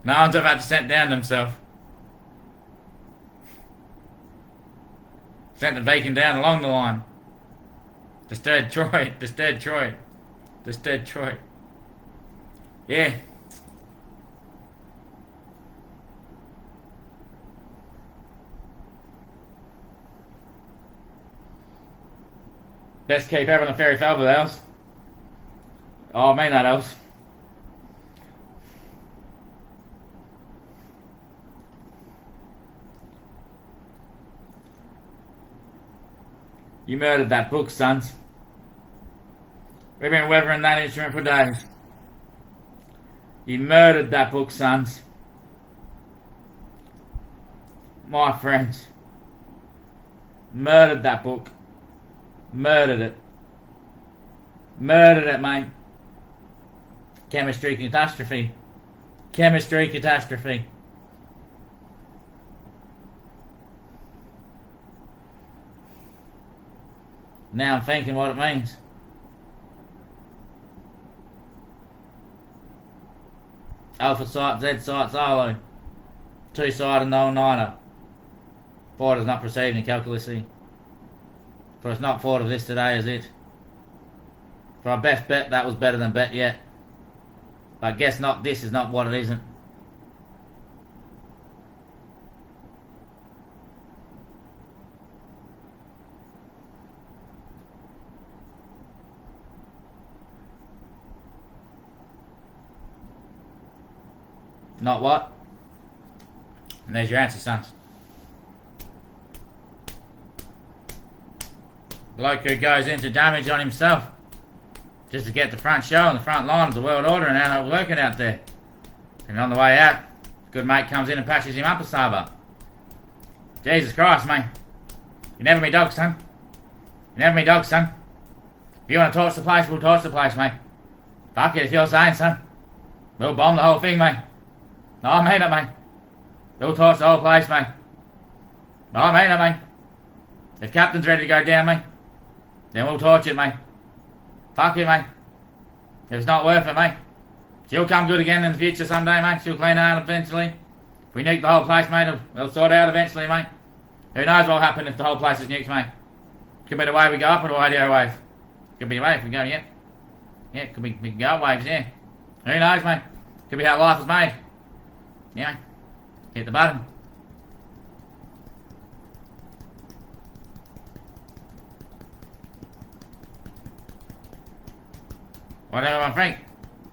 one's ever had to sent down himself. Sent the bacon down along the line. Disturb Troy. Disturb Troy. Disturb Troy. Yeah. Best keep having a fairy fell with else. Oh, I mean that else. You murdered that book, sons. We've been weathering that instrument for days. You murdered that book, sons. My friends. Murdered that book. Murdered it. Murdered it, mate. Chemistry catastrophe. Chemistry catastrophe. Now I'm thinking what it means. Alpha site, Z site, Zalo. Two-sided, no niner. Ford is not perceived in calculus. For it's not thought of this today, is it? For our best bet, that was better than bet yet. But I guess not, this is not what it isn't. Not what? And there's your answer, sons. Bloke who goes into damage on himself just to get the front show and the front line of the world order and how it's working out there. And on the way out, good mate comes in and patches him up a Saba. Jesus Christ, mate. You never me dog, son. You never me dog, son. If you want to torch the place, we'll torch the place, mate. Fuck it if you're saying, son. We'll bomb the whole thing, mate. No, I mean it, mate. We'll torch the whole place, mate. No, I mean it, mate. If Captain's ready to go down, mate, then we'll torch it, mate. Fuck it, mate. If it's not worth it, mate. She'll come good again in the future someday, mate. She'll clean out eventually. If we nuke the whole place, mate, it'll sort out eventually, mate. Who knows what'll happen if the whole place is nuked, mate. Could be the way we go up or the way the other wave. Could be the way if we go, yeah. Yeah, could be we can go waves, yeah. Who knows, mate. Could be how life was made. Yeah, mate. Hit the button. Whatever I think.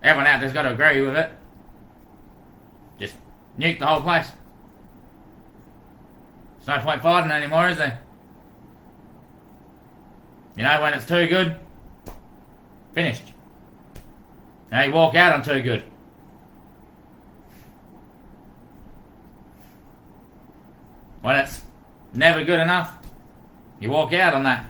Everyone out there's got to agree with it. Just nuke the whole place. There's no point fighting anymore, is there? You know, when it's too good, finished. Now you walk out on too good. When it's never good enough, you walk out on that.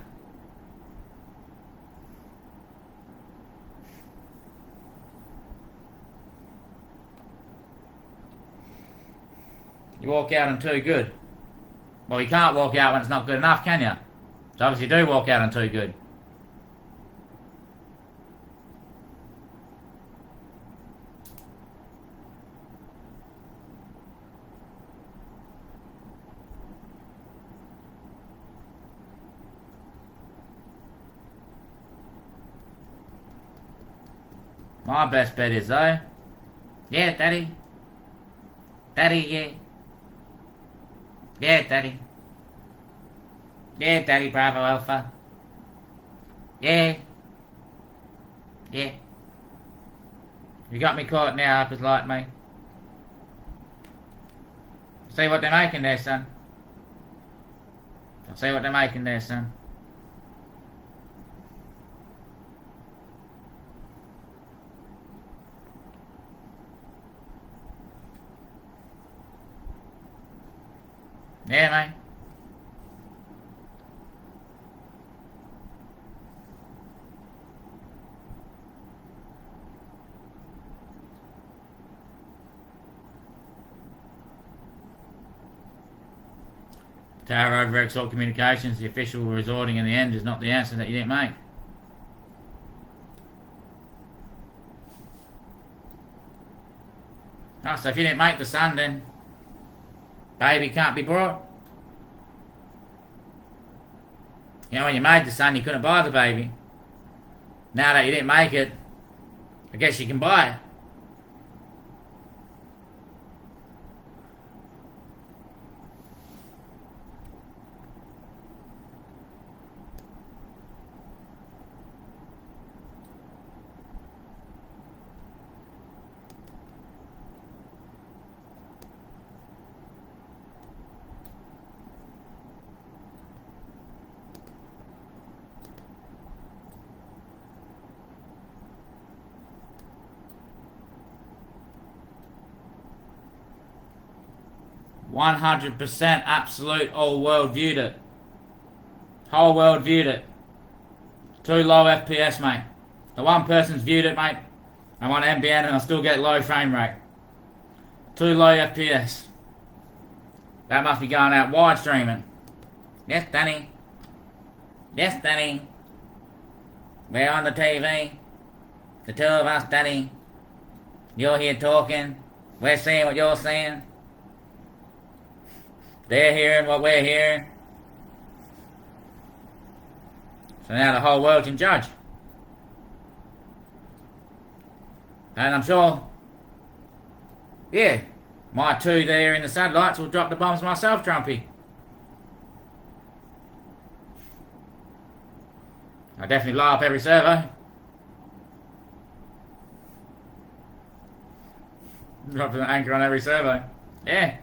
You walk out on too good. Well, you can't walk out when it's not good enough, can you? So obviously you do walk out on too good. My best bet is though. Yeah, Daddy. Daddy, yeah. Yeah, Daddy. Yeah, Daddy, Bravo Alpha. Yeah. Yeah. You got me caught now, up as light, mate. See what they're making there, son. I'll see what they're making there, son. Yeah, mate. Tower over Exalt Communications, the official resorting in the end is not the answer that you didn't make. Oh, so if you didn't make the son, then baby can't be brought. You know, when you made the son, you couldn't buy the baby. Now that you didn't make it, I guess you can buy it. %, absolute, all world viewed it. Whole world viewed it. Too low FPS, mate. The one person's viewed it, mate. I'm on NBN and I still get low frame rate. Too low FPS. That must be going out wide streaming. Yes, Danny. Yes, Danny. We're on the TV. The two of us, Danny. You're here talking. We're seeing what you're seeing. They're hearing what we're hearing. So now the whole world can judge. And I'm sure, yeah, my two there in the satellites will drop the bombs myself, Trumpy. I definitely blow up every servo. Drop an anchor on every servo. Yeah.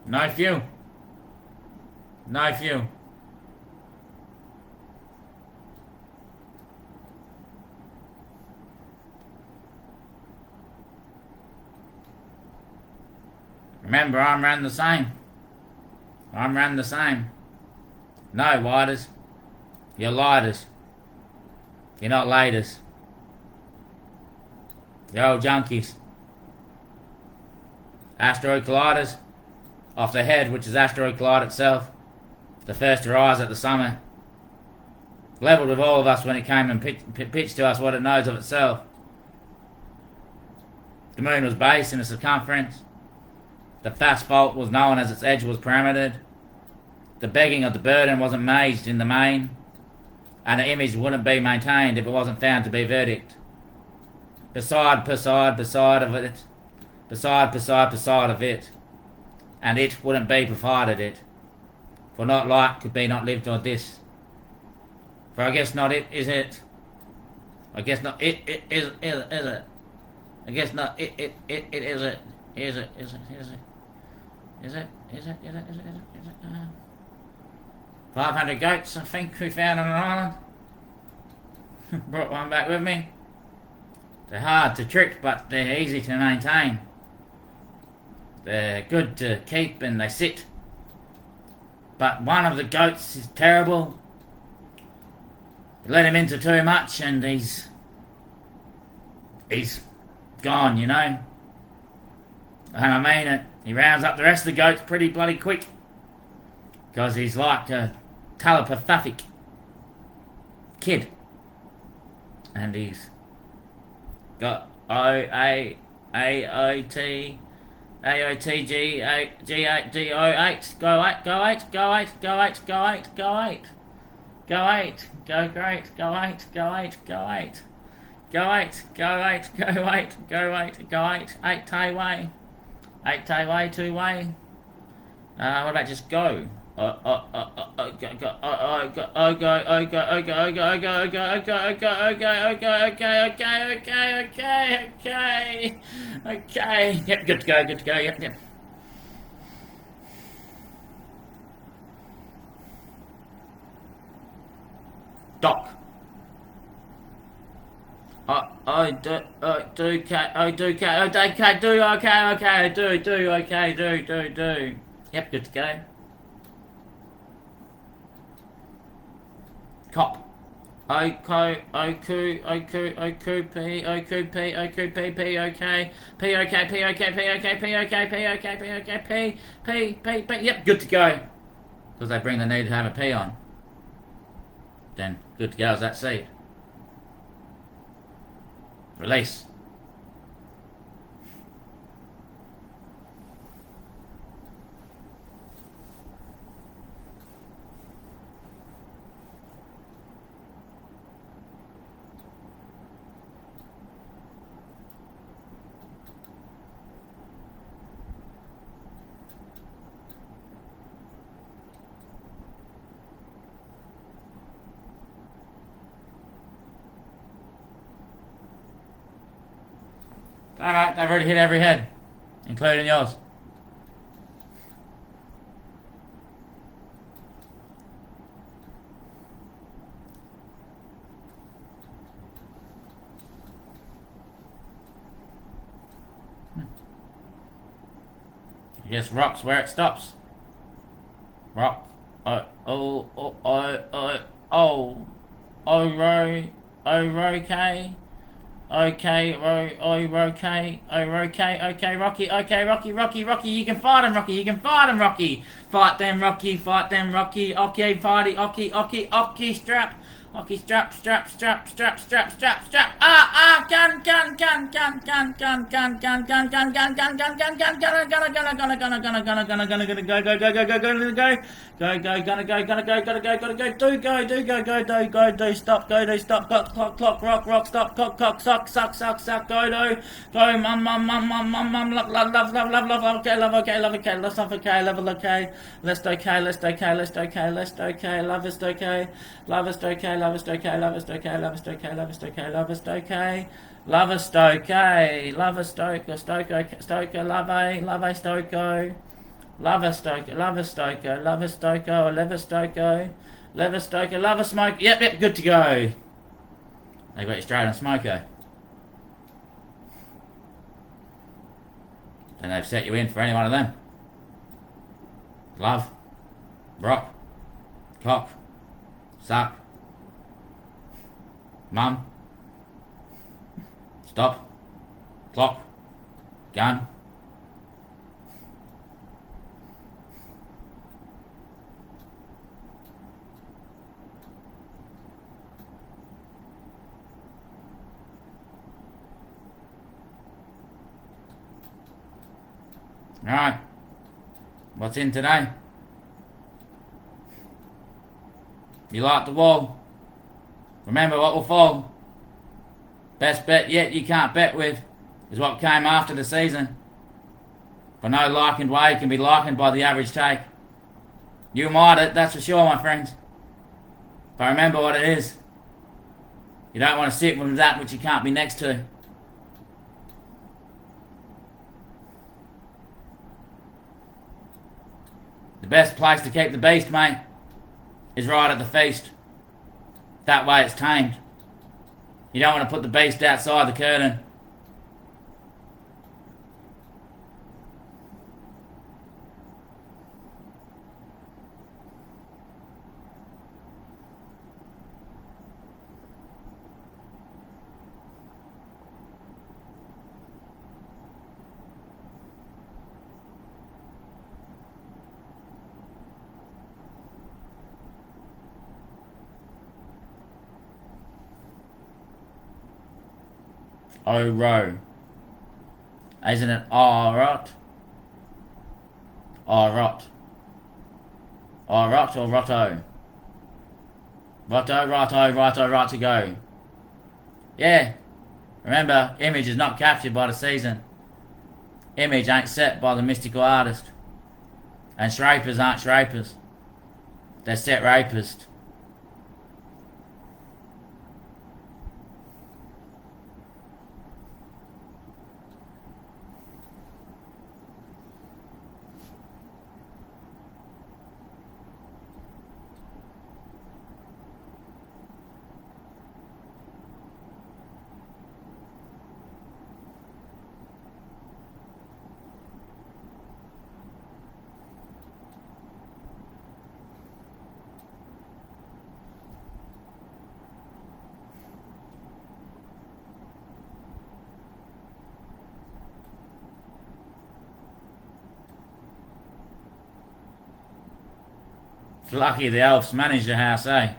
No fuel. No fuel. Remember, I'm ran the same. I'm ran the same. No, widers. You're lighters. You're not laters. You're old junkies. Asteroid colliders. Off the head, which is asteroid collide itself. The first to rise at the summit. Levelled with all of us when it came and pitched to us what it knows of itself. The moon was base in a circumference. The fast fault was known as its edge was parametered. The begging of the burden wasn't mazed in the main. And the image wouldn't be maintained if it wasn't found to be verdict. Beside of it. Beside of it. And it wouldn't be provided it. For not like could be not lived on this. For I guess not it, is it? I guess not it is it? I guess not it is it? Is it? Is it? Is it? 500 goats, I think we found on an island. Brought one back with me. They're hard to trick, but they're easy to maintain. They're good to keep and they sit. But one of the goats is terrible. You let him into too much and he's gone, you know. And I mean it. He rounds up the rest of the goats pretty bloody quick. Because he's like a telepathic kid. And he's got AOTGO8. Go 8. Go 8. Go 8. Go 8. Go 8. Go 8. Go 8. Go great. Go 8. Go 8. Go 8. Go 8. Go 8. Go 8. Go 8. Go 8. 8 tay way. 8 tay way, 2 way. What about just go? Okay. Yep, good to go. Yep. Dock. I do, I do, okay, do. Yep, good to go. Cop. Okay, yep, good to go. Because they bring the need to have a P on. Then, good to go as that seed. Release. Alright, they've already hit every head, including yours. I guess rock's where it stops. Rock. Okay. Okay, Rocky, you can fight him, Rocky. Fight them, Rocky. Okay, party, okay, strap. Okay, strap. Gun. Go, stop, rock, stop, cock, suck, go, mum, love, okay, love, okay, let's okay, level, okay, let's okay, love is okay, love is okay, love is okay, love is okay, love is okay, love is okay, love is okay, love is okay, love is okay, love is stoker, love a stoko, love a stoker, love a stoker, love a stoko, love a stoko, love a stoker, love a smoke. Yep, good to go. They got you straight on smoko. And they've set you in for any one of them. Love, rock, cock, suck, mum, stop, clock, gun. Alright, what's in today? You like the wall? Remember what will fall? Best bet yet you can't bet with is what came after the season. For no likened way can be likened by the average take. You might it, that's for sure, my friends. But remember what it is. You don't want to sit with that which you can't be next to. The best place to keep the beast, mate, is right at the feast. That way it's tamed. You don't want to put the beast outside the curtain. Oh, row. Isn't it rot? Rot. Rot or rotto? Rotto, right to go. Yeah. Remember, image is not captured by the season. Image ain't set by the mystical artist. And scrapers aren't scrapers. They're set rapists. Lucky the elves managed the house, eh?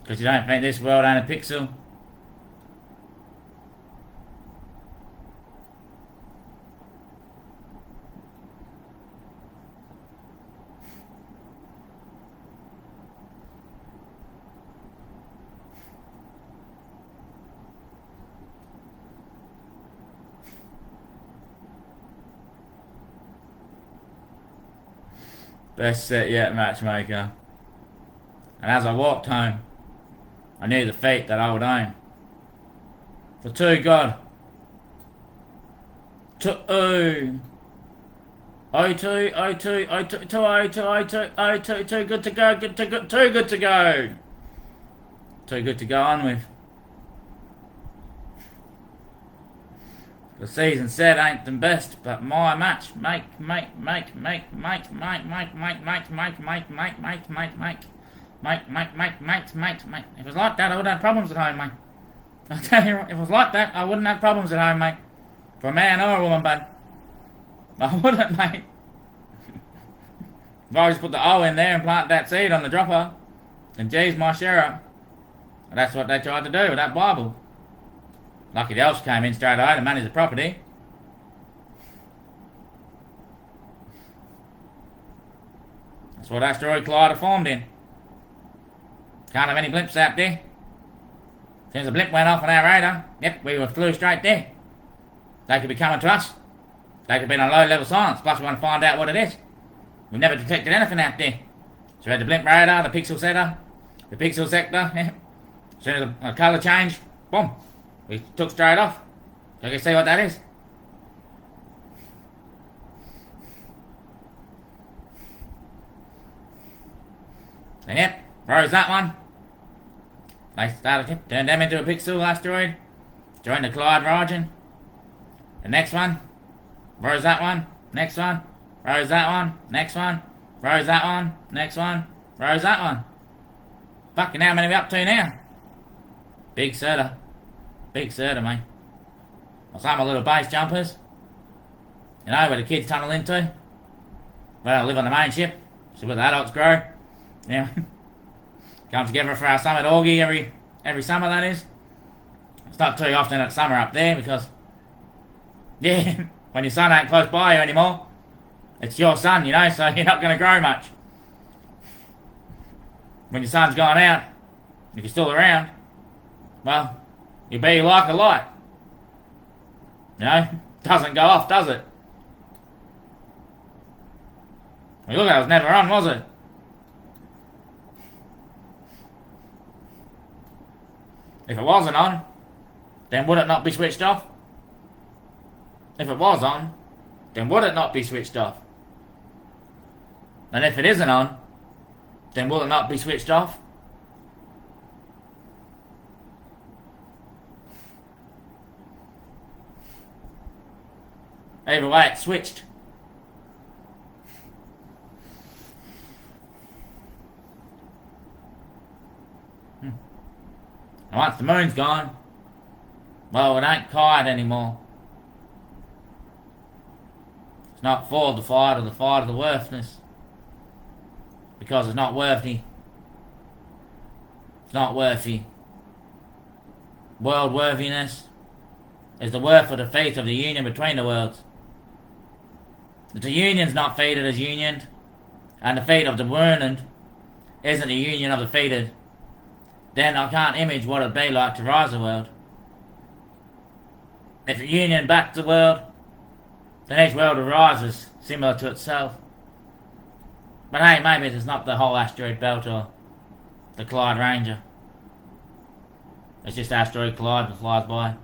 Because you don't think this world ain't a pixel? Best set yet, matchmaker. And as I walked home, I knew the fate that I would own. For two God. Too good to go, too good to go. Too good to go on with. The season said ain't the best, but my match make. If it was like that, I wouldn't have problems at home, mate. I'll tell you, if it was like that, I wouldn't have problems at home, mate. For a man or a woman, bud. I wouldn't, mate. If I just put the O in there and plant that seed on the dropper, and G's my sheriff. And that's what they tried to do with that Bible. Lucky the elves came in straight away to manage the property. That's what asteroid collider formed in. Can't have any blimps out there. As soon as a blimp went off on our radar, yep, we flew straight there. They could be coming to us. They could be on low level science, plus we want to find out what it is. We never detected anything out there. So we had the blimp radar, the pixel sector, yeah. As soon as the colour changed, boom, we took straight off. So you can see what that is. And yep, froze that one. They started, turned them into a pixel asteroid. Joined the collide region. The next one, froze that one. Next one, froze that one. Next one, froze that one. Next one, froze that one. Fucking how many are we up to now? Big Serta. Big Serta, mate. Or some of the little base jumpers. You know, where the kids tunnel into. Where they live on the main ship. See where the adults grow. Yeah. Come together for our summit orgy every summer, that is. It's not too often at summer up there because, yeah, when your son ain't close by you anymore, it's your son, you know, so you're not going to grow much. When your son's gone out, if you're still around, well, you be like a light. You know, doesn't go off, does it? Well, look, it was never on, was it? If it wasn't on, then would it not be switched off? If it was on, then would it not be switched off? And if it isn't on, then will it not be switched off? Either way, it's switched. And once the moon's gone, well, it ain't quiet anymore. It's not for the fight or the fight of the worthless. Because it's not worthy. It's not worthy. World worthiness is the worth or defeat of the union between the worlds. If the union's not feated as unioned, and the fate of the wounded isn't the union of the fated, then I can't image what it'd be like to rise the world. If the union backs the world, then each world arises similar to itself. But hey, maybe it's not the whole asteroid belt or the Clyde Ranger. It's just asteroid Clyde that flies by.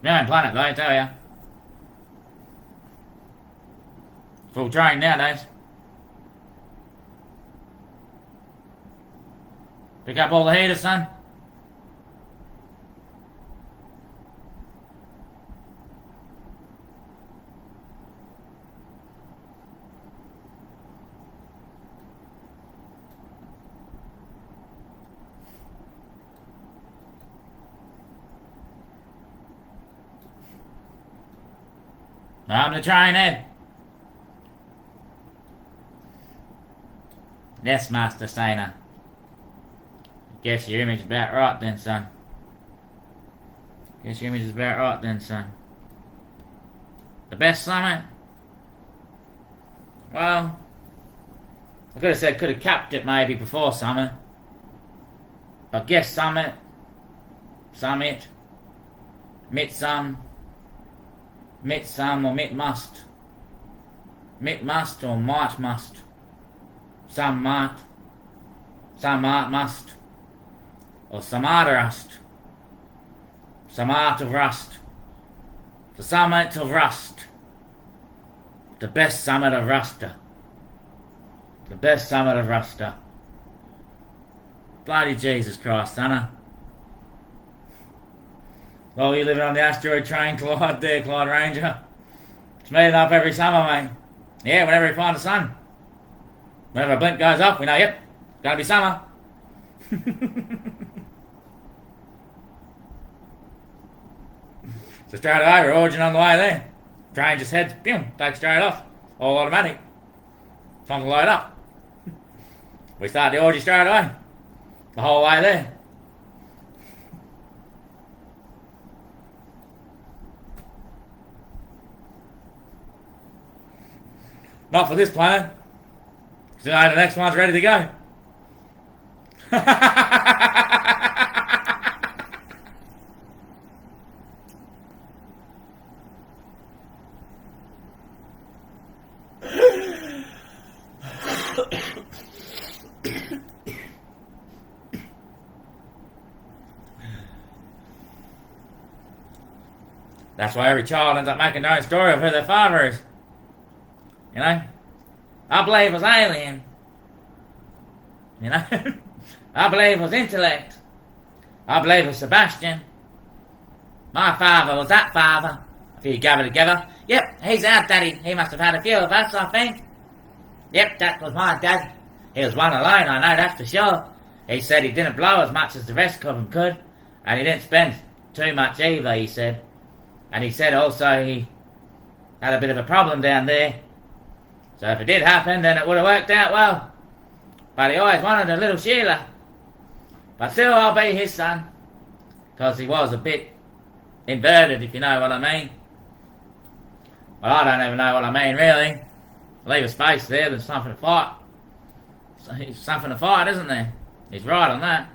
Yeah, planet though, I tell ya. Full train nowadays. Pick up all the heaters, son. I'm the train head. Yes, Master Saner. Guess your image is about right then, son. Guess your image is about right then, son. The best summit? Well, I could have said could have capped it maybe before summit. But guess summit, mid-some or mid-must. Mid-must or might-must. Some might must. Or some art of rust. Some art of rust. The summit of rust. The best summit of ruster. The best summit of ruster. Bloody Jesus Christ, Sonner. Well, you living on the asteroid train, Clyde there, Clyde Ranger. It's meeting up every summer, mate. Yeah, whenever we find the sun. Whenever a blink goes off, we know, yep, it's gonna be summer. So straight away, we're origin on the way there. Train just heads, boom, takes straight off. All automatic. Time to load up. We start the orgy straight away. The whole way there. Not for this planet. So the next one's ready to go. That's why every child ends up making their own story of who their father is. You know? I believe it was alien. You know? I believe it was intellect. I believe it was Sebastian. My father was that father. If you gather together. Yep, he's our daddy. He must have had a few of us, I think. Yep, that was my dad. He was one alone, I know that for sure. He said he didn't blow as much as the rest of them could. And he didn't spend too much either, he said. And he said also he had a bit of a problem down there. So if it did happen, then it would have worked out well. But he always wanted a little Sheila. But still, I'll be his son. Because he was a bit inverted, if you know what I mean. Well, I don't even know what I mean, really. Leave a space there, there's something to fight. So there's something to fight, isn't there? He's right on that.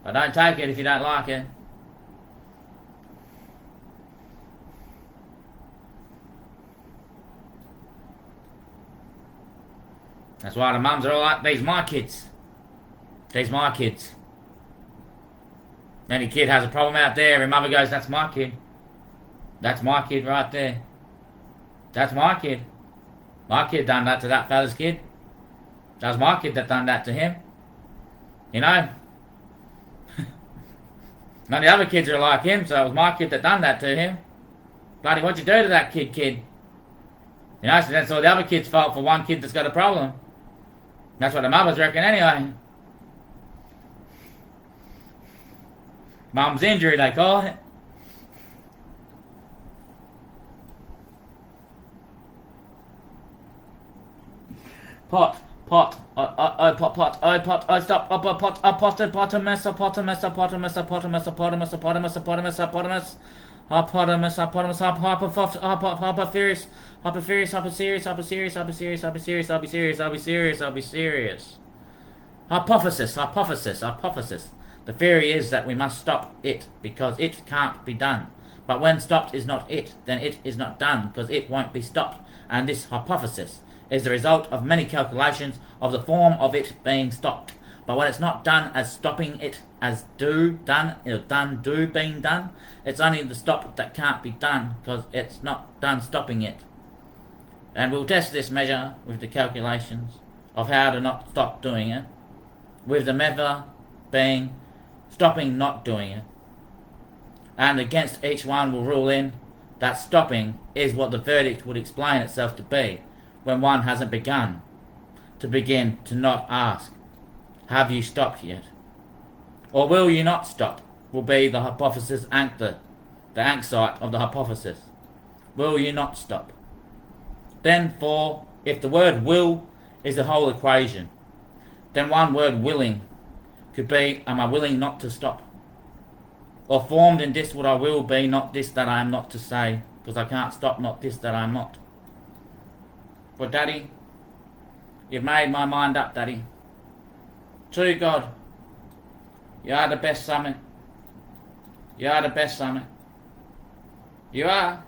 But don't take it if you don't like it. That's why the mums are all like, these my kids. These my kids. Any kid has a problem out there, every mother goes, that's my kid. That's my kid right there. That's my kid. My kid done that to that fella's kid. That was my kid that done that to him. You know? None of the other kids are like him, so it was my kid that done that to him. Bloody, what'd you do to that kid? You know, so that's all the other kids' fault for one kid that's got a problem. That's what the mothers reckon anyway. Mum's injury, they call it. Pot, stop, I'll be serious. Hypothesis. The theory is that we must stop it because it can't be done. But when stopped is not it, then it is not done because it won't be stopped. And this hypothesis is the result of many calculations of the form of it being stopped. But when it's not done as stopping it as being done, it's only the stop that can't be done because it's not done stopping it. And we'll test this measure with the calculations of how to not stop doing it, with the method being stopping not doing it. And against each one we'll rule in that stopping is what the verdict would explain itself to be when one hasn't begun to begin to not ask, have you stopped yet? Or will you not stop? Will be the hypothesis anchor, the anchor site of the hypothesis. will you not stop? Then 4, if the word will is the whole equation, then one word willing could be, am I willing not to stop? Or formed in this what I will be, not this that I am not to say, because I can't stop, not this that I am not. But Daddy, you've made my mind up, Daddy. To God, you are the best summit. You are the best summit. You are.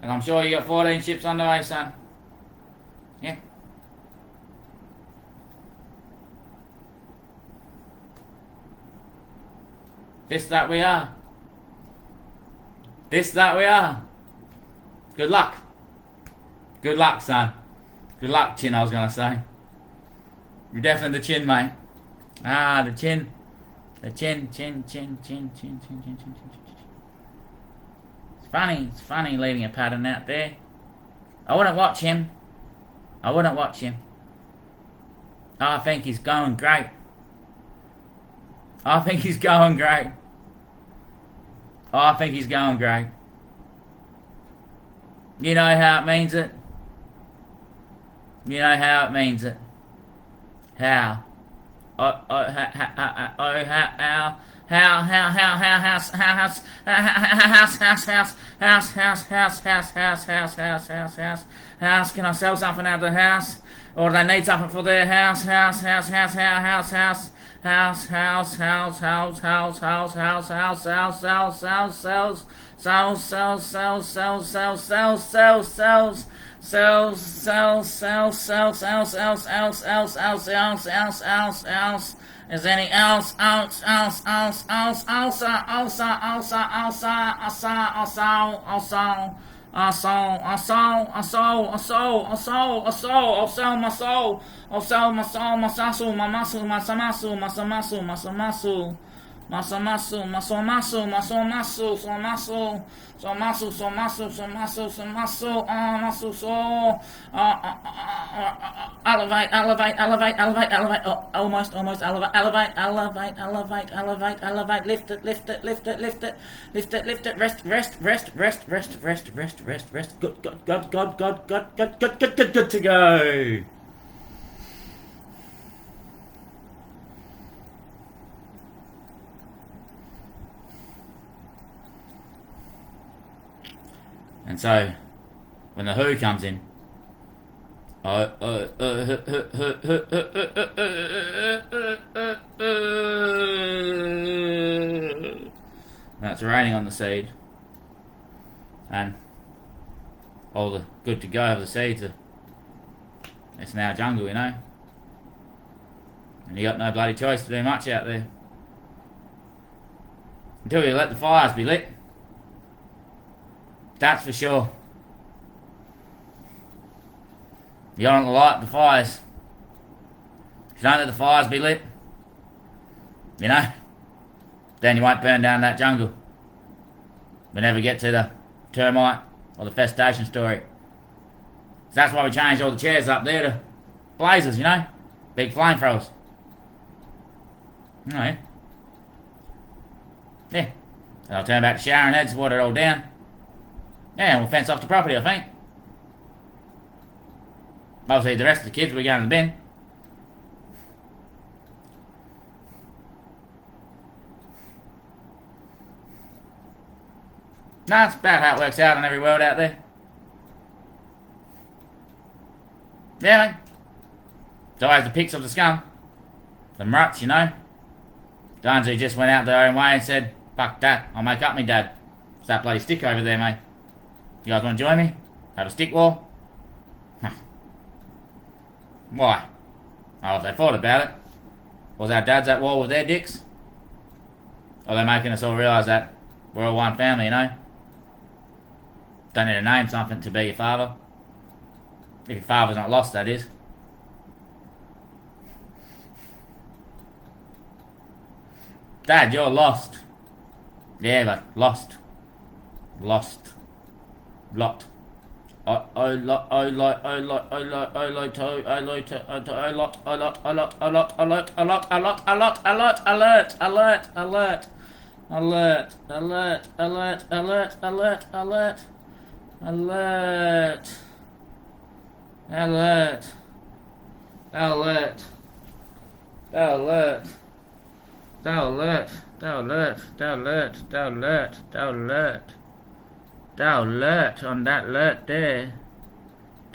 And I'm sure you got 14 ships on the way, son. Yeah. This that we are. This that we are. Good luck. Good luck, son. Good luck, Chin, I was going to say. You're definitely the chin, mate. Ah, the chin. The chin. It's funny leaving a pattern out there. I wouldn't watch him. Oh, I think he's going great. I think he's going great. You know how it means it? How? House, can I sell something out of the house? Or do they need something for their house? Is any else? I'll sell my soul. I'll sell elevate, almost, elevate, lift it, rest, good to go. And so, when the Who comes in, that's raining on the seed, and all the good to go of the seeds are, it's now jungle, you know, and you got no bloody choice to do much out there until you let the fires be lit. That's for sure. You don't light the fires. If you don't let the fires be lit, you know, then you won't burn down that jungle. We never get to the termite or the festation story. So that's why we changed all the chairs up there to blazers, you know, big flamethrowers. Alright. Yeah. And I'll turn back to showering heads, water it all down. Yeah, we'll fence off the property, I think. Obviously, the rest of the kids will be going to the bin. No, that's about how it works out in every world out there. Yeah, mate. It's always the pics of the scum. The ruts, you know. The ones who just went out their own way and said, fuck that, I'll make up me dad. It's that bloody stick over there, mate. You guys want to join me? Have a stick war? Why? Oh, if they thought about it. Was our dads at war with their dicks? Or they're making us all realise that we're all one family, you know? Don't need to name something to be your father. If your father's not lost, that is. Dad, you're lost. Yeah, but lost. Lot. Alert, alert, alert, alert, alert, alert, alert, alert, alert, alert, alert, alert, alert, alert, alert, alert on that alert there.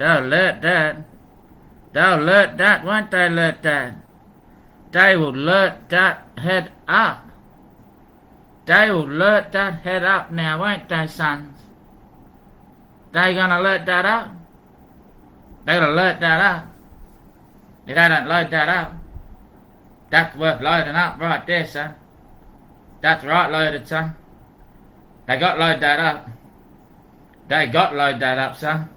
Alert that. Alert that, won't they alert that? They will alert that head up. They will alert that head up now, won't they, sons? They gonna alert that up? They'll alert that up. If they don't load that up, that's worth loading up right there, son. That's right loaded, son. They got load that up. They got load that up, son.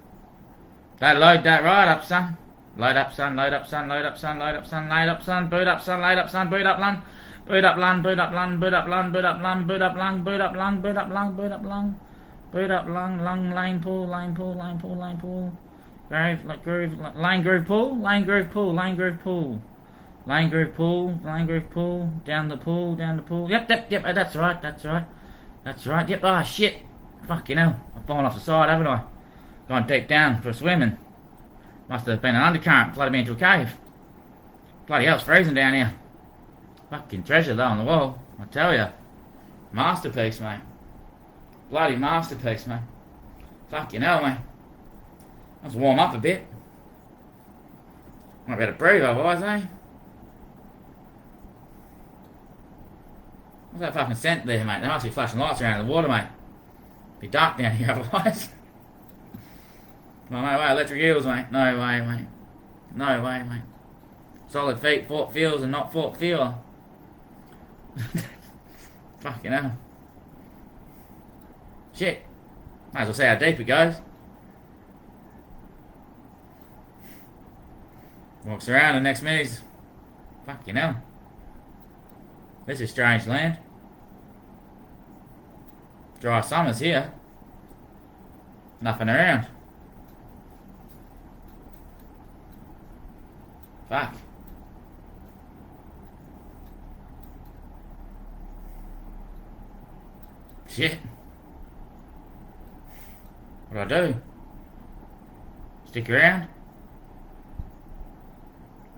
They load that right up, son. Load up, son, load up, son, load up, son, load up, son, load up, son, boot up, son, load up, son, boot up, lung. Boot up lung, boot up lung, boot up lung, boot up lung, boot up lung, boot up lung, boot up lung, boot up lung, boot up lung, lung, line pull, line pull, line pull, line pull, groove, line groove pull, line groove pull, line groove pull, line groove pull, line groove pull, down the pull, down the pull. Yep, that's right, that's right, that's right. Yep. Ah, shit, fucking hell, I've fallen off the side, haven't I? Gone deep down for swimming. Must have been an undercurrent, flooded me into a cave. Bloody hell, it's freezing down here. Fucking treasure though on the wall, I tell ya. Masterpiece, mate. Bloody masterpiece, mate. Fucking hell, mate. Let's warm up a bit. Might be able to breathe otherwise, eh? What's that fucking scent there, mate? There must be flashing lights around in the water, mate. Be dark down here otherwise. No way, electric eels, mate. No way, mate. No way, mate. Solid feet, fought feels and not fought feel. Fucking hell. Shit. Might as well see how deep it goes. Walks around the next minute's. Fucking hell. This is strange land. Dry summers here. Nothing around. Fuck. Shit. What do I do? Stick around?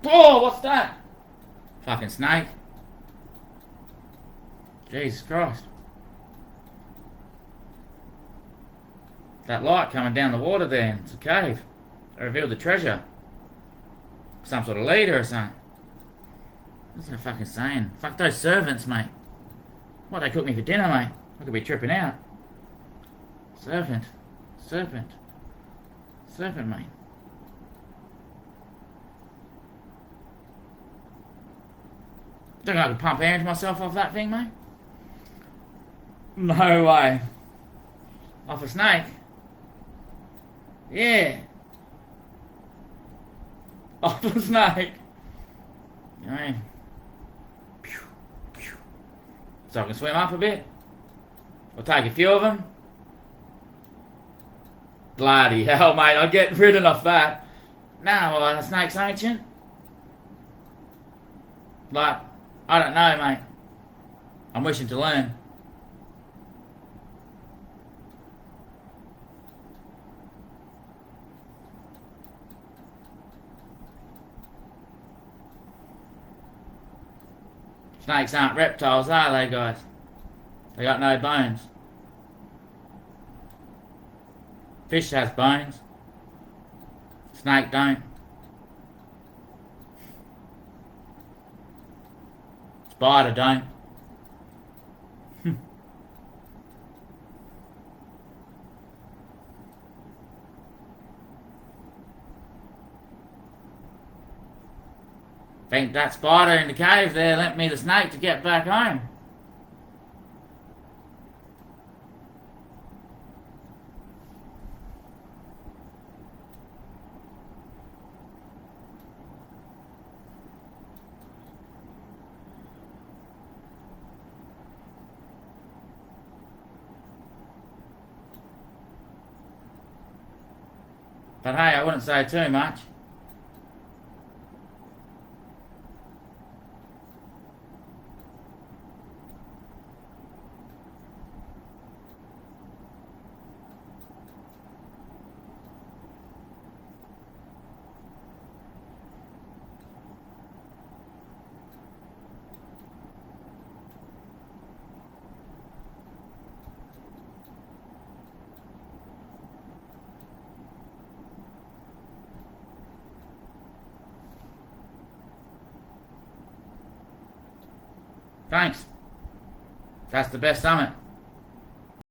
Oh, what's that? Fucking snake. Jesus Christ. That light coming down the water there, it's a cave. They revealed the treasure. Some sort of leader or something. What's that fucking saying? Fuck those servants, mate. What, they cook me for dinner, mate? I could be tripping out. Serpent. Serpent. Serpent, mate. Think I could pump air into myself off that thing, mate? No way. Off a snake? Yeah. Off a snake. You know what I mean? So I can swim up a bit. I'll take a few of them. Bloody hell, mate. I'll get ridden off that. Now, the snake's ancient. Like, I don't know, mate. I'm wishing to learn. Snakes aren't reptiles, are they, guys? They got no bones. Fish has bones. Snake don't. Spider don't. Think that spider in the cave there lent me the snake to get back home. But hey, I wouldn't say too much. Thanks. That's the best summit.